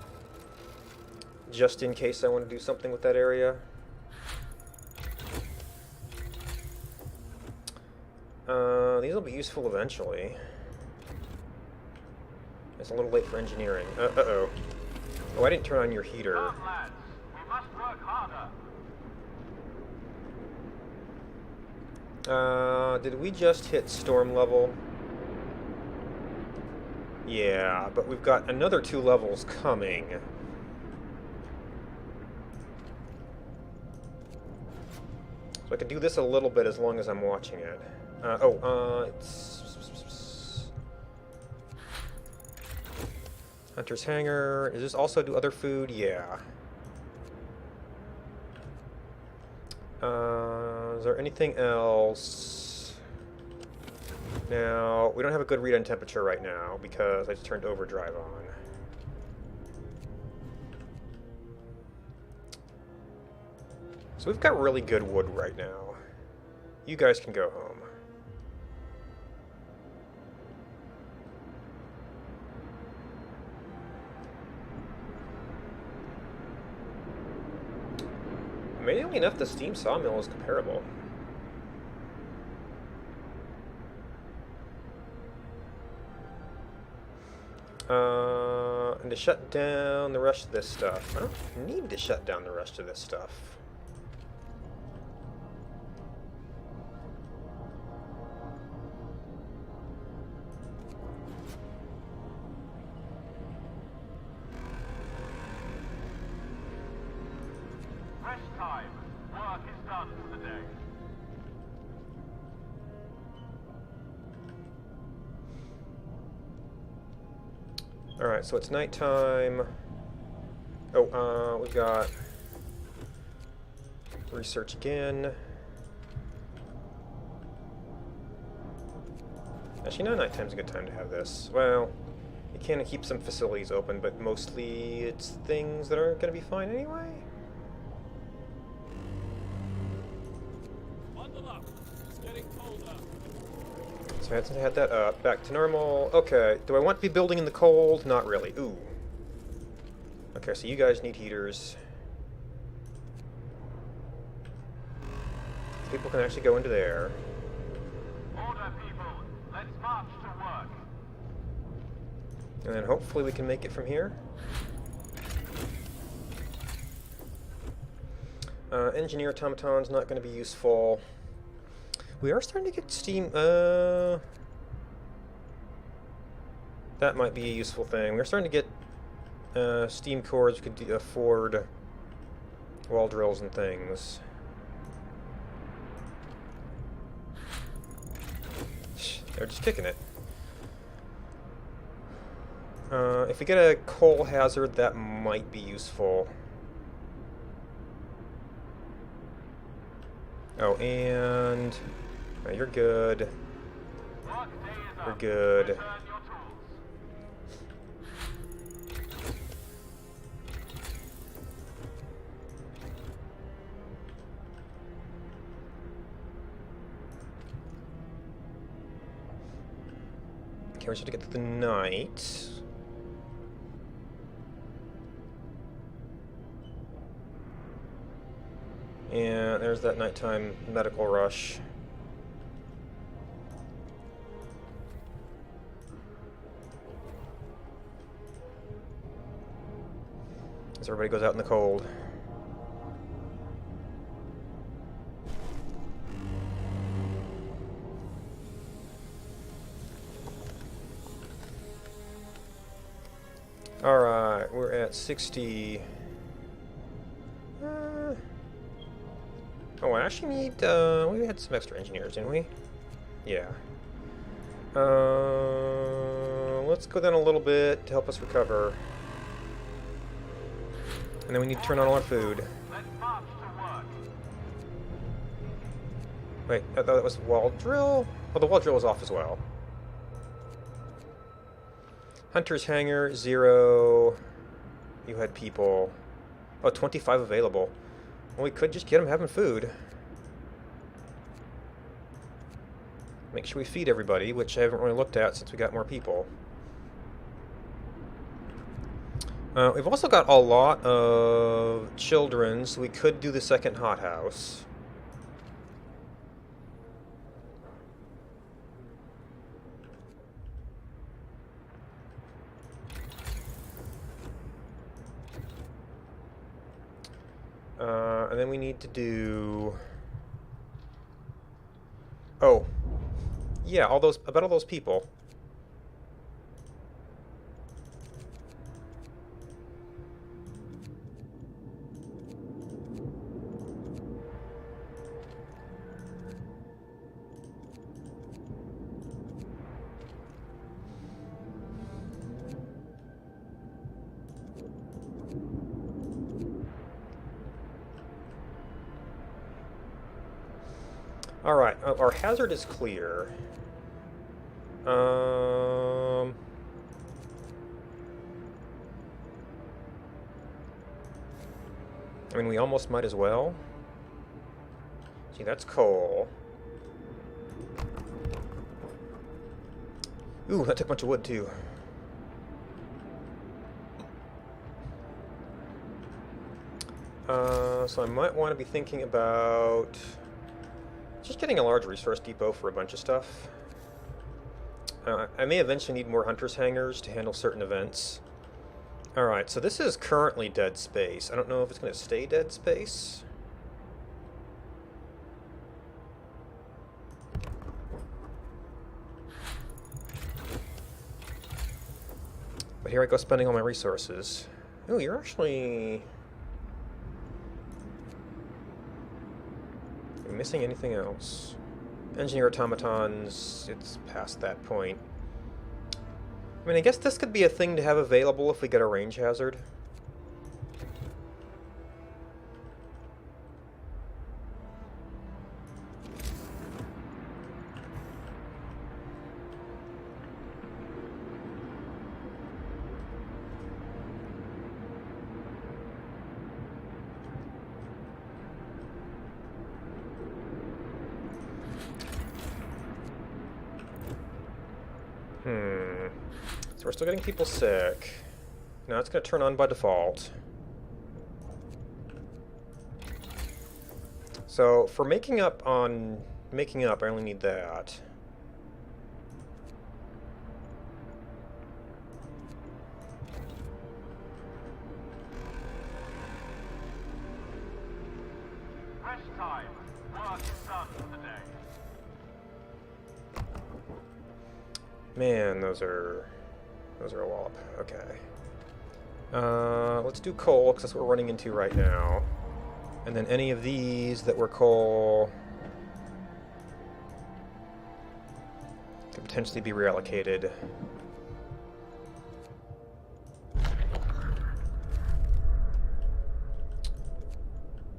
just in case I want to do something with that area. These will be useful eventually. It's a little late for engineering. Uh-oh. Oh, I didn't turn on your heater. Come, lads. We must work harder. Did we just hit storm level? Yeah, but we've got another 2 levels coming. So I can do this a little bit as long as I'm watching it. It's... Hunter's Hangar. Does this also do other food? Yeah. Is there anything else? Now, we don't have a good read on temperature right now because I just turned overdrive on. So we've got really good wood right now. You guys can go home. Amazingly enough, the steam sawmill is comparable. And to shut down the rest of this stuff. I don't need to shut down the rest of this stuff. Rest time. Work is done for the day. Alright, so it's nighttime. Oh, we've got research again. Actually, no, nighttime's a good time to have this. Well, you can keep some facilities open, but mostly it's things that aren't going to be fine anyway. Bundle up. It's getting colder. So I had that up. Back to normal. Okay, do I want to be building in the cold? Not really. Ooh. Okay, so you guys need heaters. People can actually go into there. Order, people. Let's march to work. And then hopefully we can make it from here. Engineer automaton's not going to be useful. We are starting to get steam. That might be a useful thing. We're starting to get steam cores. We could afford wall drills and things. They're just kicking it. If we get a coal hazard, that might be useful. Oh, and you're good. Work day is We're up. good. Return your tools. Okay, we should get to the night. And there's that nighttime medical rush. As everybody goes out in the cold. Alright, we're at 60. Oh, I actually need, we had some extra engineers, didn't we? Yeah. Let's go down a little bit to help us recover. And then we need to turn on all our food. Let's march to work. Wait, I thought that was wall drill? Oh, the wall drill was off as well. Hunter's Hangar, 0. You had people. Oh, 25 available. Well, we could just get them having food. Make sure we feed everybody, which I haven't really looked at since we got more people. We've also got a lot of children, so we could do the second hothouse. And then we need to do... Oh. Yeah, all those people. Alright, our hazard is clear. I mean, we almost might as well. See, that's coal. Ooh, that took a bunch of wood, too. So I might want to be thinking about just getting a large resource depot for a bunch of stuff. I may eventually need more hunters' hangars to handle certain events. Alright, so this is currently dead space. I don't know if it's going to stay dead space. But here I go spending all my resources. Oh, you're actually... Are you missing anything else? Engineer automatons, it's past that point. I mean, I guess this could be a thing to have available if we get a range hazard. So we're still getting people sick. Now it's going to turn on by default. So for making up, I only need that. Rest time. Work is done for the day. Man, those are a wallop. Okay. Let's do coal, because that's what we're running into right now. And then any of these that were coal could potentially be reallocated.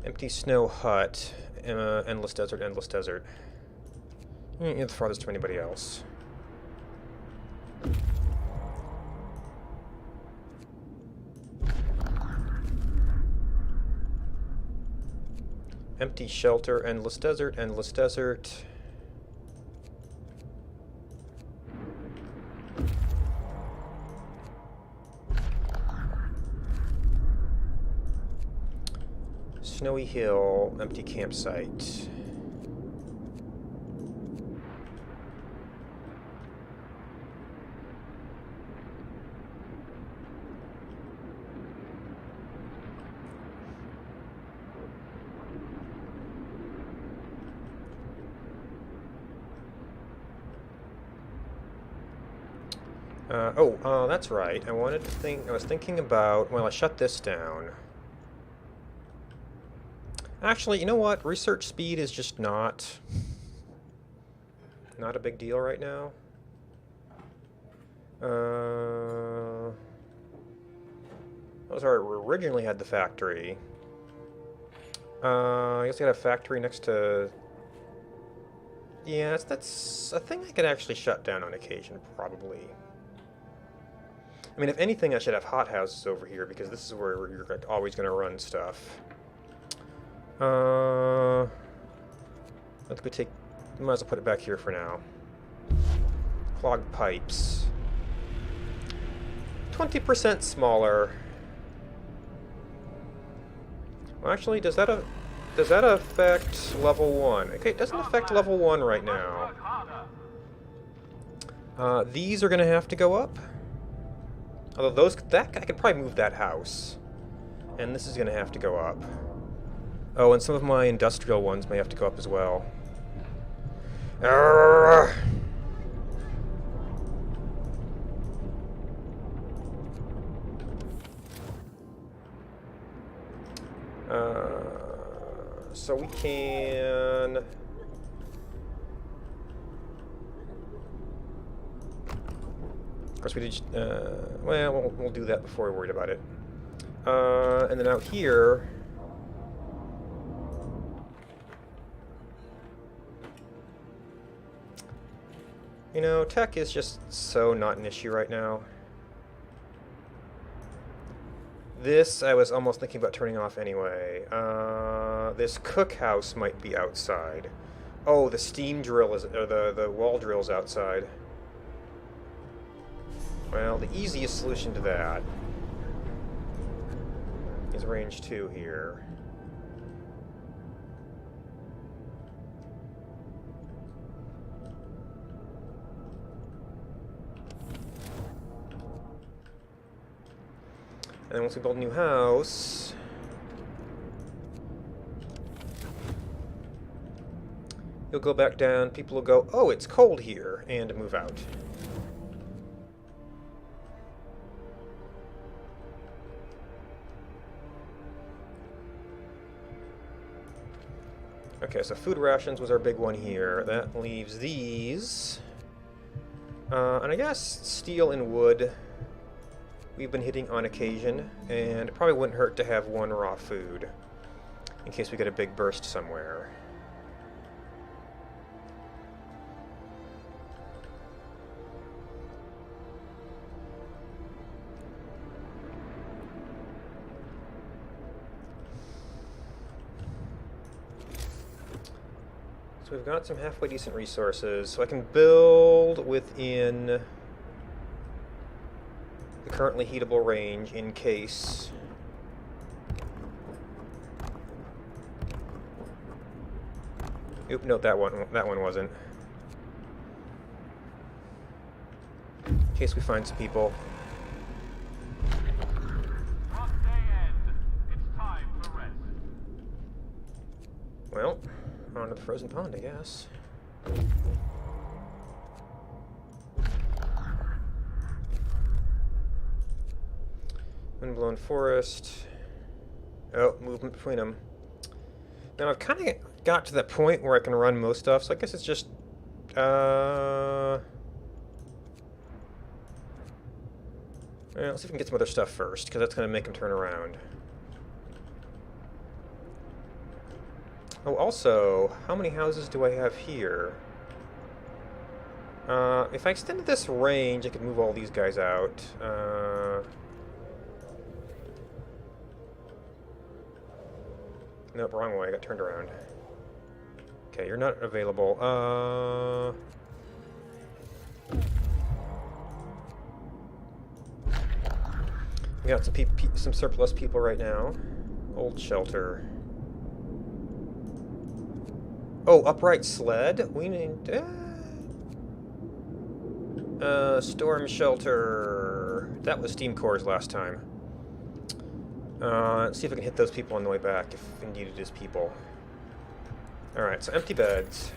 Empty snow hut, endless desert, endless desert. You can't throw this to anybody else. Empty shelter, endless desert, endless desert. Snowy hill, empty campsite. That's right. I was thinking about, well, I shut this down. Actually, you know what? Research speed is just not a big deal right now. That was where we originally had the factory. I guess I got a factory next to... Yeah, that's a thing I could actually shut down on occasion, probably. I mean, if anything, I should have hothouses over here, because this is where you're always going to run stuff. Let's go take... Might as well put it back here for now. Clogged pipes. 20% smaller. Well, actually, does that affect level 1? Okay, it doesn't affect level 1 right now. These are going to have to go up. Although I could probably move that house. And this is going to have to go up. Oh, and some of my industrial ones may have to go up as well. So we can... Of course, we did. Well, we'll do that before we're worried about it. And then out here, you know, tech is just so not an issue right now. This I was almost thinking about turning off anyway. This cookhouse might be outside. Oh, the steam drill is, or the wall drill's outside. Well, the easiest solution to that is range 2 here. And then once we build a new house, you'll go back down, people will go, oh, it's cold here, and move out. Okay, so food rations was our big one here. That leaves these. And I guess steel and wood we've been hitting on occasion, and it probably wouldn't hurt to have one raw food in case we get a big burst somewhere. So we've got some halfway decent resources, so I can build within the currently heatable range in case. Oop, no, that one wasn't. In case we find some people. Work day end. It's time for rest. Well, on to the frozen pond, I guess. Windblown forest. Oh, movement between them. Now I've kind of got to that point where I can run most stuff, so I guess it's just well, let's see if we can get some other stuff first, because that's going to make them turn around. Oh, also, how many houses do I have here? If I extended this range, I could move all these guys out. Nope, wrong way. I got turned around. Okay, you're not available. We got some surplus people right now. Old shelter. Oh, upright sled? We need... storm shelter. That was steam cores last time. Let's see if I can hit those people on the way back, if indeed it is people. Alright, so empty beds.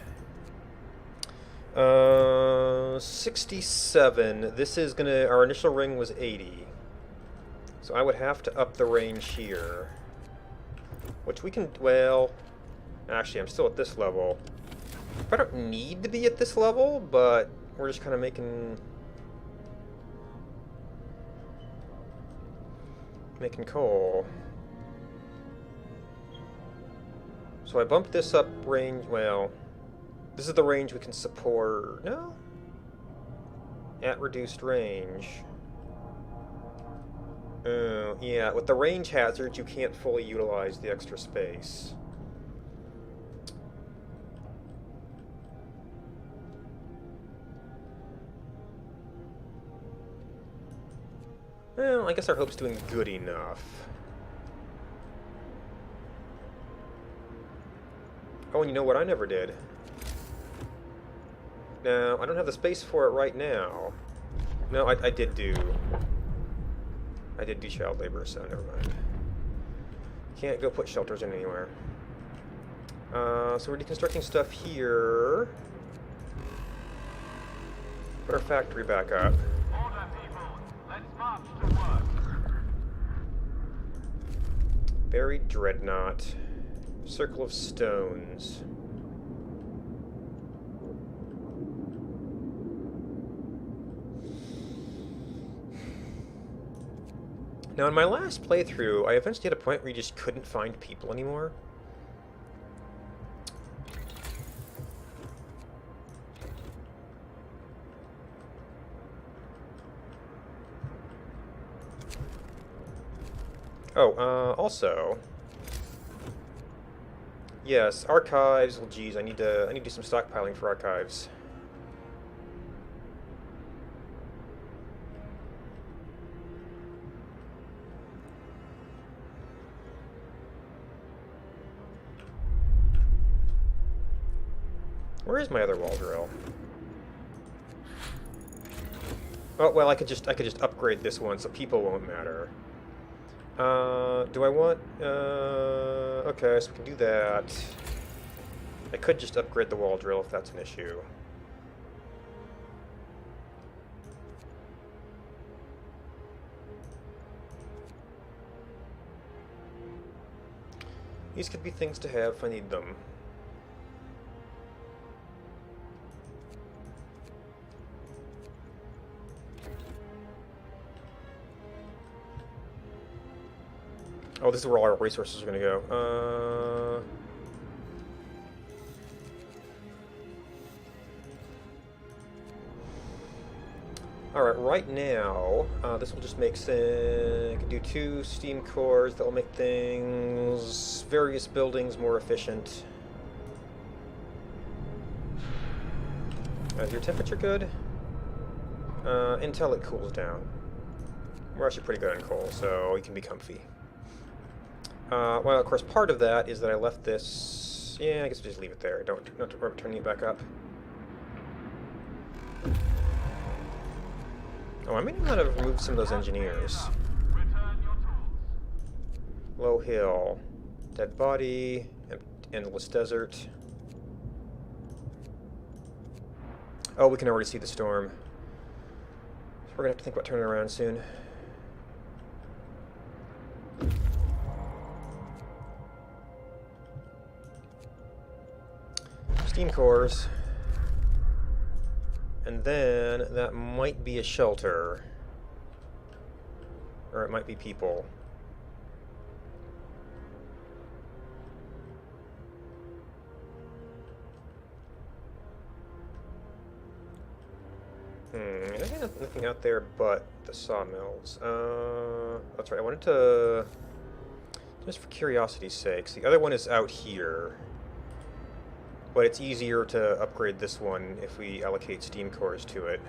67. This is gonna... Our initial ring was 80. So I would have to up the range here. Which we can... Well... Actually, I'm still at this level. I don't need to be at this level, but we're just kind of making coal. So I bumped this up range. Well, this is the range we can support. No? At reduced range. Yeah, with the range hazards, you can't fully utilize the extra space. Well, I guess our hope's doing good enough. Oh, and you know what I never did? No, I don't have the space for it right now. No, I did do child labor, so never mind. Can't go put shelters in anywhere. So we're deconstructing stuff here. Put our factory back up. Order, people. Let's march to work. Buried dreadnought. Circle of stones. Now, in my last playthrough, I eventually hit a point where you just couldn't find people anymore. Oh, also, yes, archives. Well, geez, I need to do some stockpiling for archives. Where is my other wall drill? Oh well, I could just upgrade this one so people won't matter. Do I want... okay, so we can do that. I could just upgrade the wall drill if that's an issue. These could be things to have if I need them. Oh, this is where all our resources are going to go. Alright, right now, this will just make sense. I can do 2 steam cores that will make various buildings more efficient. Is your temperature good? Until it cools down. We're actually pretty good on coal, so you can be comfy. Well, of course, part of that is that I left this... Yeah, I guess I'll just leave it there. Not remember turning it back up. Oh, I may not have removed some of those engineers. Return your tools. Low hill. Dead body. Endless desert. Oh, we can already see the storm. So we're going to have to think about turning around soon. Steam cores. And then that might be a shelter. Or it might be people. I have nothing out there but the sawmills. That's right, I wanted to... Just for curiosity's sake, the other one is out here. But it's easier to upgrade this one if we allocate steam cores to it.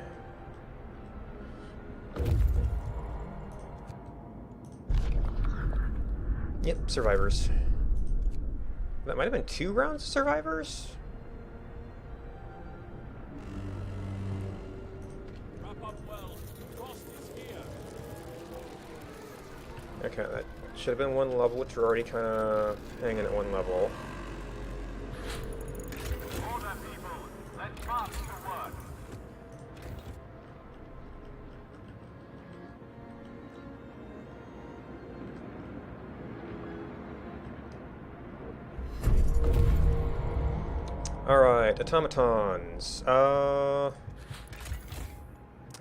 Yep, survivors. That might have been 2 rounds of survivors? Wrap up well. Frost is here. Okay, that should have been 1 level, which we're already kind of hanging at 1 level. Order, people. Let's march to work. Alright, automatons. I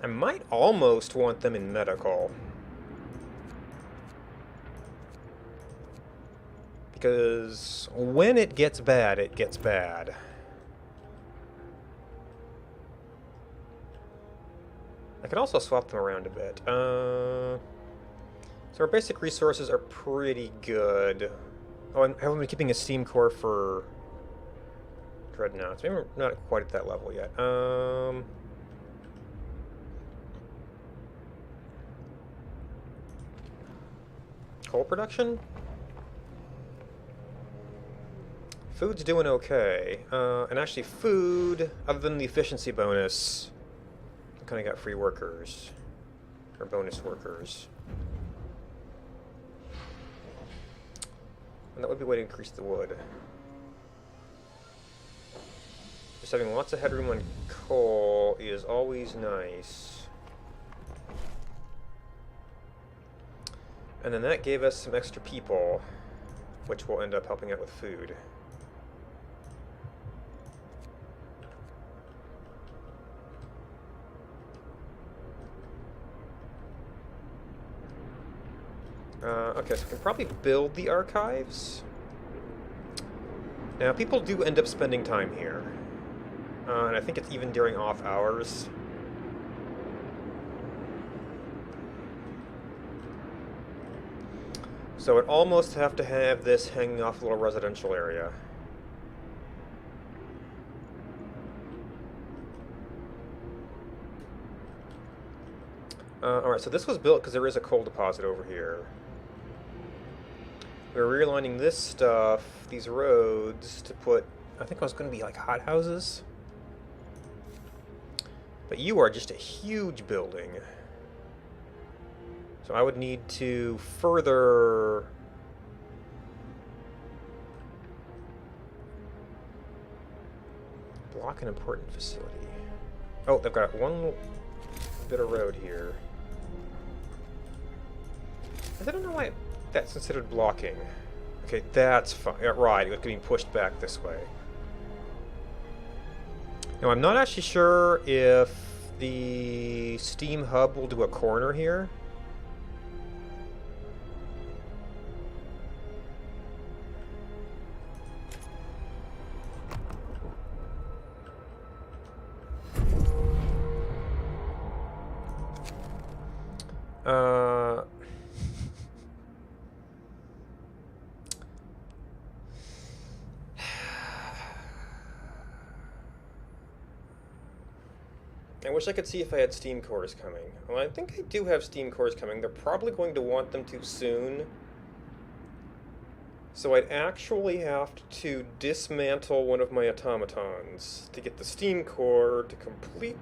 might almost want them in medical. Because when it gets bad, it gets bad. I could also swap them around a bit. So our basic resources are pretty good. Oh, and I haven't been keeping a steam core for dreadnoughts. Maybe we're not quite at that level yet. Coal production? Food's doing okay. And actually food, other than the efficiency bonus, I kind of got free workers. Or bonus workers. And that would be a way to increase the wood. Just having lots of headroom on coal is always nice. And then that gave us some extra people, which will end up helping out with food. Okay, so we can probably build the archives. Now, people do end up spending time here. And I think it's even during off hours. So it almost have to have this hanging off a little residential area. Alright, so this was built because there is a coal deposit over here. We're realigning this stuff, these roads, to put, I think it was going to be like hothouses. But you are just a huge building. So I would need to further... block an important facility. Oh, they've got one bit of road here. I don't know why that's considered blocking. Okay, that's fine. Yeah, right, it's being pushed back this way. Now, I'm not actually sure if the steam hub will do a corner here. I wish I could see if I had steam cores coming. Well, I think I do have steam cores coming. They're probably going to want them too soon. So I'd actually have to dismantle one of my automatons to get the steam core to complete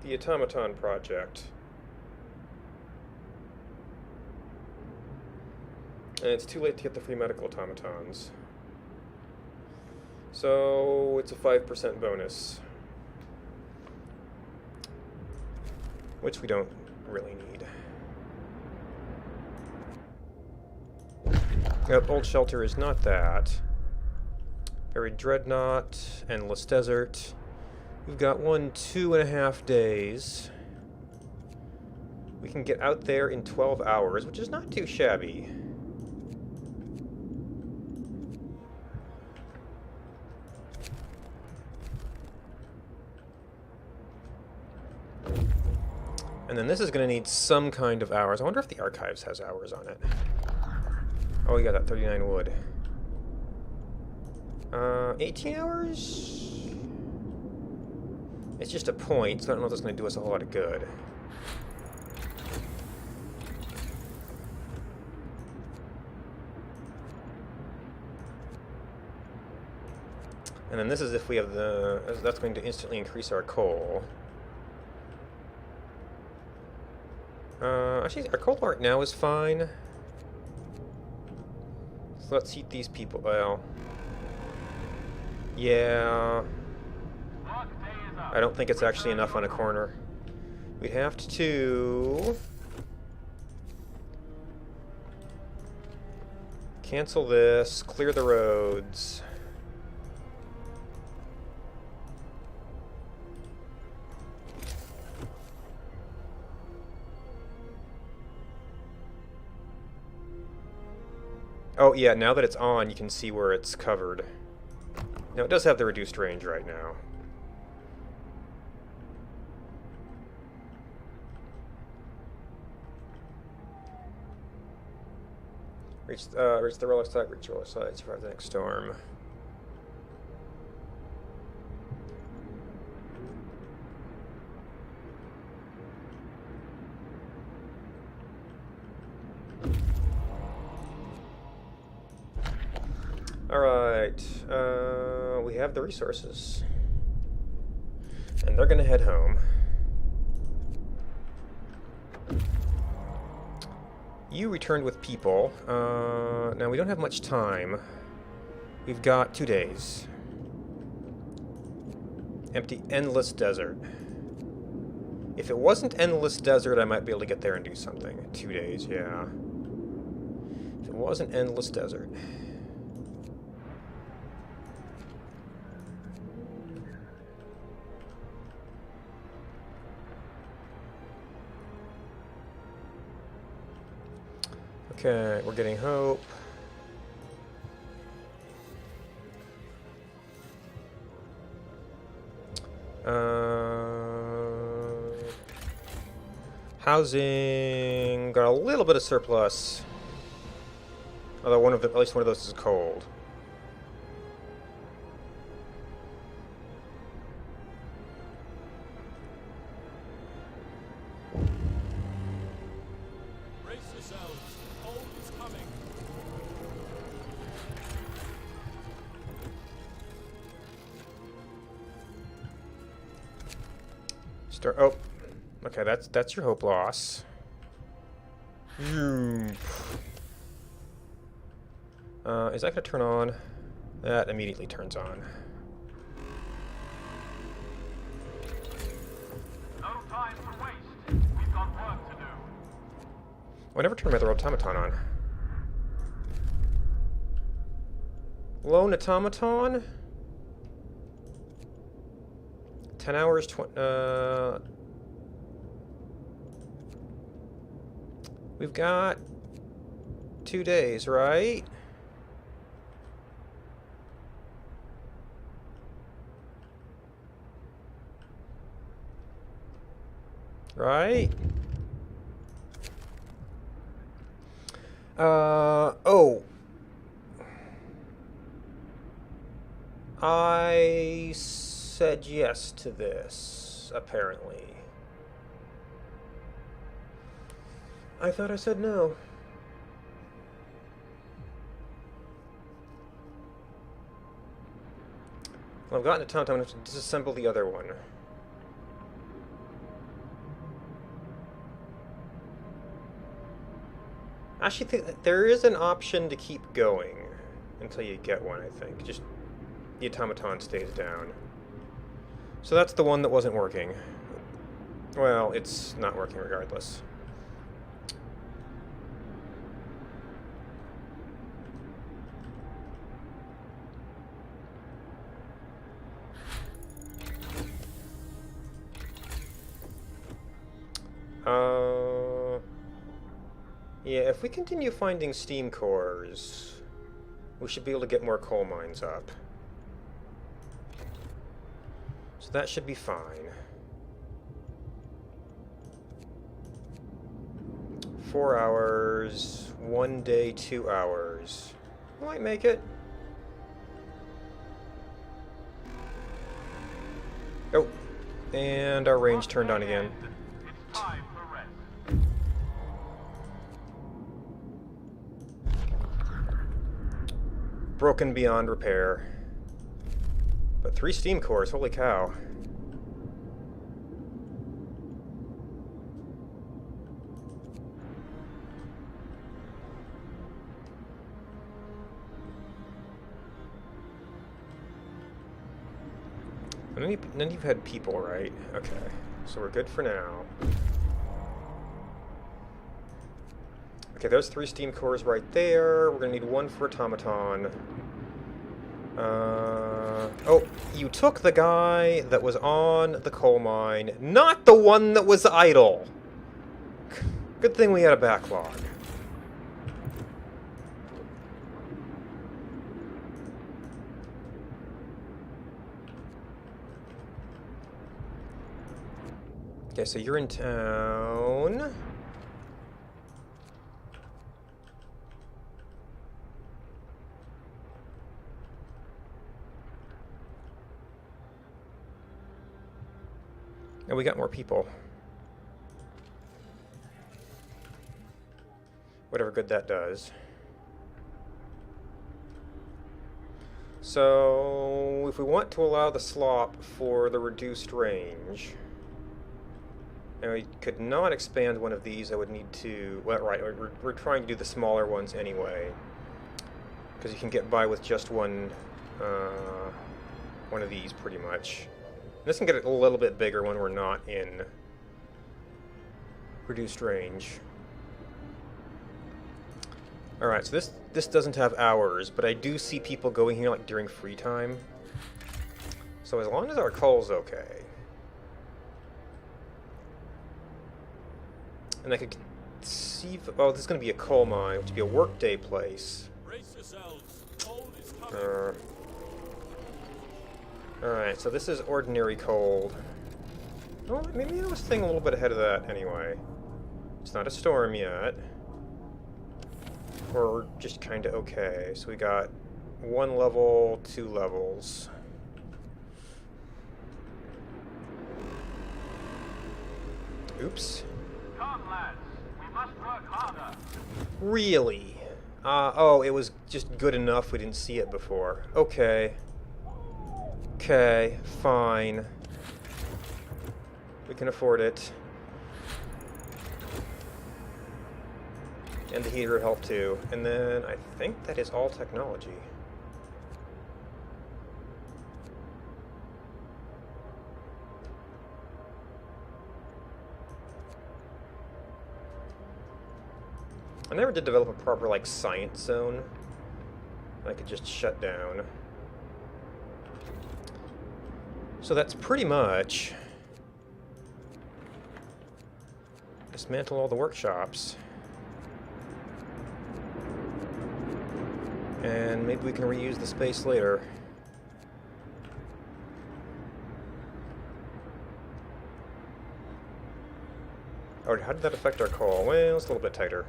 the automaton project. And it's too late to get the free medical automatons. So it's a 5% bonus, which we don't really need. Yep, Old Shelter is not that. Buried Dreadnought, Endless Desert. We've got 2.5 days. We can get out there in 12 hours, which is not too shabby. And then this is going to need some kind of hours. I wonder if the Archives has hours on it. Oh, you got that 39 wood. 18 hours? It's just a point, so I don't know if that's going to do us a whole lot of good. And then this is if we have the... That's going to instantly increase our coal. Actually, our coal art now is fine. So let's heat these people. Well, yeah. I don't think it's actually enough on a corner. We'd have to cancel this, clear the roads. Oh, yeah, now that it's on, you can see where it's covered. Now, it does have the reduced range right now. Reach the roller side, reach the roller side, survive the next storm. Alright, we have the resources. And they're gonna head home. You returned with people. Now we don't have much time. We've got 2 days. Empty Endless Desert. If it wasn't Endless Desert, I might be able to get there and do something. 2 days, yeah. If it wasn't Endless Desert. Okay, we're getting hope. Housing got a little bit of surplus, although at least one of those is cold. Brace yourselves. Cold is coming. Oh, Okay, that's your hope loss. Is that gonna turn on? That immediately turns on. No time to waste. We've got work to do. Oh, I never turned my other automaton on. Lone automaton? 10 hours, we've got 2 days, right? Right? Oh. I said yes to this, apparently. I thought I said no. Well, I've gotten a ton of time. I'm going to have to disassemble the other one. I actually think that there is an option to keep going until you get one, I think. Just the automaton stays down. So that's the one that wasn't working. Well, it's not working regardless. Yeah, if we continue finding steam cores, we should be able to get more coal mines up. So that should be fine. 4 hours, 1 day, 2 hours. Might make it. Oh, and our range turned on again. It's time for rest. Broken beyond repair. But 3 steam cores, holy cow. None of you've had people, right? Okay, so we're good for now. Okay, there's 3 steam cores right there. We're gonna need 1 for automaton. Oh, you took the guy that was on the coal mine, not the one that was idle. Good thing we had a backlog. Okay, so you're in town. And we got more people. Whatever good that does. So, if we want to allow the slop for the reduced range, and we could not expand one of these, I would need to... Well, right, we're trying to do the smaller ones anyway. Because you can get by with just one of these, pretty much. This can get a little bit bigger when we're not in reduced range. Alright, so this doesn't have hours, but I do see people going here like during free time. So as long as our coal's okay. And I could see... Oh, this is going to be a coal mine, which would be a workday place. Brace yourselves. Coal is coming. Alright, so this is ordinary coal. Oh, maybe I was thinking a little bit ahead of that anyway. It's not a storm yet. We're just kind of okay. So we got 1 level, 2 levels. Oops. Come, lads. We must work harder. Really? Oh, it was just good enough we didn't see it before. Okay. Okay, fine. We can afford it. And the heater health too. And then I think that is all technology. I never did develop a proper, like, science zone I could just shut down. So that's pretty much dismantle all the workshops. And maybe we can reuse the space later. Oh, how did that affect our call? Well, it's a little bit tighter.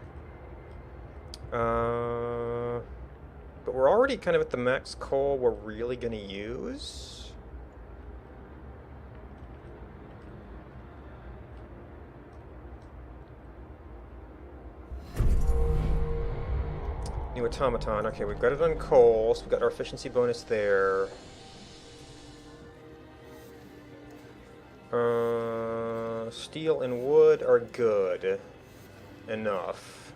But we're already kind of at the max coal we're really going to use. New automaton. Okay, we've got it on coal, so we've got our efficiency bonus there. Steel and wood are good enough.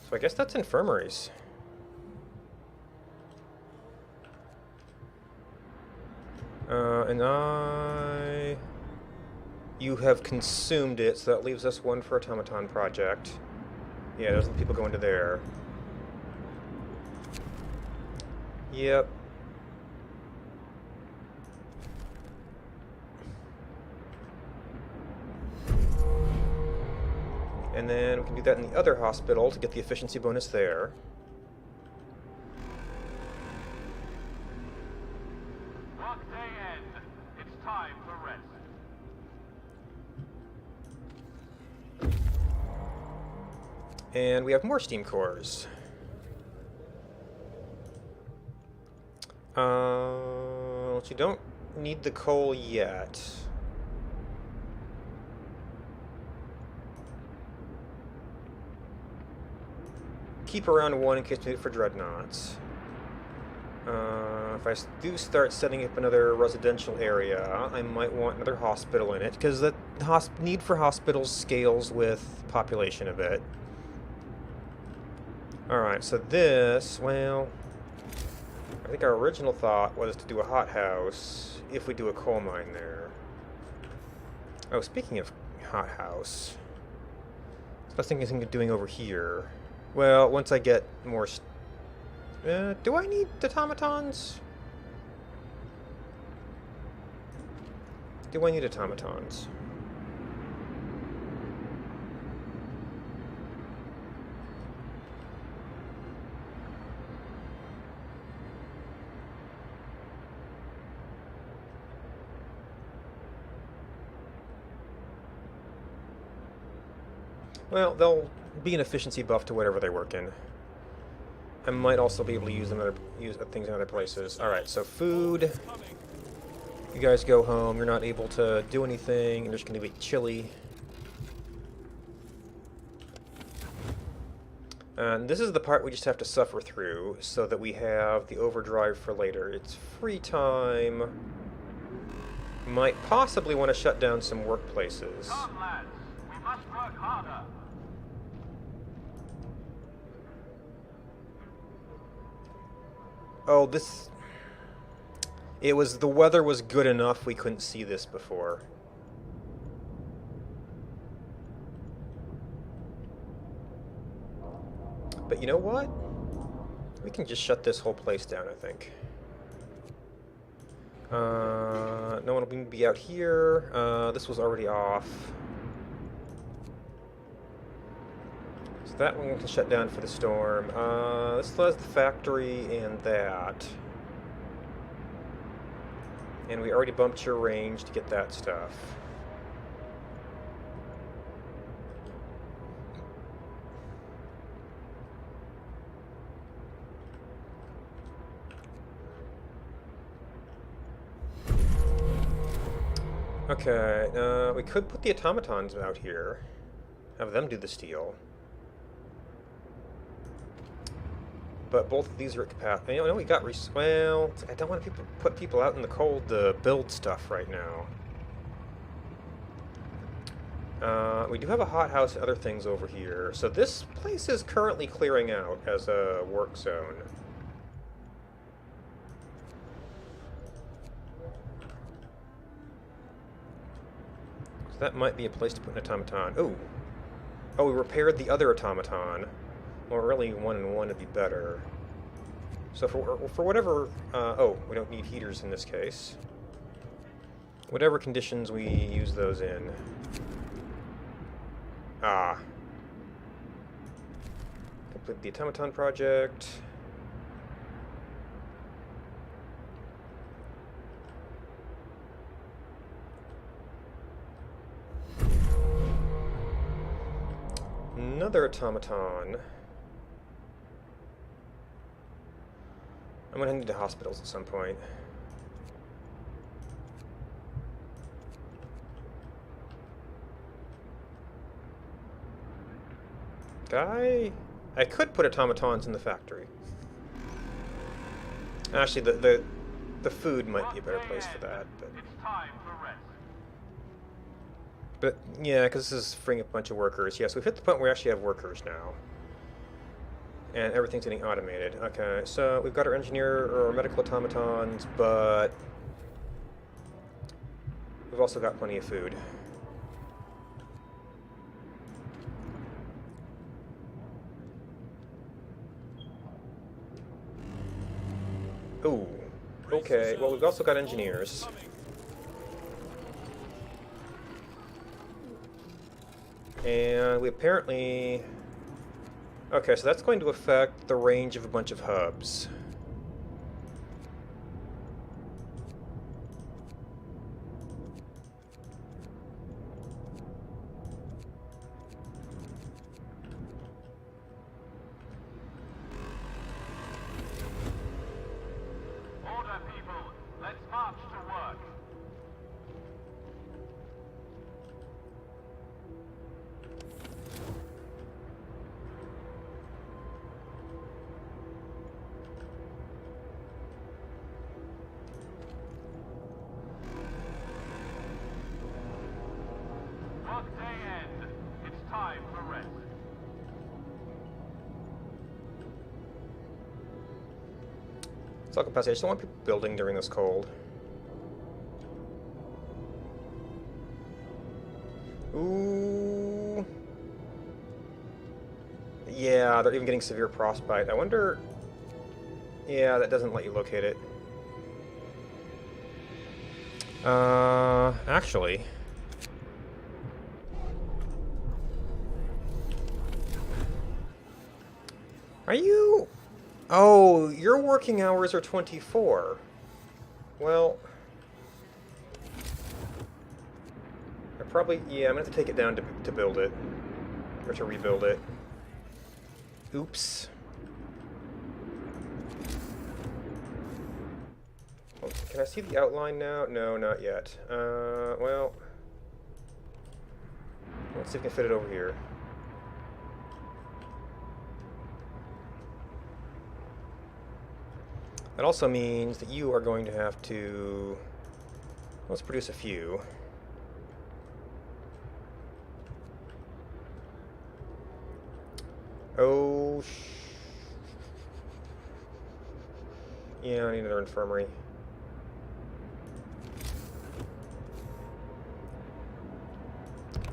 So I guess that's infirmaries. And you have consumed it, so that leaves us one for automaton project. Yeah, those are the people going to there. Yep. And then we can do that in the other hospital to get the efficiency bonus there. Workday end. It's time for rest. And we have more steam cores. You don't need the coal yet. Keep around one in case we need it for dreadnoughts. If I do start setting up another residential area, I might want another hospital in it, because the need for hospitals scales with population a bit. Alright, so this, well, I think our original thought was to do a hothouse if we do a coal mine there. Oh, speaking of hothouse, I was thinking of doing over here. Well, once I get more... do I need automatons? Do I need automatons? Well, they'll be an efficiency buff to whatever they work in. I might also be able to use them use things in other places. All right, so food. You guys go home. You're not able to do anything. You're just going to be chilly. And this is the part we just have to suffer through so that we have the overdrive for later. It's free time. Might possibly want to shut down some workplaces. Come, lads. We must work harder. Oh, this... It was... The weather was good enough we couldn't see this before. But you know what? We can just shut this whole place down, I think. No one will be out here. This was already off. So that one we can shut down for the storm. This still has the factory and that. And we already bumped your range to get that stuff. Okay, we could put the automatons out here. Have them do the steel. But both of these are at capacity. You know, we got well, I don't want to put people out in the cold to build stuff right now. We do have a hothouse and other things over here. So this place is currently clearing out as a work zone. So that might be a place to put an automaton. Ooh. Oh, we repaired the other automaton. Well, really, 1 and 1 would be better. So for whatever... oh, we don't need heaters in this case. Whatever conditions we use those in. Ah. Complete the automaton project. Another automaton. I'm gonna need to hospitals at some point. I could put automatons in the factory. Actually, the food might be a better place for that. It's time for rest. But yeah, because this is freeing up a bunch of workers. Yes, we've hit the point where we actually have workers now. And everything's getting automated. Okay, so we've got our engineer or our medical automatons, but we've also got plenty of food. Ooh, okay, well we've also got engineers. And we apparently... Okay, so that's going to affect the range of a bunch of hubs. Order, people. Let's march to work. Workday end. It's time for rest. Cell capacity, I just don't want people building during this cold. Ooh. Yeah, they're even getting severe frostbite. I wonder... Yeah, that doesn't let you locate it. Actually... Are you... Oh, your working hours are 24. Well... I probably... Yeah, I'm going to have to take it down to build it. Or to rebuild it. Oops. Oh, can I see the outline now? No, not yet. Well... Let's see if we can fit it over here. That also means that you are going to have to... Let's produce a few. Oh, yeah, I need another infirmary.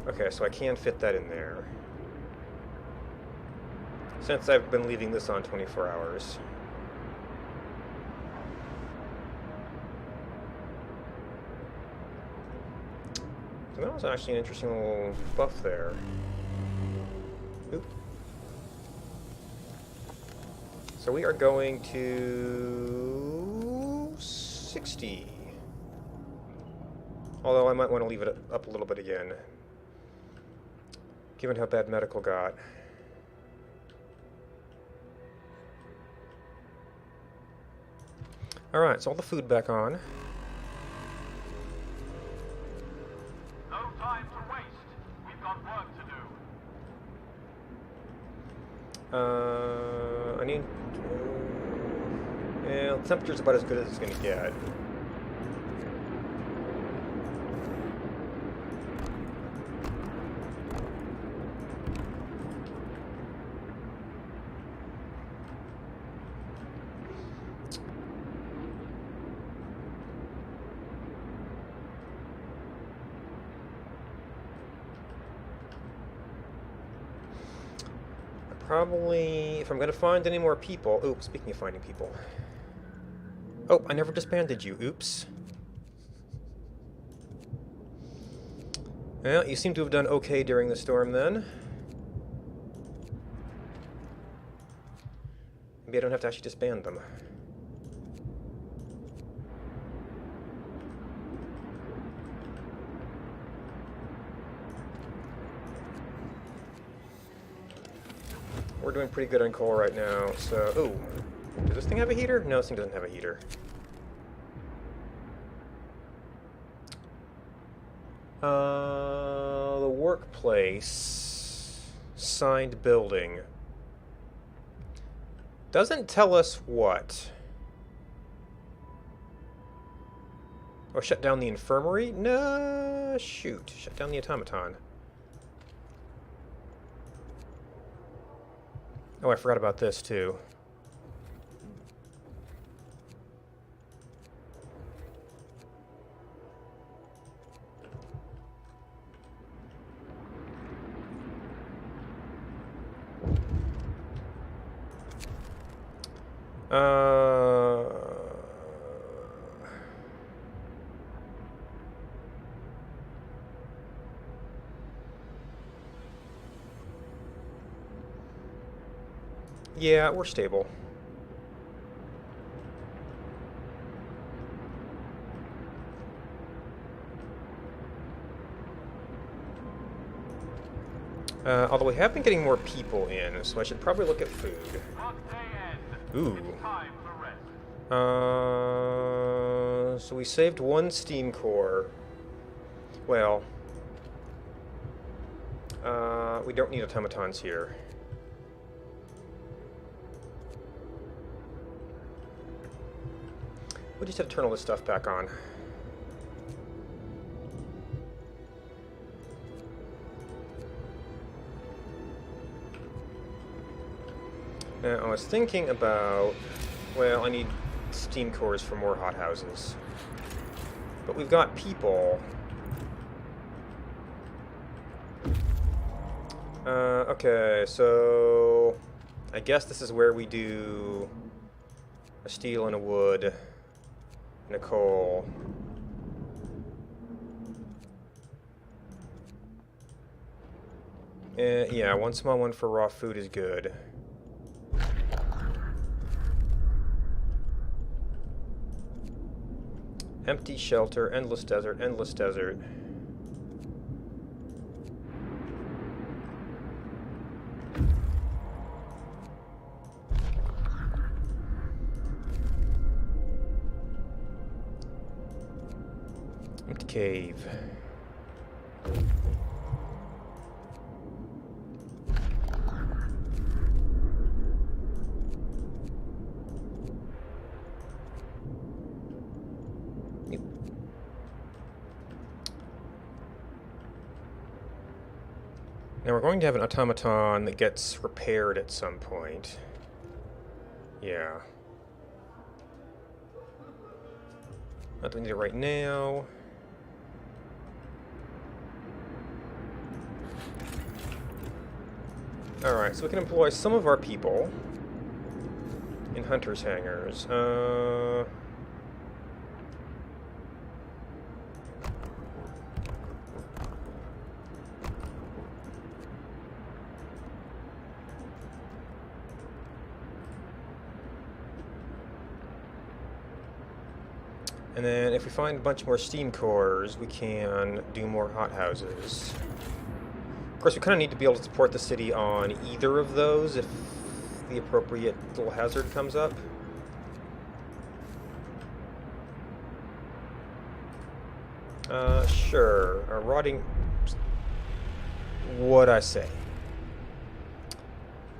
Okay, so I can fit that in there. Since I've been leaving this on 24 hours. So that was actually an interesting little buff there. Oop. So we are going to 60. Although I might want to leave it up a little bit again, given how bad medical got. Alright, so all the food back on. No time to waste. We've got work to do. I need... Yeah, the temperature's about as good as it's going to get. probably, if I'm going to find any more people... Oops, speaking of finding people. Oh, I never disbanded you. Oops. Well, you seem to have done okay during the storm then. Maybe I don't have to actually disband them. We're doing pretty good on coal right now, so... Ooh. Does this thing have a heater? No, this thing doesn't have a heater. The workplace. Signed building. Doesn't tell us what. Oh, shut down the infirmary? No, shoot. Shut down the automaton. Oh, I forgot about this, too. Yeah, we're stable. Although we have been getting more people in, so I should probably look at food. Workday end. Ooh. It's time for rest. So we saved one steam core. Well, we don't need automatons here. We just have to turn all this stuff back on. Now, I was thinking about... Well, I need steam cores for more hothouses. But we've got people. Okay, so... I guess this is where we do a steel and a wood and a coal. Yeah, one small one for raw food is good. Empty shelter, endless desert, endless desert. Empty cave. Now we're going to have an automaton that gets repaired at some point. Yeah. Not that we need it right now. Alright, so we can employ some of our people in hunters' hangars. And then if we find a bunch more steam cores, we can do more hothouses. Of course, we kind of need to be able to support the city on either of those if the appropriate little hazard comes up. Sure. Rotting... What'd I say?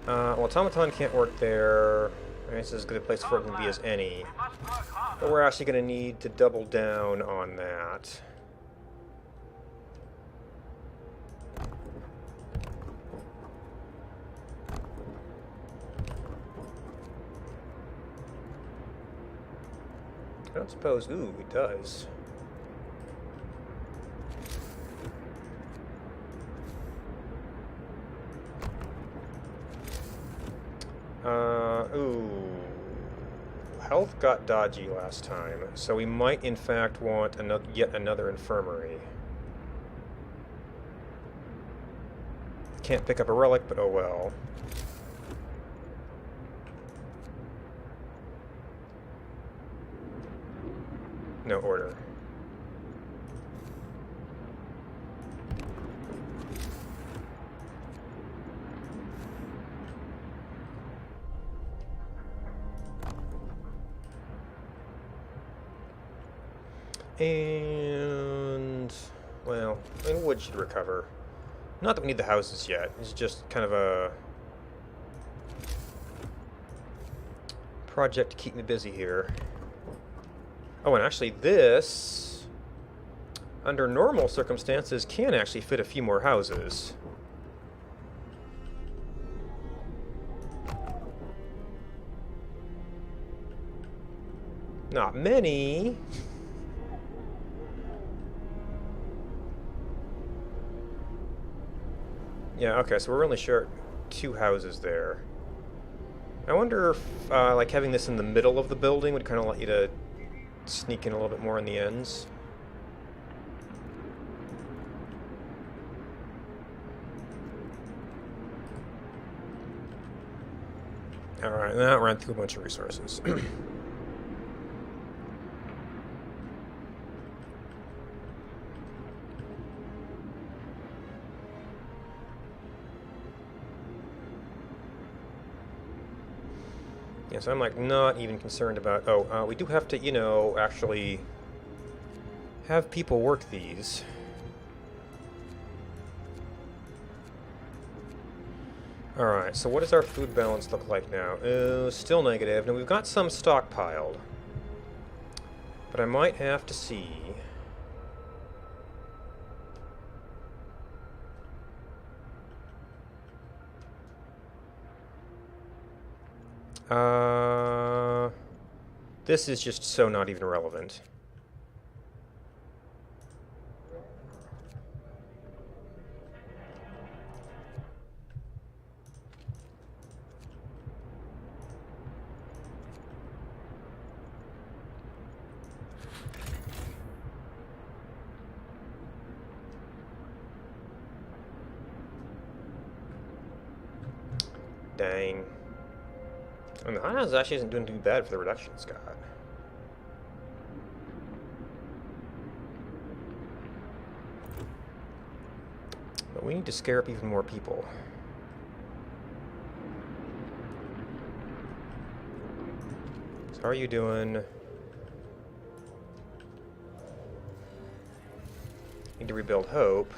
Well, automaton can't work there. I guess this is as good a place for it to be as any. We must work harder. But we're actually going to need to double down on that. I don't suppose... Ooh, it does. health got dodgy last time, so we might in fact want yet another infirmary. Can't pick up a relic, but oh well. No order. And, well, I mean, wood should recover. Not that we need the houses yet. It's just kind of a project to keep me busy here. Oh, and actually this, under normal circumstances, can actually fit a few more houses. Not many. Yeah, okay, so we're only short 2 houses there. I wonder if, like, having this in the middle of the building would kind of let you to sneak in a little bit more on the ends. Alright, that ran through a bunch of resources. Yeah, so I'm like not even concerned about, oh, we do have to, you know, actually have people work these. Alright, so what does our food balance look like now? Still negative. Now we've got some stockpiled. But I might have to see. This is just so not even relevant. Dang. I mean, the Highlands actually isn't doing too bad for the reduction, Scott. But we need to scare up even more people. So how are you doing? Need to rebuild hope.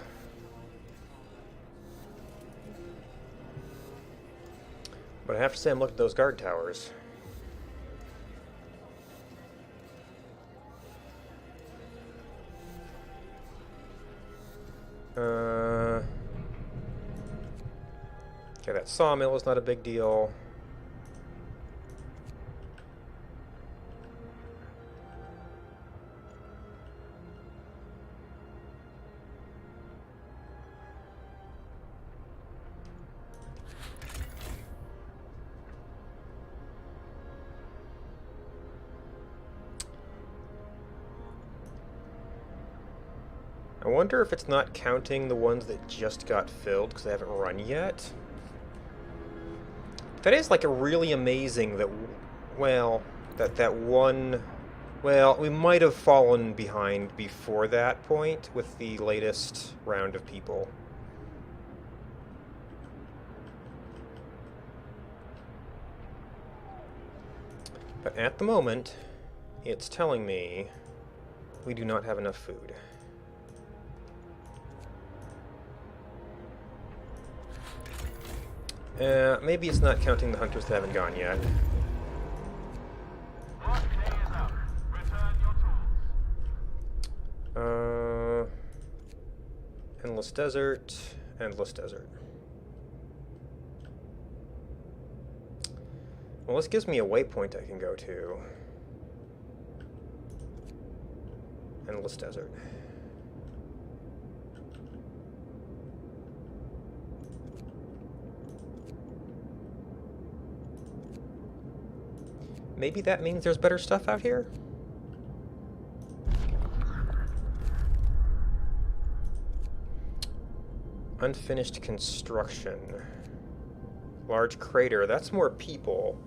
But I have to say I'm looking at those guard towers. Okay, that sawmill is not a big deal. I wonder if it's not counting the ones that just got filled because they haven't run yet. That is like a really amazing that, well, that one, well, we might have fallen behind before that point with the latest round of people. But at the moment, it's telling me we do not have enough food. Maybe it's not counting the hunters that haven't gone yet. Endless desert, endless desert. Well, this gives me a waypoint I can go to. Endless desert. maybe that means there's better stuff out here? Unfinished construction. Large crater. That's more people,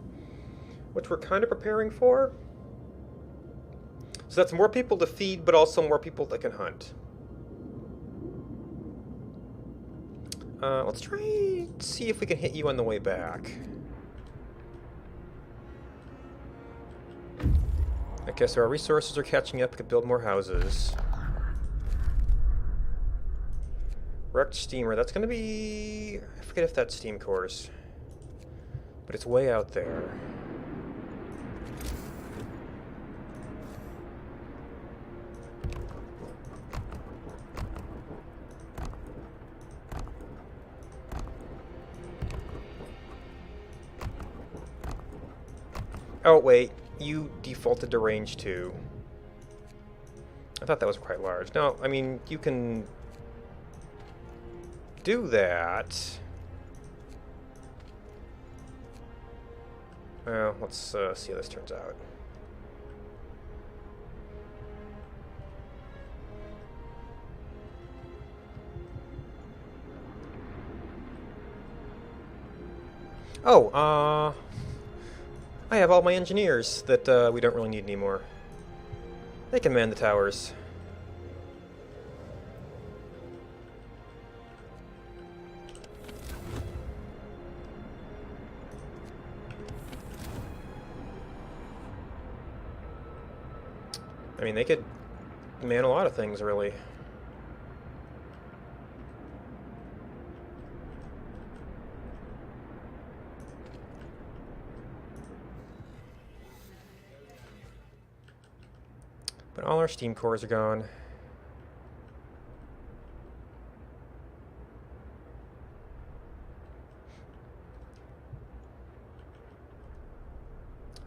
which we're kind of preparing for. So that's more people to feed, but also more people that can hunt. Let's try and see if we can hit you on the way back. Okay, so our resources are catching up. We could build more houses. Wrecked steamer. That's going to be... I forget if that's steam cores. But it's way out there. Oh, wait. You defaulted to range 2. I thought that was quite large. No, I mean, you can do that. Well, let's see how this turns out. Oh, I have all my engineers that we don't really need anymore. They can man the towers. I mean, they could man a lot of things, really. But all our steam cores are gone.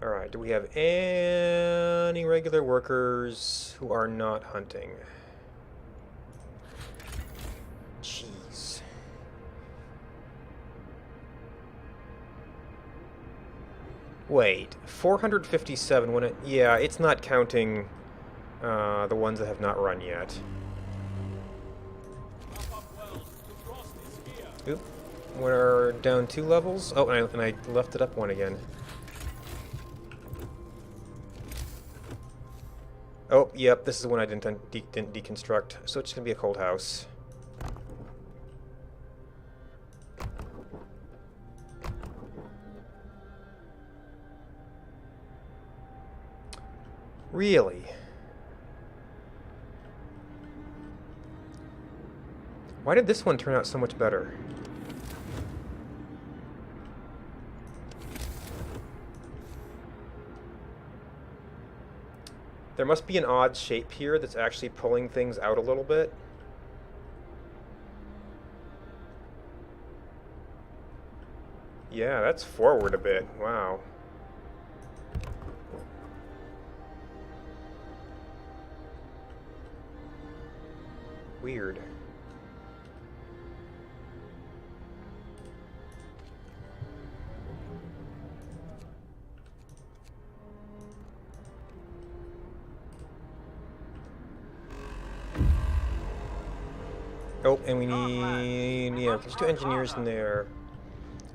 Alright, do we have any regular workers who are not hunting? Jeez. Wait, 457 when it... Yeah, it's not counting the ones that have not run yet. Oop, we're down 2 levels. Oh, and I left it up 1 again. Oh, yep, this is one I didn't deconstruct, so it's going to be a cold house. Really? Why did this one turn out so much better? There must be an odd shape here that's actually pulling things out a little bit. Yeah, that's forward a bit. Wow. Weird. Oh, and we need... Yeah, there's 2 engineers in there.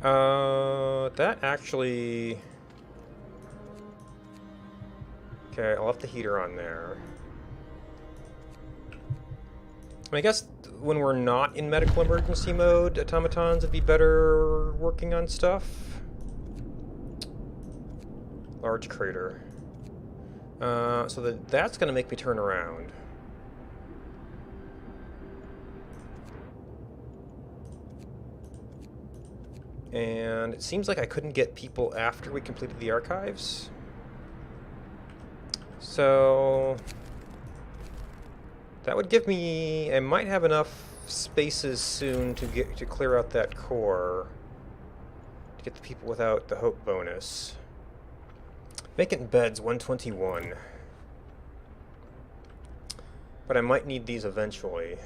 That actually... Okay, I'll have the heater on there. I guess when we're not in medical emergency mode, automatons would be better working on stuff. Large crater. So that's going to make me turn around. And it seems like I couldn't get people after we completed the archives. So that would give me... I might have enough spaces soon to clear out that core. To get the people without the hope bonus. Vacant beds, 121. But I might need these eventually.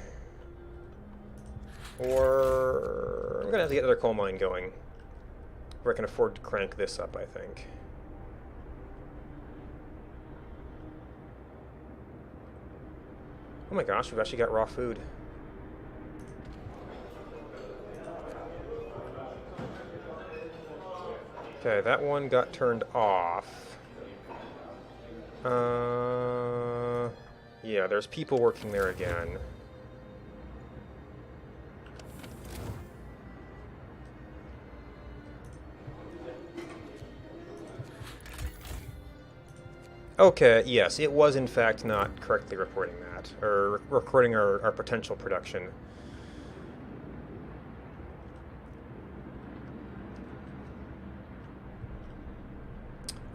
Or... I'm going to have to get another coal mine going. Where I can afford to crank this up, I think. Oh my gosh, we've actually got raw food. Okay, that one got turned off. Yeah, there's people working there again. Okay, yes, it was in fact not correctly reporting that, or recording our potential production.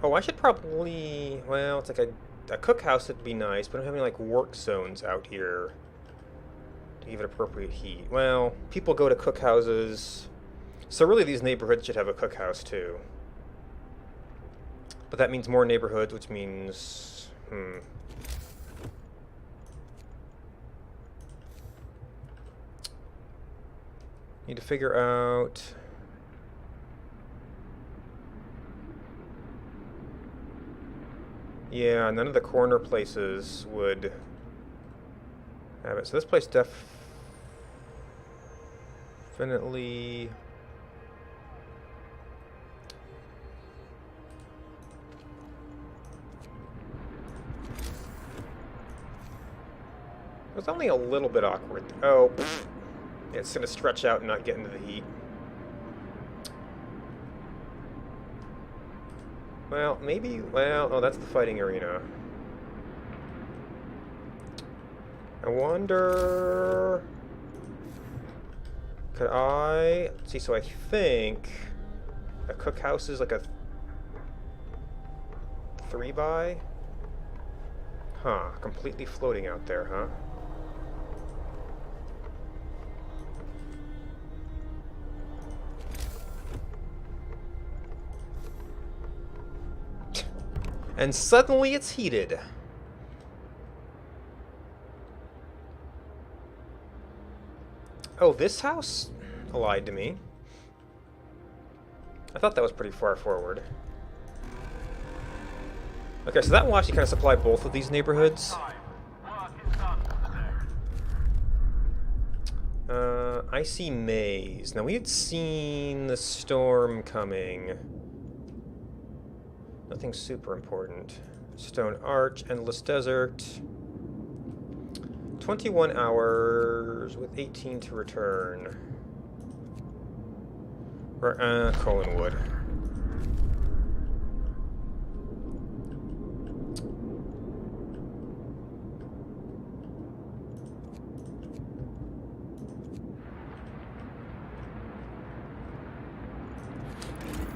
Oh, I should probably, well, it's like a cookhouse would be nice, but I don't have any like work zones out here to give it appropriate heat. Well, people go to cookhouses, so really these neighborhoods should have a cookhouse too. But that means more neighborhoods, which means, need to figure out. Yeah, none of the corner places would have it. So this place definitely. It was only a little bit awkward. Oh, pfft. It's going to stretch out and not get into the heat. Well, maybe, well, oh, that's the fighting arena. I wonder, could I, let's see, so I think a cookhouse is like a 3x? Huh, completely floating out there, huh? And suddenly it's heated. Oh, this house lied to me. I thought that was pretty far forward. Okay, so that will actually kind of supply both of these neighborhoods. Time. Work is done for today. I see Maze. Now, we had seen the storm coming. Nothing super important. Stone Arch, Endless Desert. 21 hours with 18 to return. Collinwood.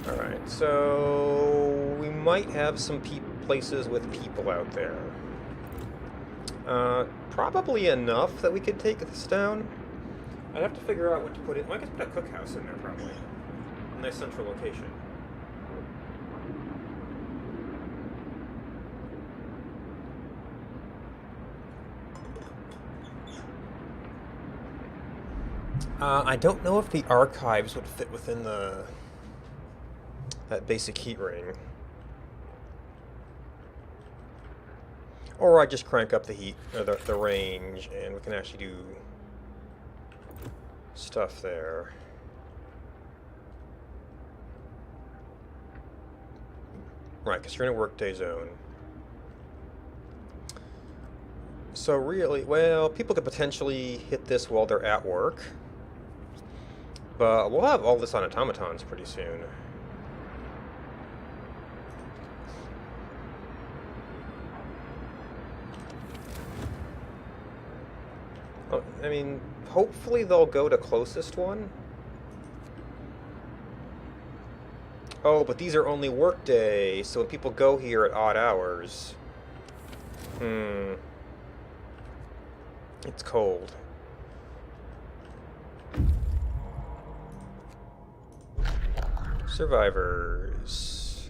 Alright, so we might have some places with people out there. Probably enough that we could take this down. I'd have to figure out what to put in. Well, I could put a cookhouse in there, probably. A nice central location. I don't know if the archives would fit within that basic heat ring. Or I just crank up the heat, or the range, and we can actually do stuff there. Right, because you're in a workday zone. So really, well, people could potentially hit this while they're at work. But we'll have all this on automatons pretty soon. Oh, I mean, hopefully they'll go to closest one. Oh, but these are only workday, so when people go here at odd hours. It's cold. Survivors.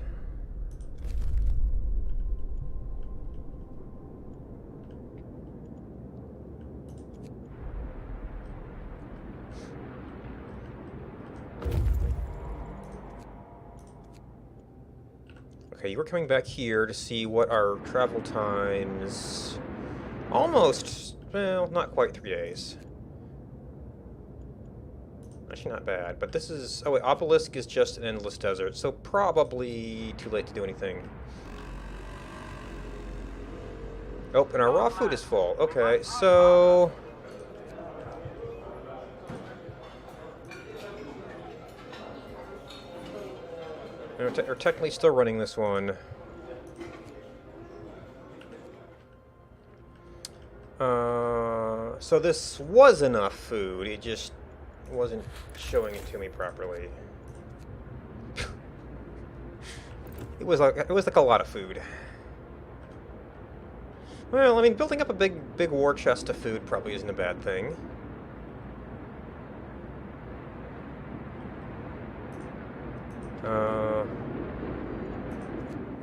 Okay, you were coming back here to see what our travel times... Almost... Well, not quite 3 days. Actually, not bad. But this is... Oh, wait, Obelisk is just an endless desert, so probably too late to do anything. Oh, and our raw food is full. Okay, so... We're technically still running this one. So this was enough food, it just wasn't showing it to me properly. It was like a lot of food. Well, I mean, building up a big war chest of food probably isn't a bad thing.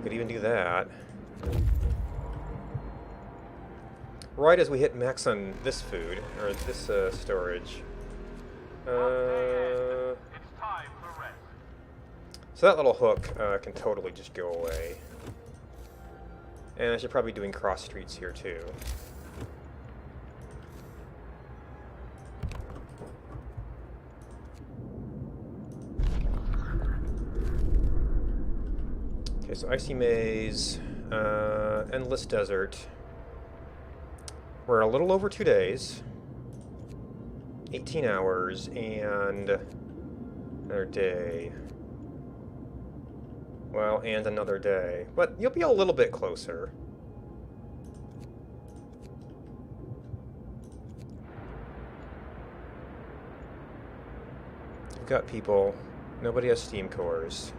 Could even do that. Right as we hit max on this food, or this storage. It's time for rest. So that little hook can totally just go away. And I should probably be doing cross streets here too. Okay, so Icy Maze, Endless Desert. We're a little over 2 days. 18 hours and another day. Well, and another day. But you'll be a little bit closer. You've got people. Nobody has steam cores.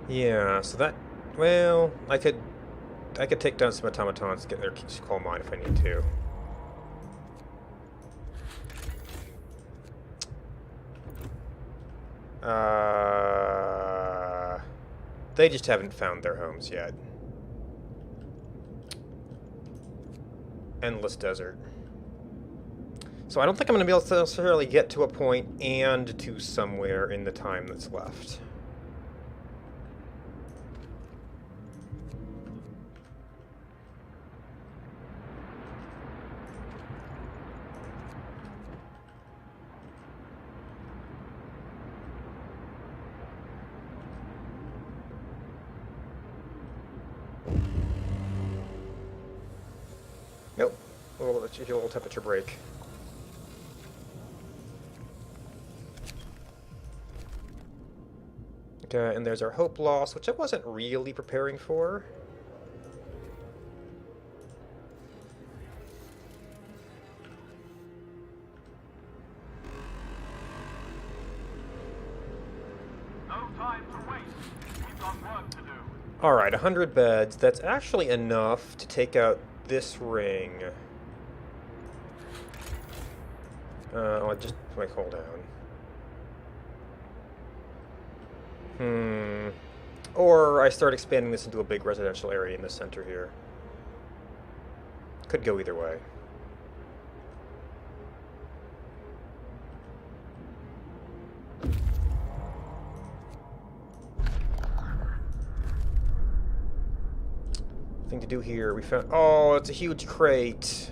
Yeah, so that... Well, I could take down some automatons to get their coal mine if I need to. They just haven't found their homes yet. Endless desert. So I don't think I'm going to be able to necessarily get to a point and to somewhere in the time that's left. Nope. A little temperature break. Okay, and there's our hope loss, which I wasn't really preparing for. No time to waste. We've got work to do. Alright, 100 beds. That's actually enough to take out this ring. I'll just put my cooldown. Or I start expanding this into a big residential area in the center here. Could go either way. Thing to do here, we found... Oh, it's a huge crate.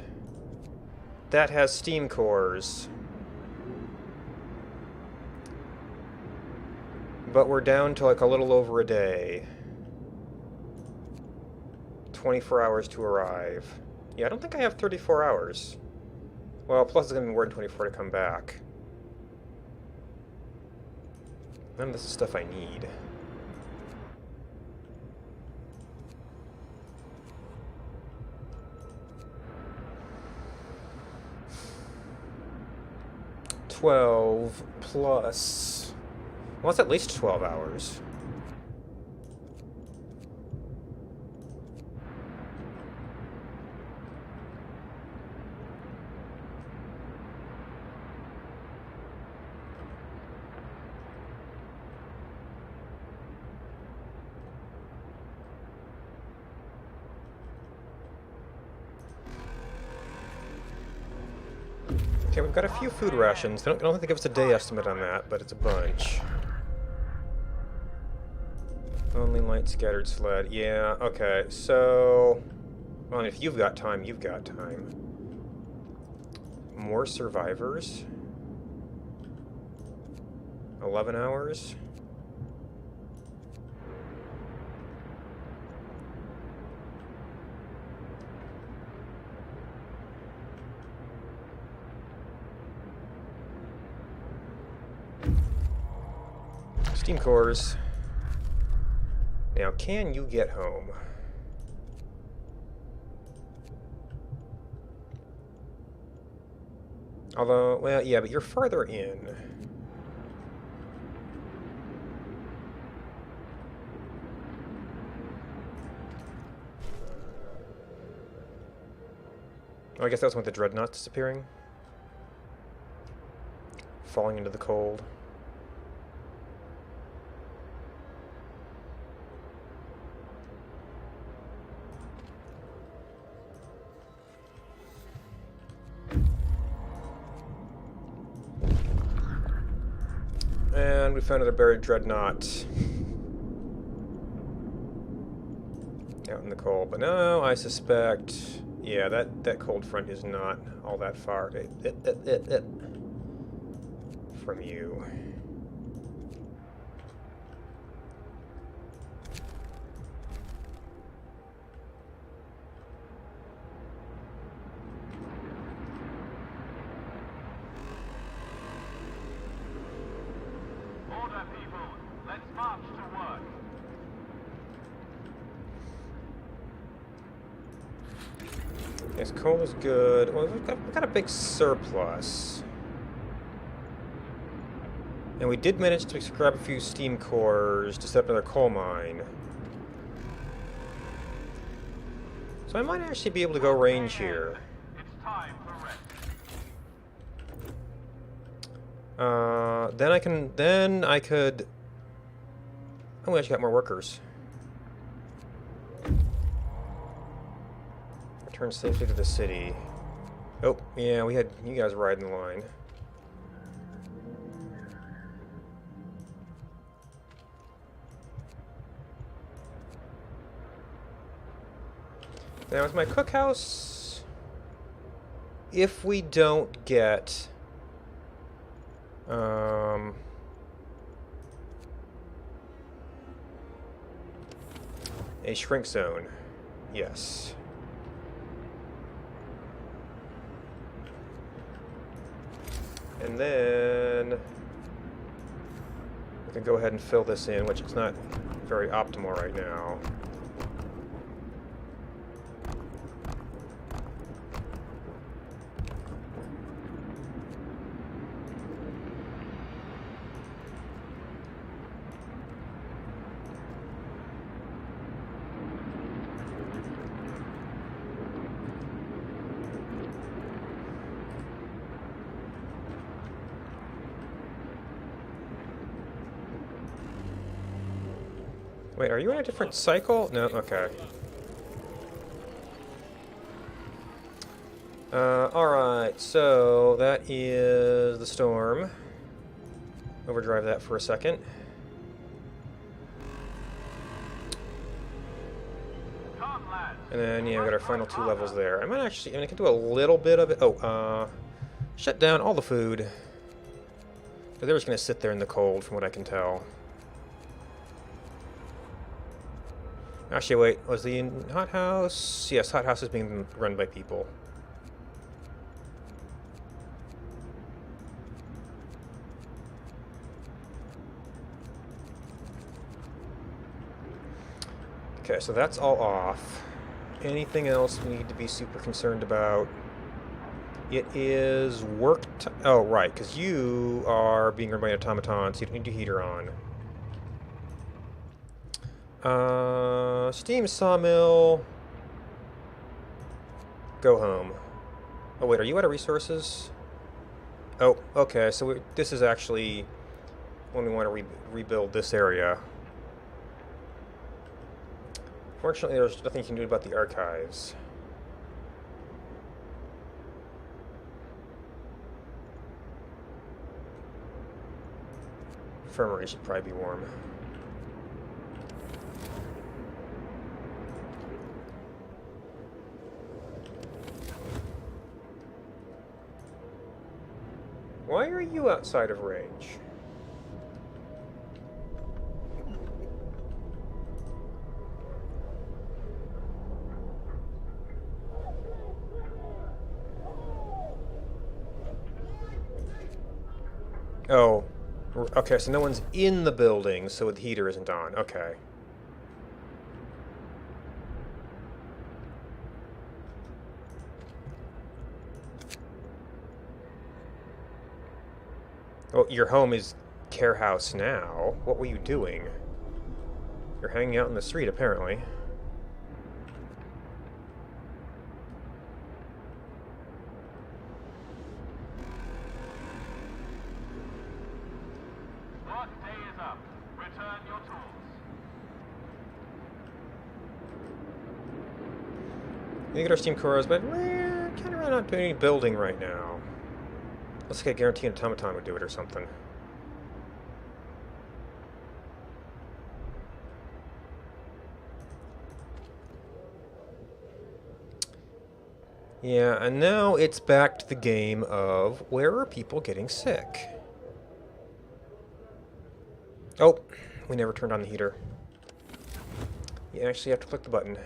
That has steam cores. But we're down to like a little over a day. 24 hours to arrive. Yeah, I don't think I have 34 hours. Well, plus it's going to be more than 24 to come back. None of this is stuff I need. $12 plus... Well, that's at least 12 hours. Okay, we've got a few food rations. I don't think they give us a day estimate on that, but it's a bunch. Only light scattered sled. Yeah, okay, so... Well, if you've got time, you've got time. More survivors? 11 hours? Steam cores. Now, can you get home? Although, well, yeah, but you're farther in. Oh, I guess that's when the dreadnought disappearing. Falling into the cold. And we found another buried dreadnought. Out in the cold. But no, I suspect... Yeah, that cold front is not all that far from you. Order, people. Let's march to work. Yes, coal is good. Well, we've got a big surplus. And we did manage to grab a few steam cores to set up another coal mine. So I might actually be able to go range here. It's time for rest. Then I could... Oh, we actually got more workers. Return safely to the city. Oh, yeah, we had you guys riding the line. Now, with my cookhouse, if we don't get... a shrink zone, yes. And then we can go ahead and fill this in, which is not very optimal right now. Wait, are you in a different cycle? No? Okay. Alright, so that is the storm. Overdrive that for a second. Come, lads. And then, yeah, we got our final 2 levels there. I might actually, I can do a little bit of it. Oh, shut down all the food. But they're just going to sit there in the cold, from what I can tell. Actually, wait, was the hothouse? Yes, hothouse is being run by people. Okay, so that's all off. Anything else we need to be super concerned about? It is work... Oh, right, because you are being run by an automaton, so you don't need your heater on. Steam sawmill. Go home. Oh wait, are you out of resources? Oh, okay. So this is actually when we want to rebuild this area. Fortunately, there's nothing you can do about the archives. Infirmary should probably be warm. Why are you outside of range? Oh, okay, so no one's in the building, so the heater isn't on. Okay. Oh, your home is Care House now. What were you doing? You're hanging out in the street, apparently. Work day is up. Return your tools. We get our steam cores, but we're kind of not doing any building right now. Let's get a guarantee an automaton would do it or something. Yeah, and now it's back to the game of where are people getting sick? Oh, we never turned on the heater. You actually have to click the button.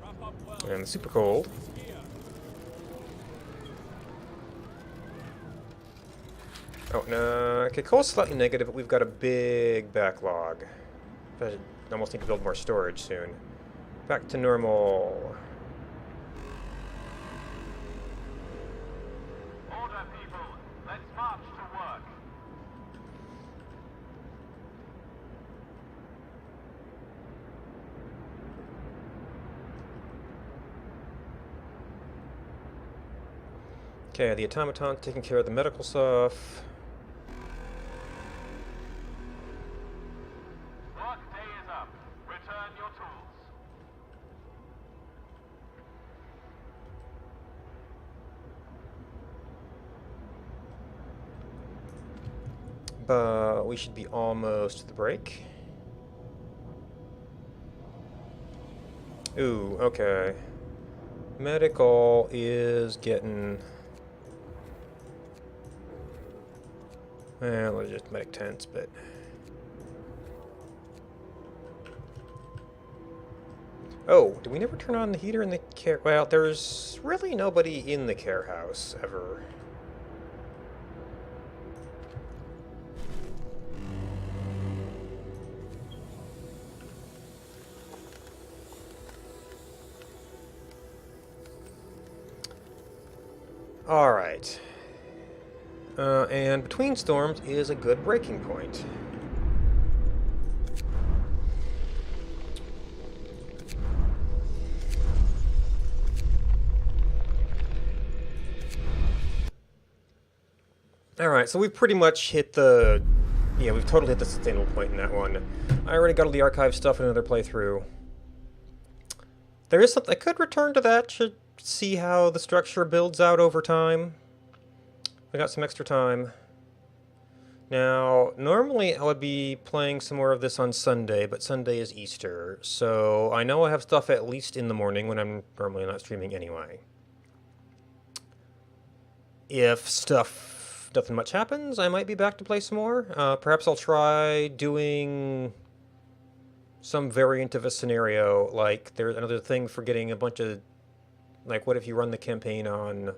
Wrap up well. And it's super cold. Here. Oh, no. Okay, cold's slightly negative, but we've got a big backlog. I almost need to build more storage soon. Back to normal. Order, people. Let's march to work. Okay, the automaton taking care of the medical stuff. Work day is up. Return your tools. But we should be almost to the break. Ooh, okay. Medical is getting... Well, it's just medic tents, but... Oh, did we never turn on the heater in the care... Well, there's really nobody in the care house, ever. Alright. And between storms is a good breaking point. Alright, so we've pretty much hit the... Yeah, we've totally hit the sustainable point in that one. I already got all the archive stuff in another playthrough. There is something... I could return to that to see how the structure builds out over time. I got some extra time. Now, normally I would be playing some more of this on Sunday, but Sunday is Easter, so I know I have stuff at least in the morning when I'm normally not streaming anyway. If nothing much happens, I might be back to play some more. Perhaps I'll try doing some variant of a scenario, like there's another thing for getting a bunch of, like what if you run the campaign on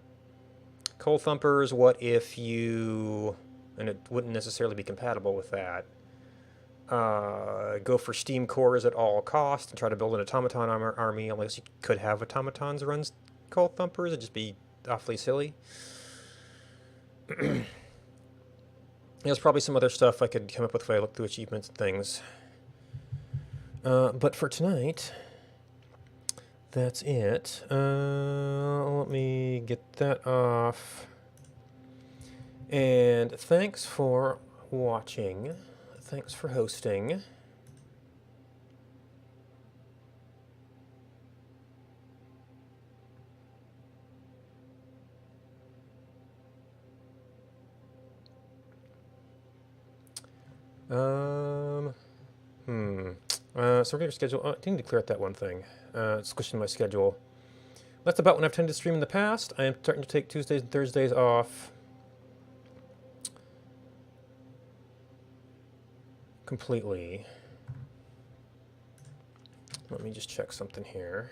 Cold Thumpers, what if you, and it wouldn't necessarily be compatible with that, go for steam cores at all costs and try to build an automaton army, unless you could have automatons run Cold Thumpers, it'd just be awfully silly. There's probably some other stuff I could come up with if I look through achievements and things. But for tonight, that's it. Let me get that off. And thanks for watching. Thanks for hosting. So regular schedule. Oh, I didn't declare out that one thing. Squishing my schedule. That's about when I've tended to stream in the past. I am starting to take Tuesdays and Thursdays off completely. Let me just check something here.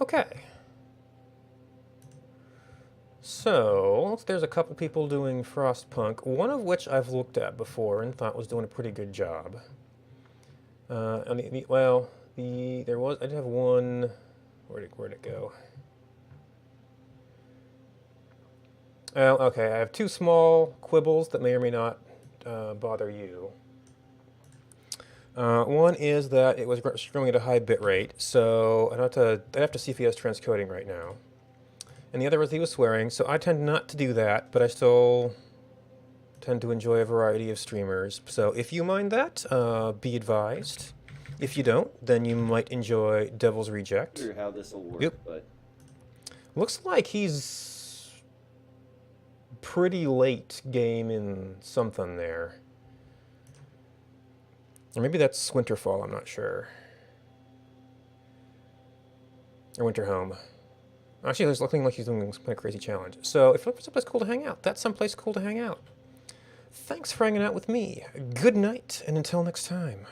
Okay. So, there's a couple people doing Frostpunk, one of which I've looked at before and thought was doing a pretty good job. I did have one. Where'd it go? Oh, okay. I have two small quibbles that may or may not bother you. One is that it was streaming at a high bit rate, so I'd have to see if he has transcoding right now. And the other was he was swearing, so I tend not to do that, but I still tend to enjoy a variety of streamers. So if you mind that, be advised. If you don't, then you might enjoy Devil's Reject. Not sure how this will work, Yep. but Looks like he's pretty late game in something there. Or maybe that's Winterfall, I'm not sure. Or Winterhome. Actually, there's looking like he's doing some kind of crazy challenge. So if you're looking for someplace cool to hang out, that's someplace cool to hang out. Thanks for hanging out with me. Good night, and until next time.